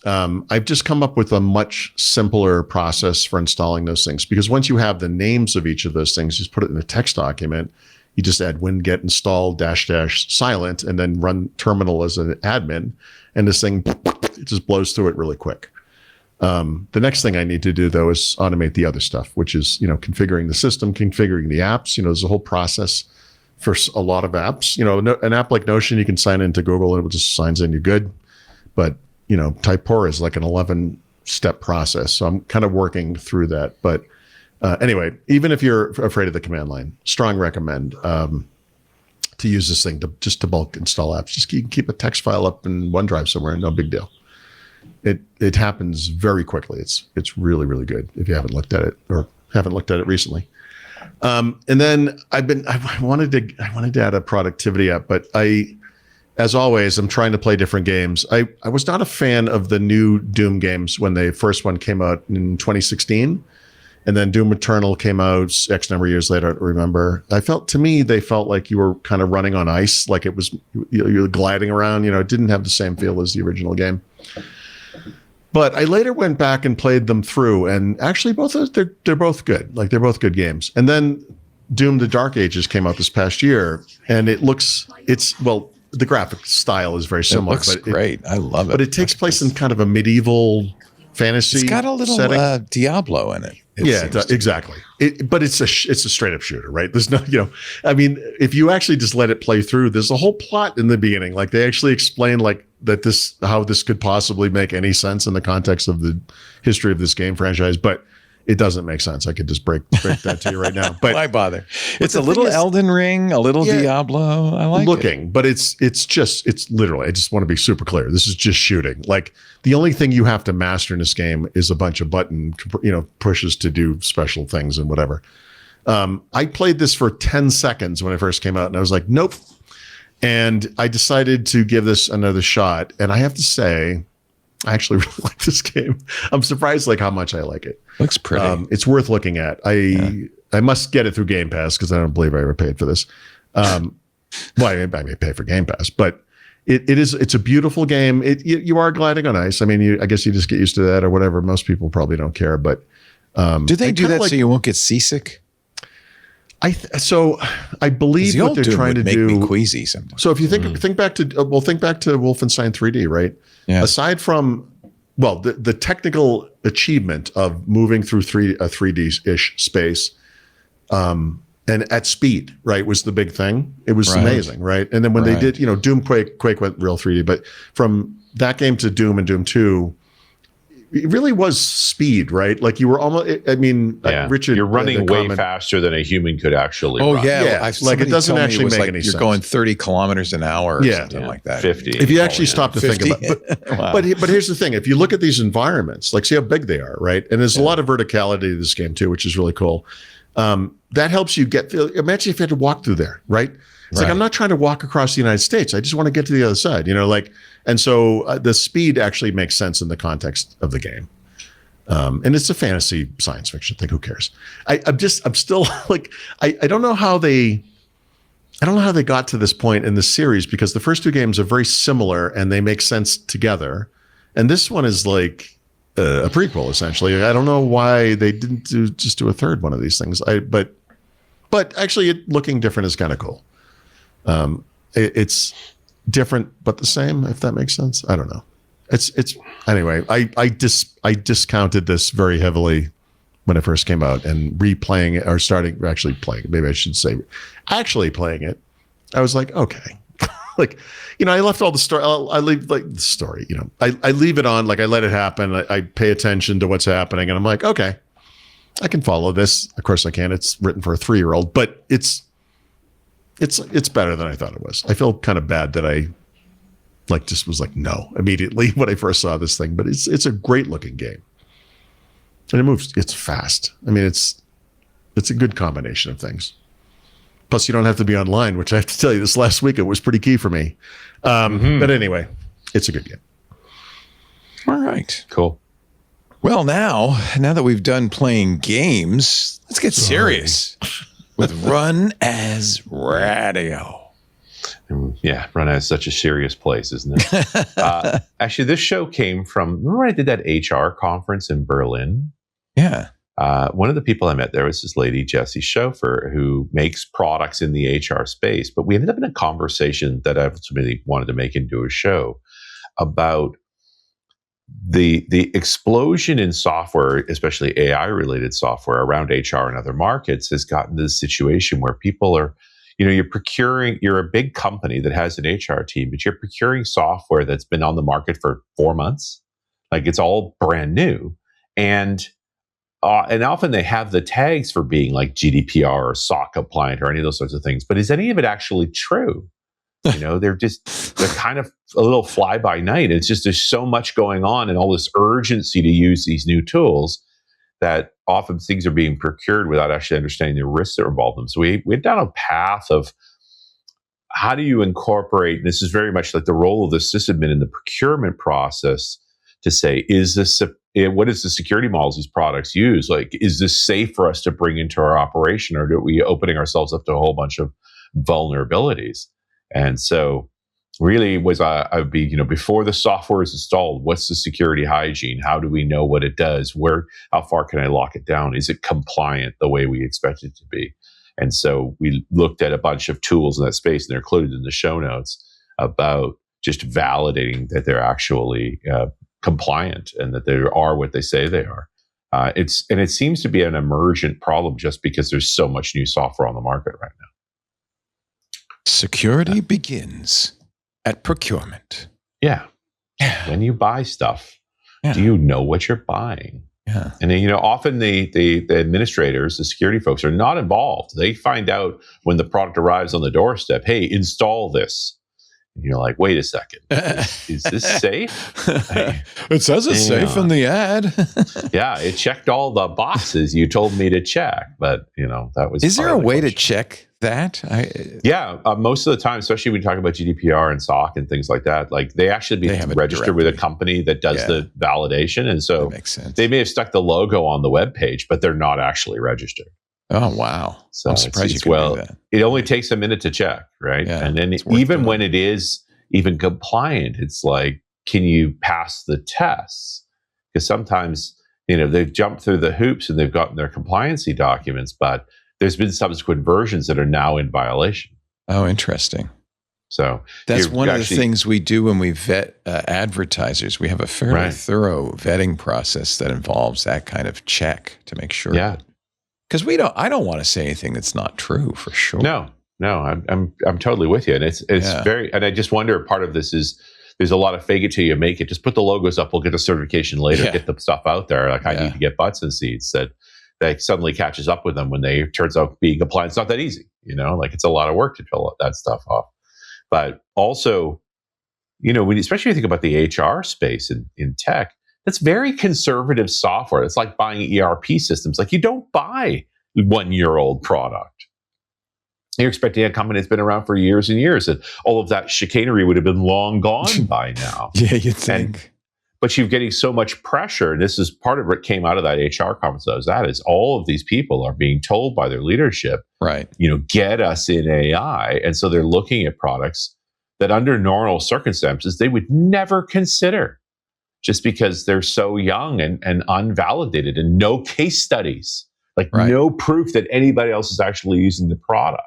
I've just come up with a much simpler process for installing those things, because once you have the names of each of those things, just put it in a text document. You just add WinGet install -- silent, and then run terminal as an admin, and this thing, it just blows through it really quick. The next thing I need to do, though, is automate the other stuff, which is, configuring the system, configuring the apps. There's a whole process for a lot of apps. An app like Notion, you can sign into Google and it just signs in, you're good. But, Typora is like an 11-step process. So I'm kind of working through that. But anyway, even if you're afraid of the command line, strong recommend to use this thing to bulk install apps. Just keep a text file up in OneDrive somewhere, no big deal. It happens very quickly. It's really, really good if you haven't looked at it or haven't looked at it recently. And then I wanted to add a productivity app, but as always, I'm trying to play different games. I was not a fan of the new Doom games when the first one came out in 2016. And then Doom Eternal came out X number of years later, I don't remember. They felt like you were kind of running on ice, like it was, you were gliding around. It didn't have the same feel as the original game. But I later went back and played them through, and actually they're both good. Like, they're both good games. And then Doom: The Dark Ages came out this past year, and the graphic style is very similar. It looks great. I love it. But it takes place in kind of a medieval fantasy. It's got a little Diablo in it. Exactly. But it's a straight up shooter, right? There's no, if you actually just let it play through, there's a whole plot in the beginning. Like, they actually explain how this could possibly make any sense in the context of the history of this game franchise, but it doesn't make sense. I could just break that to you right now. But why bother? It's a little Elden Ring, a little Diablo. I like it. But it's literally, I just want to be super clear. This is just shooting. Like, the only thing you have to master in this game is a bunch of button, pushes to do special things and whatever. I played this for 10 seconds when it first came out, and I was like, nope. And I decided to give this another shot. And I have to say, I actually really like this game. I'm surprised how much I like it. Looks pretty. It's worth looking at. I must get it through Game Pass, because I don't believe I ever paid for this. I may pay for Game Pass, but it's a beautiful game. You are gliding on ice. I mean, I guess you just get used to that or whatever. Most people probably don't care, but do they do that so you won't get seasick? I believe what they're trying to do. Make me queasy sometimes. So if you think back to Wolfenstein 3D, right? Yeah. Aside from the technical achievement of moving through a 3D-ish space, and at speed, right, was the big thing. It was amazing, right? And then when they did, Doom, Quake went real 3D, but from that game to Doom and Doom 2, it really was speed, right? Like you were almost, Richard, you're running way faster than a human could actually run. Like it doesn't actually make any sense. You're going 30 kilometers an hour or something like that. 50. If you actually stop to think about it. But here's the thing. If you look at these environments, like see how big they are, right? And there's a lot of verticality to this game too, which is really cool. That helps you imagine if you had to walk through there, right? It's like, I'm not trying to walk across the United States. I just want to get to the other side, and so the speed actually makes sense in the context of the game. And it's a fantasy science fiction thing. Who cares? I'm still like, I don't know how they got to this point in the series, because the first two games are very similar and they make sense together. And this one is like a prequel, essentially. I don't know why they didn't do a third one of these things. But actually it looking different is kind of cool. It's different but the same, if that makes sense. I don't know. It's anyway. I discounted this very heavily when it first came out, and replaying it, or starting actually playing it. Maybe I should say actually playing it. I was like, okay, like I left all the story. I leave like the story. I leave it on. Like I let it happen. I pay attention to what's happening, and I'm like, okay, I can follow this. Of course I can. It's written for a 3-year-old, but it's better than I thought it was. I feel kind of bad that I just was like, no, immediately when I first saw this thing, but it's a great looking game. And it's fast. I mean, it's a good combination of things. Plus you don't have to be online, which I have to tell you, this last week, it was pretty key for me. But anyway, it's a good game. All right. Cool. Well, now that we've done playing games, let's get serious with Run as Radio. Yeah, Run as such a serious place, isn't it? Actually, this show came from, remember when I did that HR conference in Berlin? Yeah. One of the people I met there was this lady, Jessie Schofer, who makes products in the HR space. But we ended up in a conversation that I ultimately wanted to make into a show about the explosion in software, especially AI-related software around HR and other markets, has gotten to the situation where people are, you're a big company that has an HR team, but you're procuring software that's been on the market for 4 months. Like it's all brand new. And often they have the tags for being like GDPR or SOC compliant or any of those sorts of things. But is any of it actually true? They're kind of a little fly by night. It's just, there's so much going on and all this urgency to use these new tools that often things are being procured without actually understanding the risks that are involved in them. So we went down a path of how do you incorporate, and this is very much like the role of the sysadmin in the procurement process, to say, what is the security models these products use? Like, is this safe for us to bring into our operation, or are we opening ourselves up to a whole bunch of vulnerabilities? And so really I would be, before the software is installed, what's the security hygiene? How do we know what it does? How far can I lock it down? Is it compliant the way we expect it to be? And so we looked at a bunch of tools in that space, and they're included in the show notes, about just validating that they're actually compliant and that they are what they say they are. It seems to be an emergent problem just because there's so much new software on the market right now. Security begins at procurement. Yeah. When you buy stuff, do you know what you're buying? Yeah. And then, often the administrators, the security folks, are not involved. They find out when the product arrives on the doorstep, hey, install this. And you're like, wait a second, is this safe? It says it's safe in the ad. Yeah, it checked all the boxes you told me to check, but that was. Is there a way to check that? Most of the time, especially when you talk about GDPR and SOC and things like that, like they actually registered with a company that does the validation, and so that makes sense. They may have stuck the logo on the web page, but they're not actually registered. Oh, wow. So I'm surprised you can do that. It only takes a minute to check, right? Yeah, and then even when it is even compliant, it's like, can you pass the tests? Because sometimes, they've jumped through the hoops and they've gotten their compliancy documents, but there's been subsequent versions that are now in violation. Oh, interesting. So that's one of the things we do when we vet advertisers. We have a fairly thorough vetting process that involves that kind of check to make sure. Yeah. Because I don't want to say anything that's not true for sure. No, I'm totally with you. And it's very, and I just wonder, part of this is there's a lot of fake it till you make it. Just put the logos up. We'll get the certification later, get the stuff out there. Like I need to get butts and seats that suddenly catches up with them when turns out being compliant. It's not that easy, like it's a lot of work to fill that stuff off. But also, especially when you think about the HR space in tech, that's very conservative software. It's like buying ERP systems. Like you don't buy 1-year-old product. You're expecting a company that's been around for years and years, and all of that chicanery would have been long gone by now. Yeah, you'd think. But you're getting so much pressure, and this is part of what came out of that HR conference. Is all of these people are being told by their leadership, right? Get us in AI, and so they're looking at products that under normal circumstances they would never consider, just because they're so young and unvalidated, and no case studies, no proof that anybody else is actually using the product.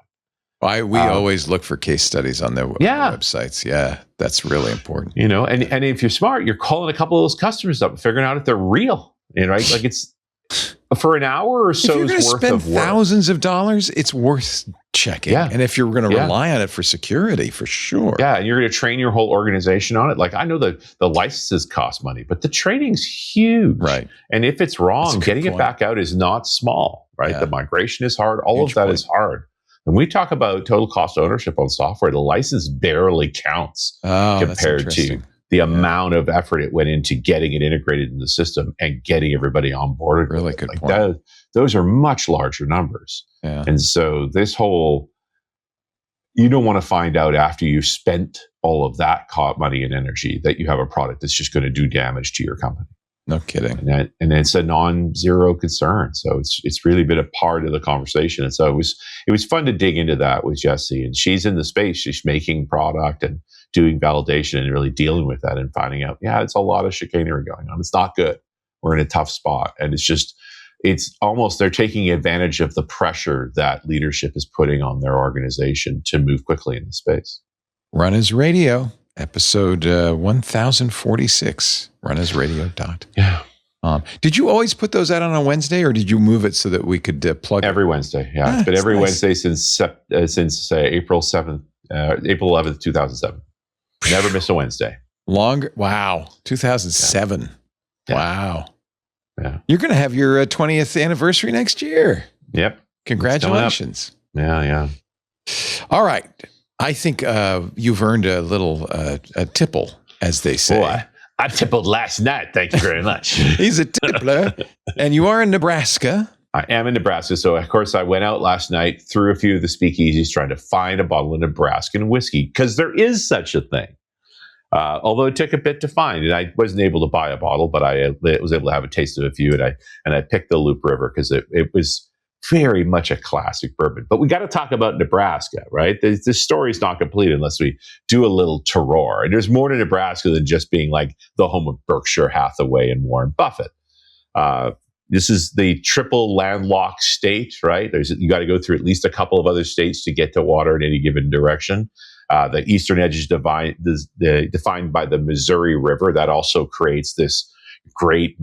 We always look for case studies on their websites. Yeah, that's really important. And if you're smart, you're calling a couple of those customers up and figuring out if they're real. Right? Like it's for an hour or so. If you're going to spend thousands of dollars, it's worth checking. Yeah. And if you're going to rely on it for security, for sure. Yeah, and you're going to train your whole organization on it. Like I know the licenses cost money, but the training's huge. Right. And if it's wrong, getting it back out is not small. Right. Yeah. The migration is hard. All of that is hard. When we talk about total cost of ownership on software, the license barely counts compared to the amount of effort it went into getting it integrated in the system and getting everybody on board. Really good point. Those are much larger numbers. Yeah. And so you don't want to find out after you've spent all of that money and energy that you have a product that's just going to do damage to your company. No kidding. And it's a non-zero concern. So it's really been a part of the conversation. And so it was fun to dig into that with Jessie. And she's in the space. She's making product and doing validation and really dealing with that and finding out, it's a lot of chicanery going on. It's not good. We're in a tough spot. And it's almost they're taking advantage of the pressure that leadership is putting on their organization to move quickly in the space. Run as Radio. Episode 1046, runasradio.com. Yeah. Did you always put those out on a Wednesday, or did you move it so that we could plug every Wednesday? Yeah, it's been every Wednesday since April 7th, April 11th, 2007. Never miss a Wednesday. Longer? Wow, 2007. Yeah. Wow. Yeah. You're going to have your 20th anniversary next year. Yep. Congratulations. Yeah. All right. I think you've earned a little a tipple, as they say. Boy, I tippled last night. Thank you very much. He's a tippler. And you are in Nebraska. I am in Nebraska. So, of course, I went out last night through a few of the speakeasies trying to find a bottle of Nebraskan whiskey, because there is such a thing. Although it took a bit to find. And I wasn't able to buy a bottle, but I was able to have a taste of a few. And I picked the Loop River because it was very much a classic bourbon. But we got to talk about Nebraska, right? This story's not complete unless we do a little terroir. And there's more to Nebraska than just being like the home of Berkshire Hathaway and Warren Buffett. This is the triple landlocked state, right? You got to go through at least a couple of other states to get to water in any given direction. The eastern edge is defined by the Missouri River. That also creates this great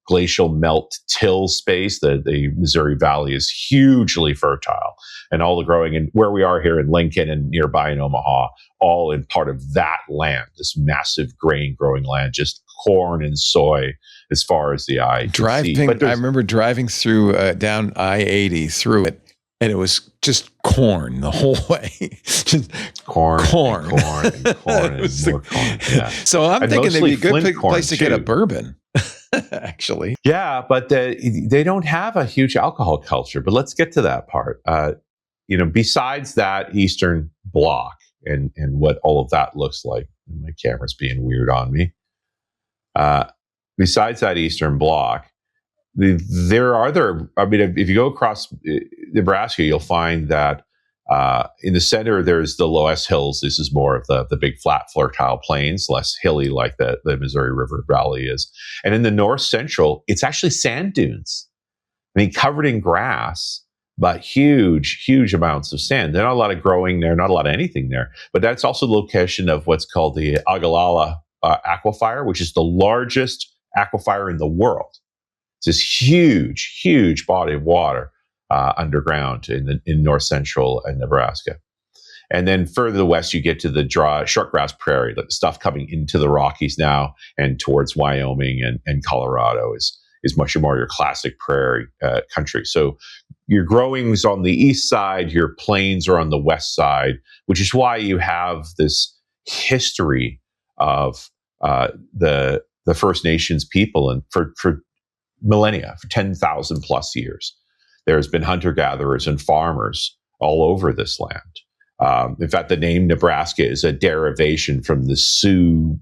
glacial melt till space. The Missouri Valley is hugely fertile, and all the growing, and where we are here in Lincoln and nearby in Omaha, all in part of that land, this massive grain growing land, just corn and soy as far as the eye can see. I remember driving through down I-80 through it, and it was just corn the whole way. Just corn. And more corn. Yeah. So I'm thinking it'd be a good place to get a bourbon. Actually. Yeah, but they don't have a huge alcohol culture. But let's get to that part. Besides that Eastern Bloc and what all of that looks like, my camera's being weird on me. Besides that Eastern Bloc, there are other. I mean, if you go across Nebraska, you'll find that in the center there's the Loess Hills. This is more of the big flat fertile plains, less hilly like the Missouri River Valley is. And in the north central, it's actually sand dunes. I mean, covered in grass, but huge amounts of sand. There's not a lot of growing there, not a lot of anything there. But that's also the location of what's called the Ogallala Aquifer, which is the largest aquifer in the world. It's this huge body of water underground in north central Nebraska. And then further west, you get to the shortgrass prairie, like the stuff coming into the Rockies now and towards Wyoming and Colorado is much more your classic prairie country. So your growing's on the east side, your plains are on the west side, which is why you have this history of the First Nations people and for millennia, for 10,000 plus years. There's been hunter-gatherers and farmers all over this land. In fact, the name Nebraska is a derivation from the Sioux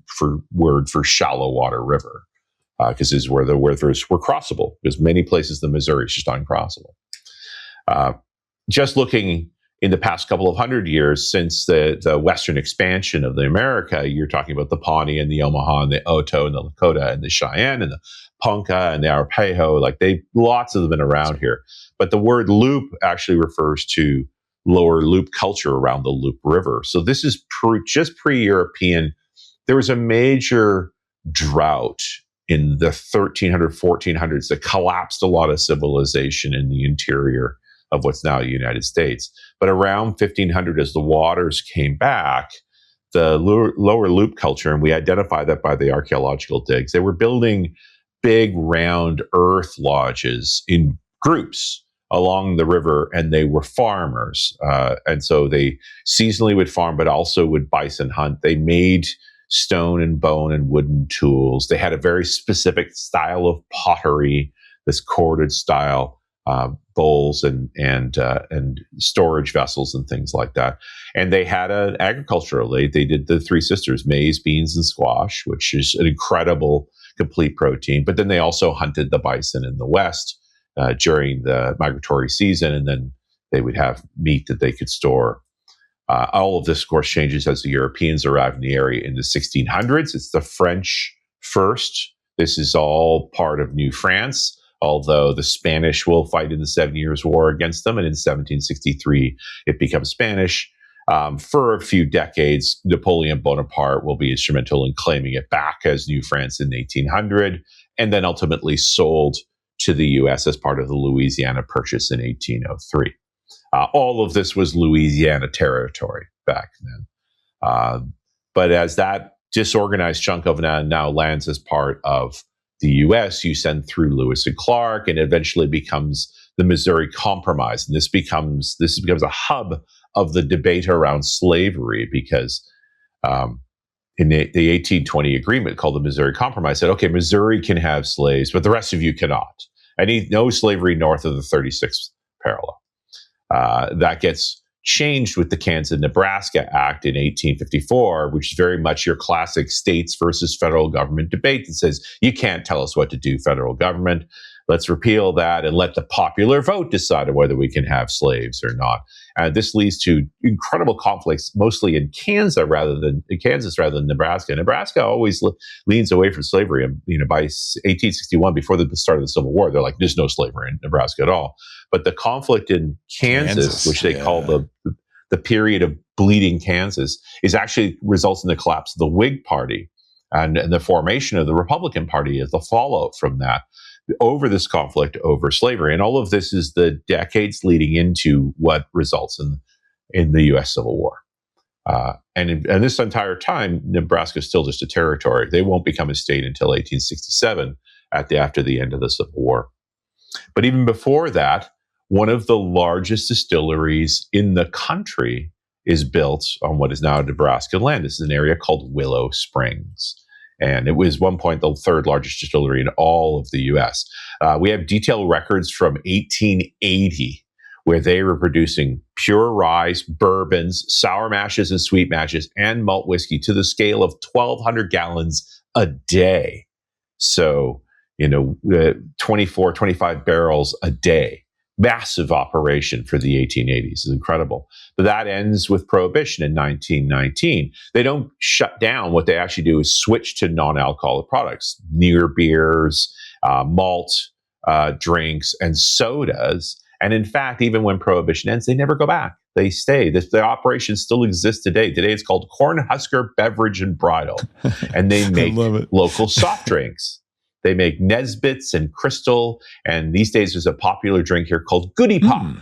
word for shallow water river, because this is where the rivers were crossable, because many places in the Missouri is just uncrossable. Just looking in the past couple of hundred years since the western expansion of the America, you're talking about the Pawnee and the Omaha and the Oto and the Lakota and the Cheyenne and the Ponca and the Arapaho. Like lots of them been around here. But the word loop actually refers to lower loop culture around the Loop River. So this is just pre-European. There was a major drought in the 1300s, 1400s that collapsed a lot of civilization in the interior of what's now the United States. But around 1500, as the waters came back, the lower loop culture, and we identify that by the archaeological digs, they were building big round earth lodges in groups along the river, and they were farmers. And so they seasonally would farm, but also would bison hunt. They made stone and bone and wooden tools. They had a very specific style of pottery, this corded style, bowls and storage vessels and things like that. And they had an agricultural, they did the Three Sisters, maize, beans, and squash, which is an incredible complete protein. But then they also hunted the bison in the West during the migratory season, and then they would have meat that they could store. All of this, of course, changes as the Europeans arrive in the area in the 1600s. It's the French first. This is all part of New France, although the Spanish will fight in the 7 Years' War against them, and in 1763 it becomes Spanish. For a few decades, Napoleon Bonaparte will be instrumental in claiming it back as New France in 1800, and then ultimately sold to the U.S. as part of the Louisiana Purchase in 1803. All of this was Louisiana territory back then. But as that disorganized chunk of it now lands as part of the U.S., you send through Lewis and Clark, and eventually becomes the Missouri Compromise. And this becomes a hub of the debate around slavery, because in the 1820 agreement called the Missouri Compromise said, okay, Missouri can have slaves, but the rest of you cannot. No slavery north of the 36th parallel. That gets changed with the Kansas-Nebraska Act in 1854, which is very much your classic states versus federal government debate that says, you can't tell us what to do, federal government. Let's repeal that and let the popular vote decide whether we can have slaves or not. And this leads to incredible conflicts, mostly in Kansas rather than Nebraska. Nebraska always leans away from slavery. And by 1861, before the start of the Civil War, they're like, there's no slavery in Nebraska at all. But the conflict in Kansas, which they call the period of bleeding Kansas, is actually results in the collapse of the Whig Party and the formation of the Republican Party as the fallout from that, over this conflict over slavery. And all of this is the decades leading into what results in the U.S. Civil War. And this entire time, Nebraska is still just a territory. They won't become a state until 1867 after the end of the Civil War. But even before that, one of the largest distilleries in the country is built on what is now Nebraska land. This is an area called Willow Springs. And it was one point the third largest distillery in all of the U.S. We have detailed records from 1880 where they were producing pure rye, bourbons, sour mashes and sweet mashes, and malt whiskey to the scale of 1,200 gallons a day. So, 24, 25 barrels a day. Massive operation for the 1880s. It's incredible. But that ends with Prohibition in 1919. They don't shut down. What they actually do is switch to non-alcoholic products, near beers, malt drinks, and sodas. And in fact, even when Prohibition ends, they never go back. They stay. The operation still exists today. Today it's called Cornhusker Beverage and Bridal. And they make local soft drinks. They make Nesbits and Crystal, and these days there's a popular drink here called Goody Pop.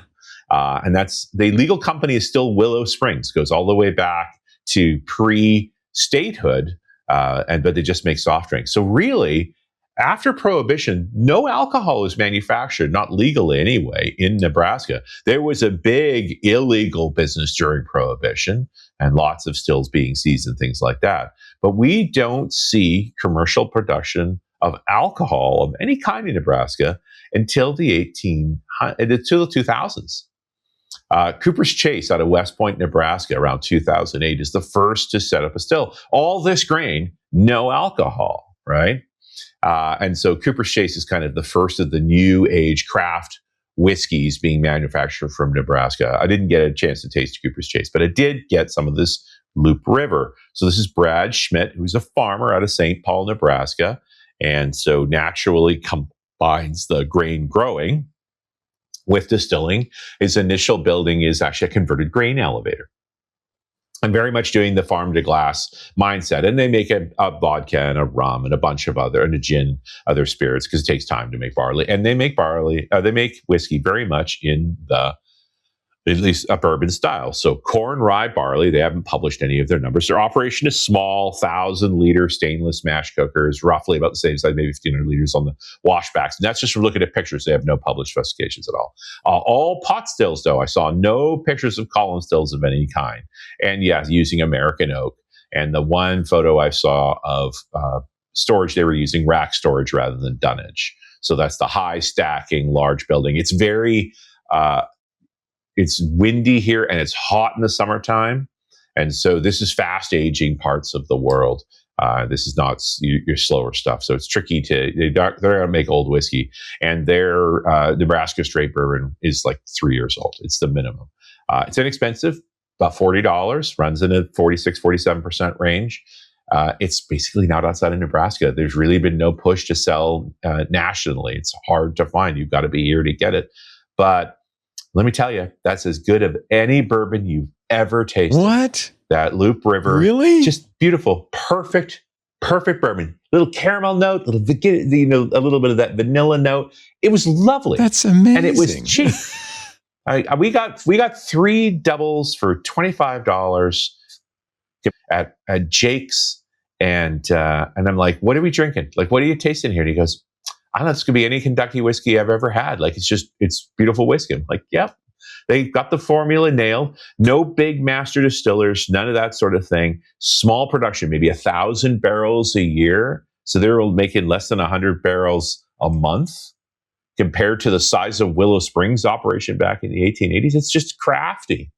And that's the legal company is still Willow Springs, goes all the way back to pre-statehood, but they just make soft drinks. So really, after Prohibition, no alcohol was manufactured, not legally anyway, in Nebraska. There was a big illegal business during Prohibition and lots of stills being seized and things like that. But we don't see commercial production of alcohol of any kind in Nebraska until the 2000s. Cooper's Chase out of West Point, Nebraska, around 2008, is the first to set up a still. All this grain, no alcohol, right? And so Cooper's Chase is kind of the first of the new age craft whiskeys being manufactured from Nebraska. I didn't get a chance to taste Cooper's Chase, but I did get some of this Loop River. So this is Brad Schmidt, who's a farmer out of St. Paul, Nebraska, and so naturally combines the grain growing with distilling. His initial building is actually a converted grain elevator. I'm very much doing the farm to glass mindset. And they make a vodka and a rum and a bunch of and a gin, other spirits, because it takes time to make barley. And they make they make whiskey very much in at least a bourbon style. So corn, rye, barley, they haven't published any of their numbers. Their operation is small, 1,000-liter stainless mash cookers, roughly about the same size, maybe 1,500 liters on the washbacks. And that's just from looking at pictures. They have no published specifications at all. All pot stills, though. I saw no pictures of column stills of any kind. And yeah, using American oak. And the one photo I saw of storage, they were using rack storage rather than dunnage. So that's the high stacking, large building. It's very... it's windy here and it's hot in the summertime. And so this is fast aging parts of the world. This is not your slower stuff. So it's tricky they're going to make old whiskey. And their Nebraska straight bourbon is like 3 years old. It's the minimum. It's inexpensive, about $40, runs in a 46, 47% range. It's basically not outside of Nebraska. There's really been no push to sell nationally. It's hard to find. You've got to be here to get it. But let me tell you, that's as good of any bourbon you've ever tasted. What? That Loop River. Really? Just beautiful. Perfect bourbon. Little caramel note, a little bit of that vanilla note. It was lovely. That's amazing. And it was cheap. We got 3 doubles for $25 at Jake's. And I'm like, what are we drinking? Like, what are you tasting here? And he goes, I don't know, this could be any Kentucky whiskey I've ever had. Like, it's beautiful whiskey. I'm like, yep. They got the formula nailed. No big master distillers, none of that sort of thing. Small production, maybe 1,000 barrels a year. So they're making less than 100 barrels a month compared to the size of Willow Springs operation back in the 1880s. It's just crafty.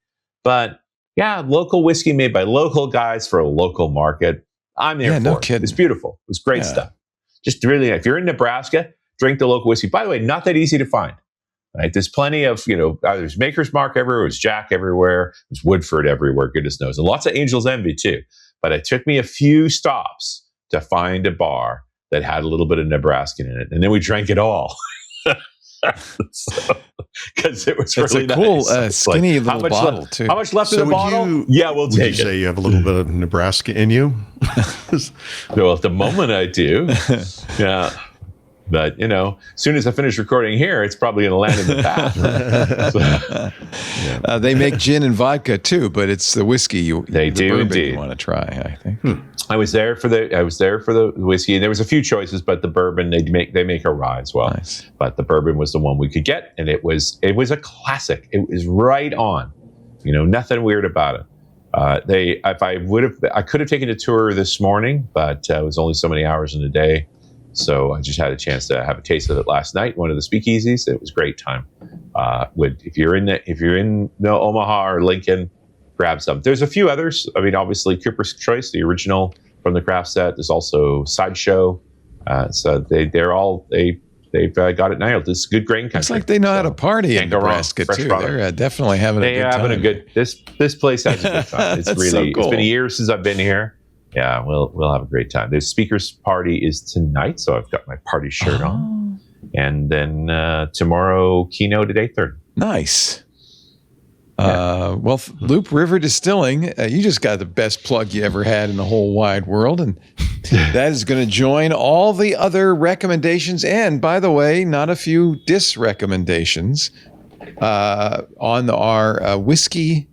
But yeah, local whiskey made by local guys for a local market. I'm there for no it. kidding. It's beautiful. It was great stuff. Just really, if you're in Nebraska, drink the local whiskey. By the way, not that easy to find. Right? There's plenty of, there's Maker's Mark everywhere, there's Jack everywhere, there's Woodford everywhere, goodness knows. And lots of Angel's Envy too. But it took me a few stops to find a bar that had a little bit of Nebraskan in it. And then we drank it all. Because it was really a cool, nice. skinny little bottle too. How much left in the bottle? We'll take it. Would you say you have a little bit of Nebraska in you? Well, at the moment I do. Yeah. But, as soon as I finish recording here, it's probably going to land in the past. They make gin and vodka too, but it's the whiskey they do indeed. You want to try, I think. I was there for the whiskey, and there was a few choices, but the bourbon they make a rye as well. Nice. But the bourbon was the one we could get, and it was a classic. It was right on. Nothing weird about it. I could have taken a tour this morning, but it was only so many hours in a day. So I just had a chance to have a taste of it last night. One of the speakeasies. It was a great time. If you're in Omaha or Lincoln, grab some. There's a few others. I mean, obviously Cooper's Choice, the original from the craft set. There's also Sideshow. So they've got it nailed. It's good grain country. It's like they know how to party in Nebraska too. They're definitely having a good time. This place has a good time. It's really cool. It's been years since I've been here. Yeah, we'll have a great time. The speaker's party is tonight, so I've got my party shirt on. And then tomorrow, keynote at 8:30. Nice. Well, Loop River Distilling, you just got the best plug you ever had in the whole wide world. And that is going to join all the other recommendations. And by the way, not a few dis-recommendations on our whiskey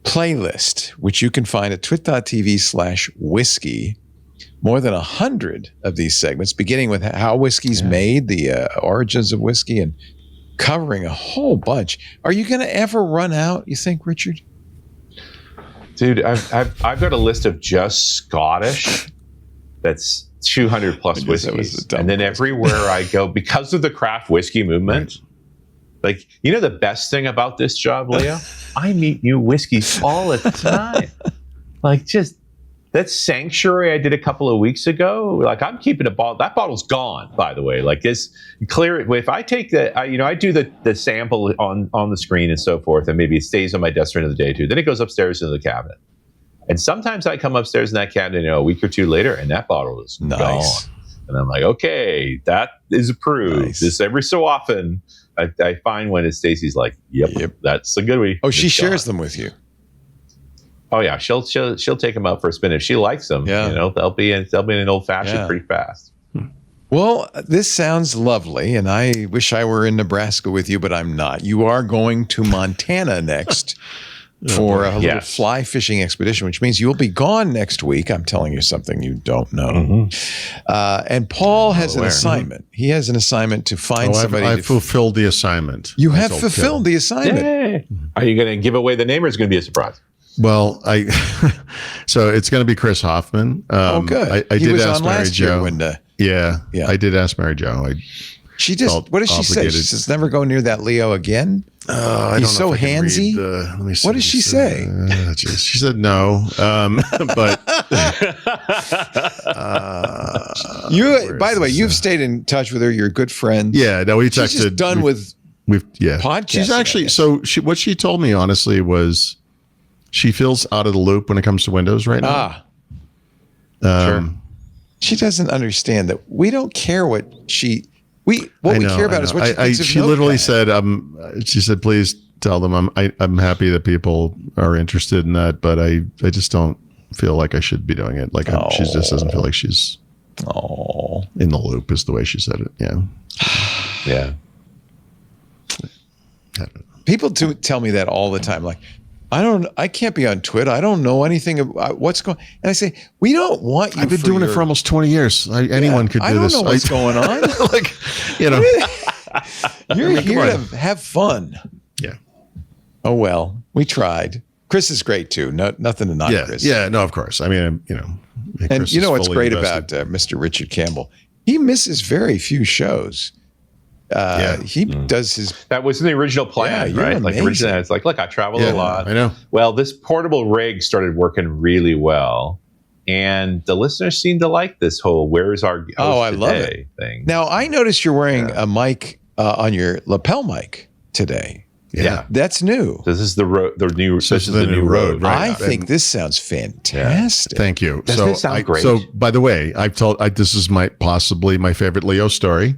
playlist, which you can find at twit.tv/whiskey. More than 100 of these segments, beginning with how whiskey's made, the origins of whiskey, and covering a whole bunch. Are you going to ever run out, you think, Richard? Dude, I've got a list of just Scottish that's 200 plus whiskeys. And then everywhere I go, because of the craft whiskey movement, like, you know, the best thing about this job, Leo? I meet new whiskeys all the time. Like, just that Sanctuary I did a couple of weeks ago, like, I'm keeping a bottle. That bottle's gone, by the way. Like, it's clear. If I take I do the sample on the screen and so forth, and maybe it stays on my desk for another day or two. Then it goes upstairs into the cabinet. And sometimes I come upstairs in that cabinet, a week or two later, and that bottle is gone. And I'm like, okay, that is approved. Nice. Just every so often, I find when it's Stacey's like, yep, that's a good one. Oh, she shares them with you. Oh yeah, she'll take them out for a spin if she likes them. Yeah. They'll be in an old fashioned pretty fast. Well, this sounds lovely, and I wish I were in Nebraska with you, but I'm not. You are going to Montana next for a little fly fishing expedition, which means you'll be gone next week. I'm telling you something you don't know. Mm-hmm. And Paul has an assignment. He has an assignment to find somebody. I fulfilled the assignment. You have fulfilled the assignment. Yay. Are you going to give away the name, or is it going to be a surprise? Well, so it's going to be Chris Hoffman. Good. I he did was ask on Mary last Jo. year Yeah, I did ask Mary Jo. She just, what does she say? She says, never go near that Leo again. He's so handsy. Let me see. What does she say? She said no. But by the way, you've stayed in touch with her. You're good friends. Yeah, no, we texted. She's just done with podcasting. She's actually, what she told me, honestly, was she feels out of the loop when it comes to Windows right now. Sure. She doesn't understand that we don't care what we care about is what she thinks of she literally said, she said, please tell them I'm happy that people are interested in that, but I just don't feel like I should be doing it. Like she just doesn't feel like she's in the loop is the way she said it. Yeah. Yeah. People tell me that all the time. Like, I can't be on Twitter. I don't know anything about what's going on. And I say, we don't want you. I've been doing it for almost 20 years. Anyone could do this. I don't know what's going on. You're here to have fun. Yeah. Oh, well, we tried. Chris is great too. Nothing to knock Chris. Yeah, no, of course. I mean, and Chris you know what's great invested. about Mr. Richard Campbell? He misses very few shows. He does his. That was in the original plan, right? Like originally, it's like, look, I travel a lot. I know. Well, this portable rig started working really well, and the listeners seem to like this whole "Where's our host I love it thing. Now I noticed you're wearing a mic on your lapel mic today. Yeah, that's new. This is the new. This is the new Rode. Right? I think this sounds fantastic. Thank you. Doesn't it sound great? So, by the way, this is possibly my favorite Leo story,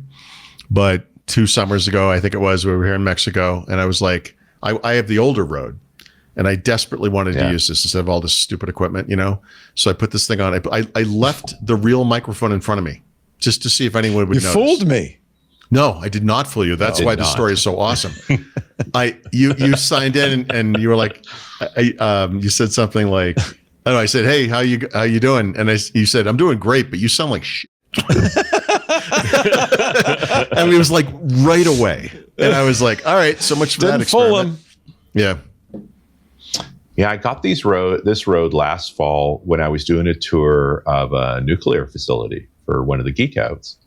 but 2 summers ago, I think it was, we were here in Mexico, and I was like, I have the older Rode, and I desperately wanted to use this instead of all this stupid equipment, So I put this thing on. I left the real microphone in front of me just to see if anyone would notice. You fooled me. No, I did not fool you. That's why the story is so awesome. You signed in and you were like, you said something like, I said, hey, how you doing? And you said, I'm doing great, but you sound like shit. And it was like right away. And I was like, all right, so much for that experiment. Yeah. Yeah, I got this Rode last fall when I was doing a tour of a nuclear facility for one of the geek outs,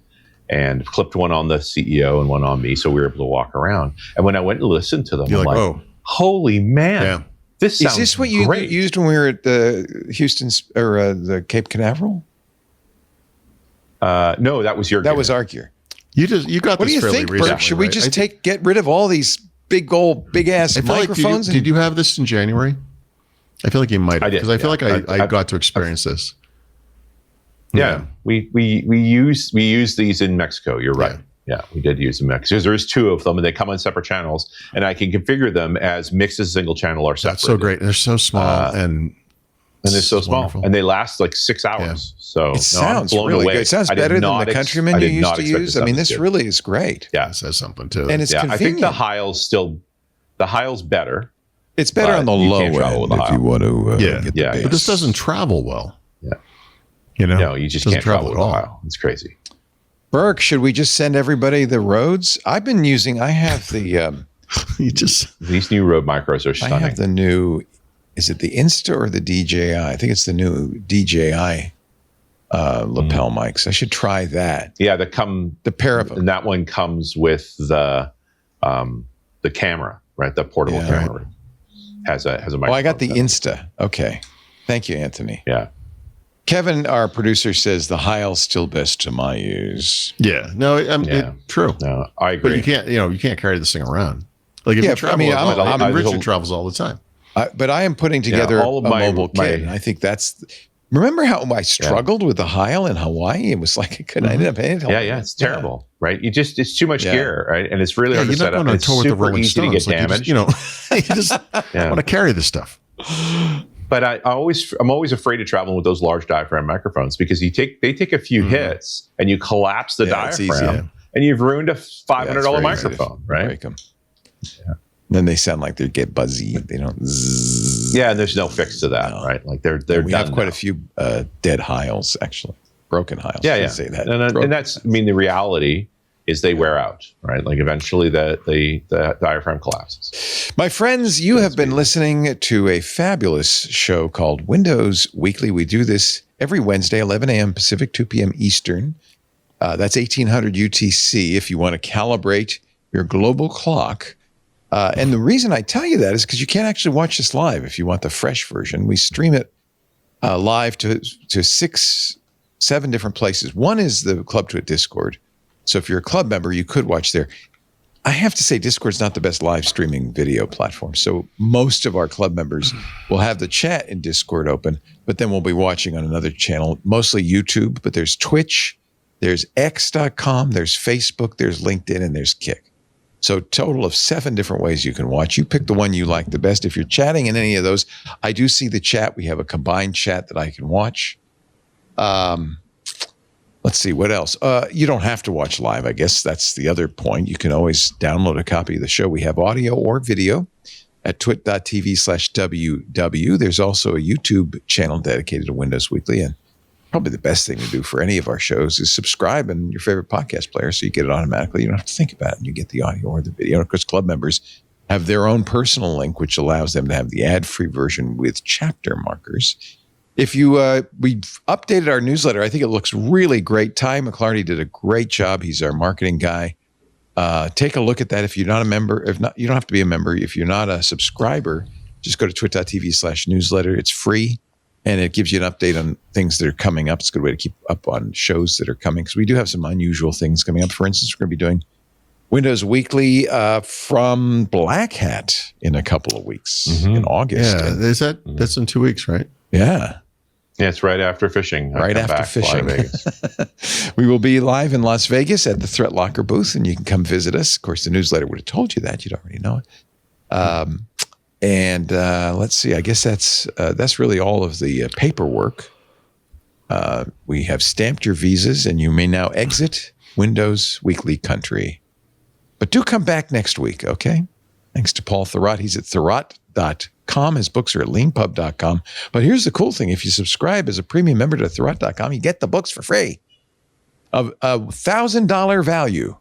and clipped one on the CEO and one on me, so we were able to walk around. And when I went and listened to them, I'm like, oh, holy man, this sounds great. Is this what you used when we were at the Houston's or the Cape Canaveral? No, that was your gear. That was our gear. You got what this do you fairly think, recently, Bert? Should we right? just get rid of all these big ass microphones? Did you have this in January? I feel like you might have, because I feel like I got to experience this. Yeah, we use these in Mexico. You're right. Yeah, we did use them because there's two of them, and they come on separate channels, and I can configure them as mixed as a single channel or separate. That's so great. They're so small and they're so small, wonderful. and they last like 6 hours. Yeah. So It sounds really good. It sounds better than the Countryman you used to use. I mean, this really is great. Yeah, it says something too. And it's convenient. I think the Heil's better. It's better on the low end if you want to get the bass. But this doesn't travel well. Yeah. No, you just doesn't can't travel with at the all. Heil. It's crazy. Burke, should we just send everybody the Rhodes? I have the these new Rode micros are stunning. I have the new, is it the Insta or the DJI? I think it's the new DJI lapel mics. I should try that. Yeah, the pair of them. And that one comes with the camera, right? The portable camera. Right. Has a microphone. Oh, I got the Insta. Okay. Thank you, Anthony. Yeah. Kevin, our producer, says the Heil's still best to my ears. Yeah. No, true. No, I agree. But you can't carry this thing around. Like if you travel, Richard travels all the time. But I am putting together a mobile kit. And I think that's. Remember how I struggled with the Heil in Hawaii? It was like I couldn't. I endn't up paying attention. Yeah, it's terrible, right? It's too much gear, right? And it's really hard to set up. It's super easy to get damaged. You just want to carry this stuff. But I'm always afraid of traveling with those large diaphragm microphones because they take a few hits and you collapse the diaphragm and you've ruined a $500 microphone, right? Break them. Yeah. Then they sound like they get buzzy. They don't. Zzz. Yeah, and there's no fix to that, right? Like they're we have quite a few dead Heils, actually, broken Heils. Yeah. Say that. And that's the reality is they wear out, right? Like eventually the diaphragm collapses. My friends, you have been listening to a fabulous show called Windows Weekly. We do this every Wednesday, 11 a.m. Pacific, 2 p.m. Eastern. That's 1800 UTC if you want to calibrate your global clock. And the reason I tell you that is because you can't actually watch this live if you want the fresh version. We stream it live to 7 different places. One is the Club Twit Discord. So if you're a club member, you could watch there. I have to say Discord's not the best live streaming video platform. So most of our club members will have the chat in Discord open, but then we'll be watching on another channel, mostly YouTube, but there's Twitch, there's X.com, there's Facebook, there's LinkedIn, and there's Kick. So total of 7 different ways you can watch. You pick the one you like the best. If you're chatting in any of those, I do see the chat. We have a combined chat that I can watch. Let's see, what else? You don't have to watch live. I guess that's the other point. You can always download a copy of the show. We have audio or video at twit.tv/WW. There's also a YouTube channel dedicated to Windows Weekly. And probably the best thing to do for any of our shows is subscribe in your favorite podcast player so you get it automatically. You don't have to think about it. And you get the audio or the video. And of course, club members have their own personal link, which allows them to have the ad-free version with chapter markers. If you, we've updated our newsletter. I think it looks really great. Ty McClarty did a great job. He's our marketing guy. Take a look at that. If you're not a member, if not, you don't have to be a member. If you're not a subscriber, just go to twit.tv/newsletter. It's free. And it gives you an update on things that are coming up. It's a good way to keep up on shows that are coming because we do have some unusual things coming up. For instance, we're going to be doing Windows Weekly from Black Hat in a couple of weeks in August. Yeah, that's in 2 weeks, right? Yeah. Yeah, it's right after fishing. Right after fishing. We will be live in Las Vegas at the Threat Locker booth, and you can come visit us. Of course, the newsletter would have told you that. You'd already know it. And let's see. I guess that's really all of the paperwork. We have stamped your visas, and you may now exit Windows Weekly country. But do come back next week, okay? Thanks to Paul Thurrott. He's at thurrott.com. His books are at leanpub.com. But here's the cool thing. If you subscribe as a premium member to thurrott.com, you get the books for free of $1,000 value.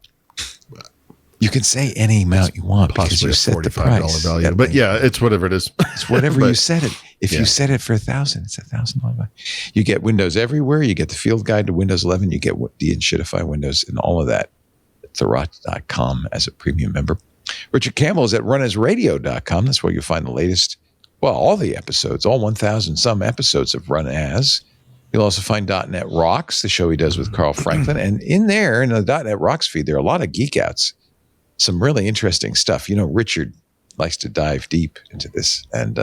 You can say any amount you want because you set the price. Value. But yeah, it's whatever it is. It's whatever you set it. If you set it for $1,000, it's $1,000 value. You get Windows everywhere. You get the field guide to Windows 11. You get de-shitify Windows and all of that at thurrott.com as a premium member. Richard Campbell is at runasradio.com. That's where you'll find the latest, all the episodes, all 1,000 some episodes of Run As. You'll also find .NET Rocks, the show he does with Carl Franklin. And in there, in the .NET Rocks feed, there are a lot of geek outs. Some really interesting stuff. You know, Richard likes to dive deep into this, and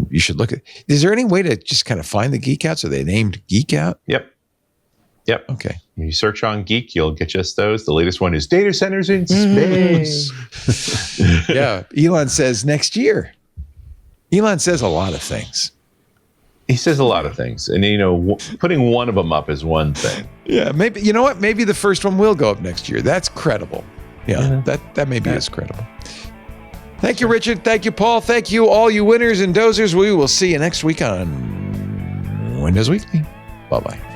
you should look at. Is there any way to just kind of find the geek outs? Are they named Geek Out? Yep. Yep. Okay. When you search on Geek, you'll get just those. The latest one is data centers in space. Yeah. Elon says next year. Elon says a lot of things. He says a lot of things. And, putting one of them up is one thing. Yeah. Maybe, you know what? Maybe the first one will go up next year. That's credible. Yeah. That maybe is credible. Thank you, Richard. Thank you, Paul. Thank you, all you winners and dozers. We will see you next week on Windows Weekly. Bye-bye.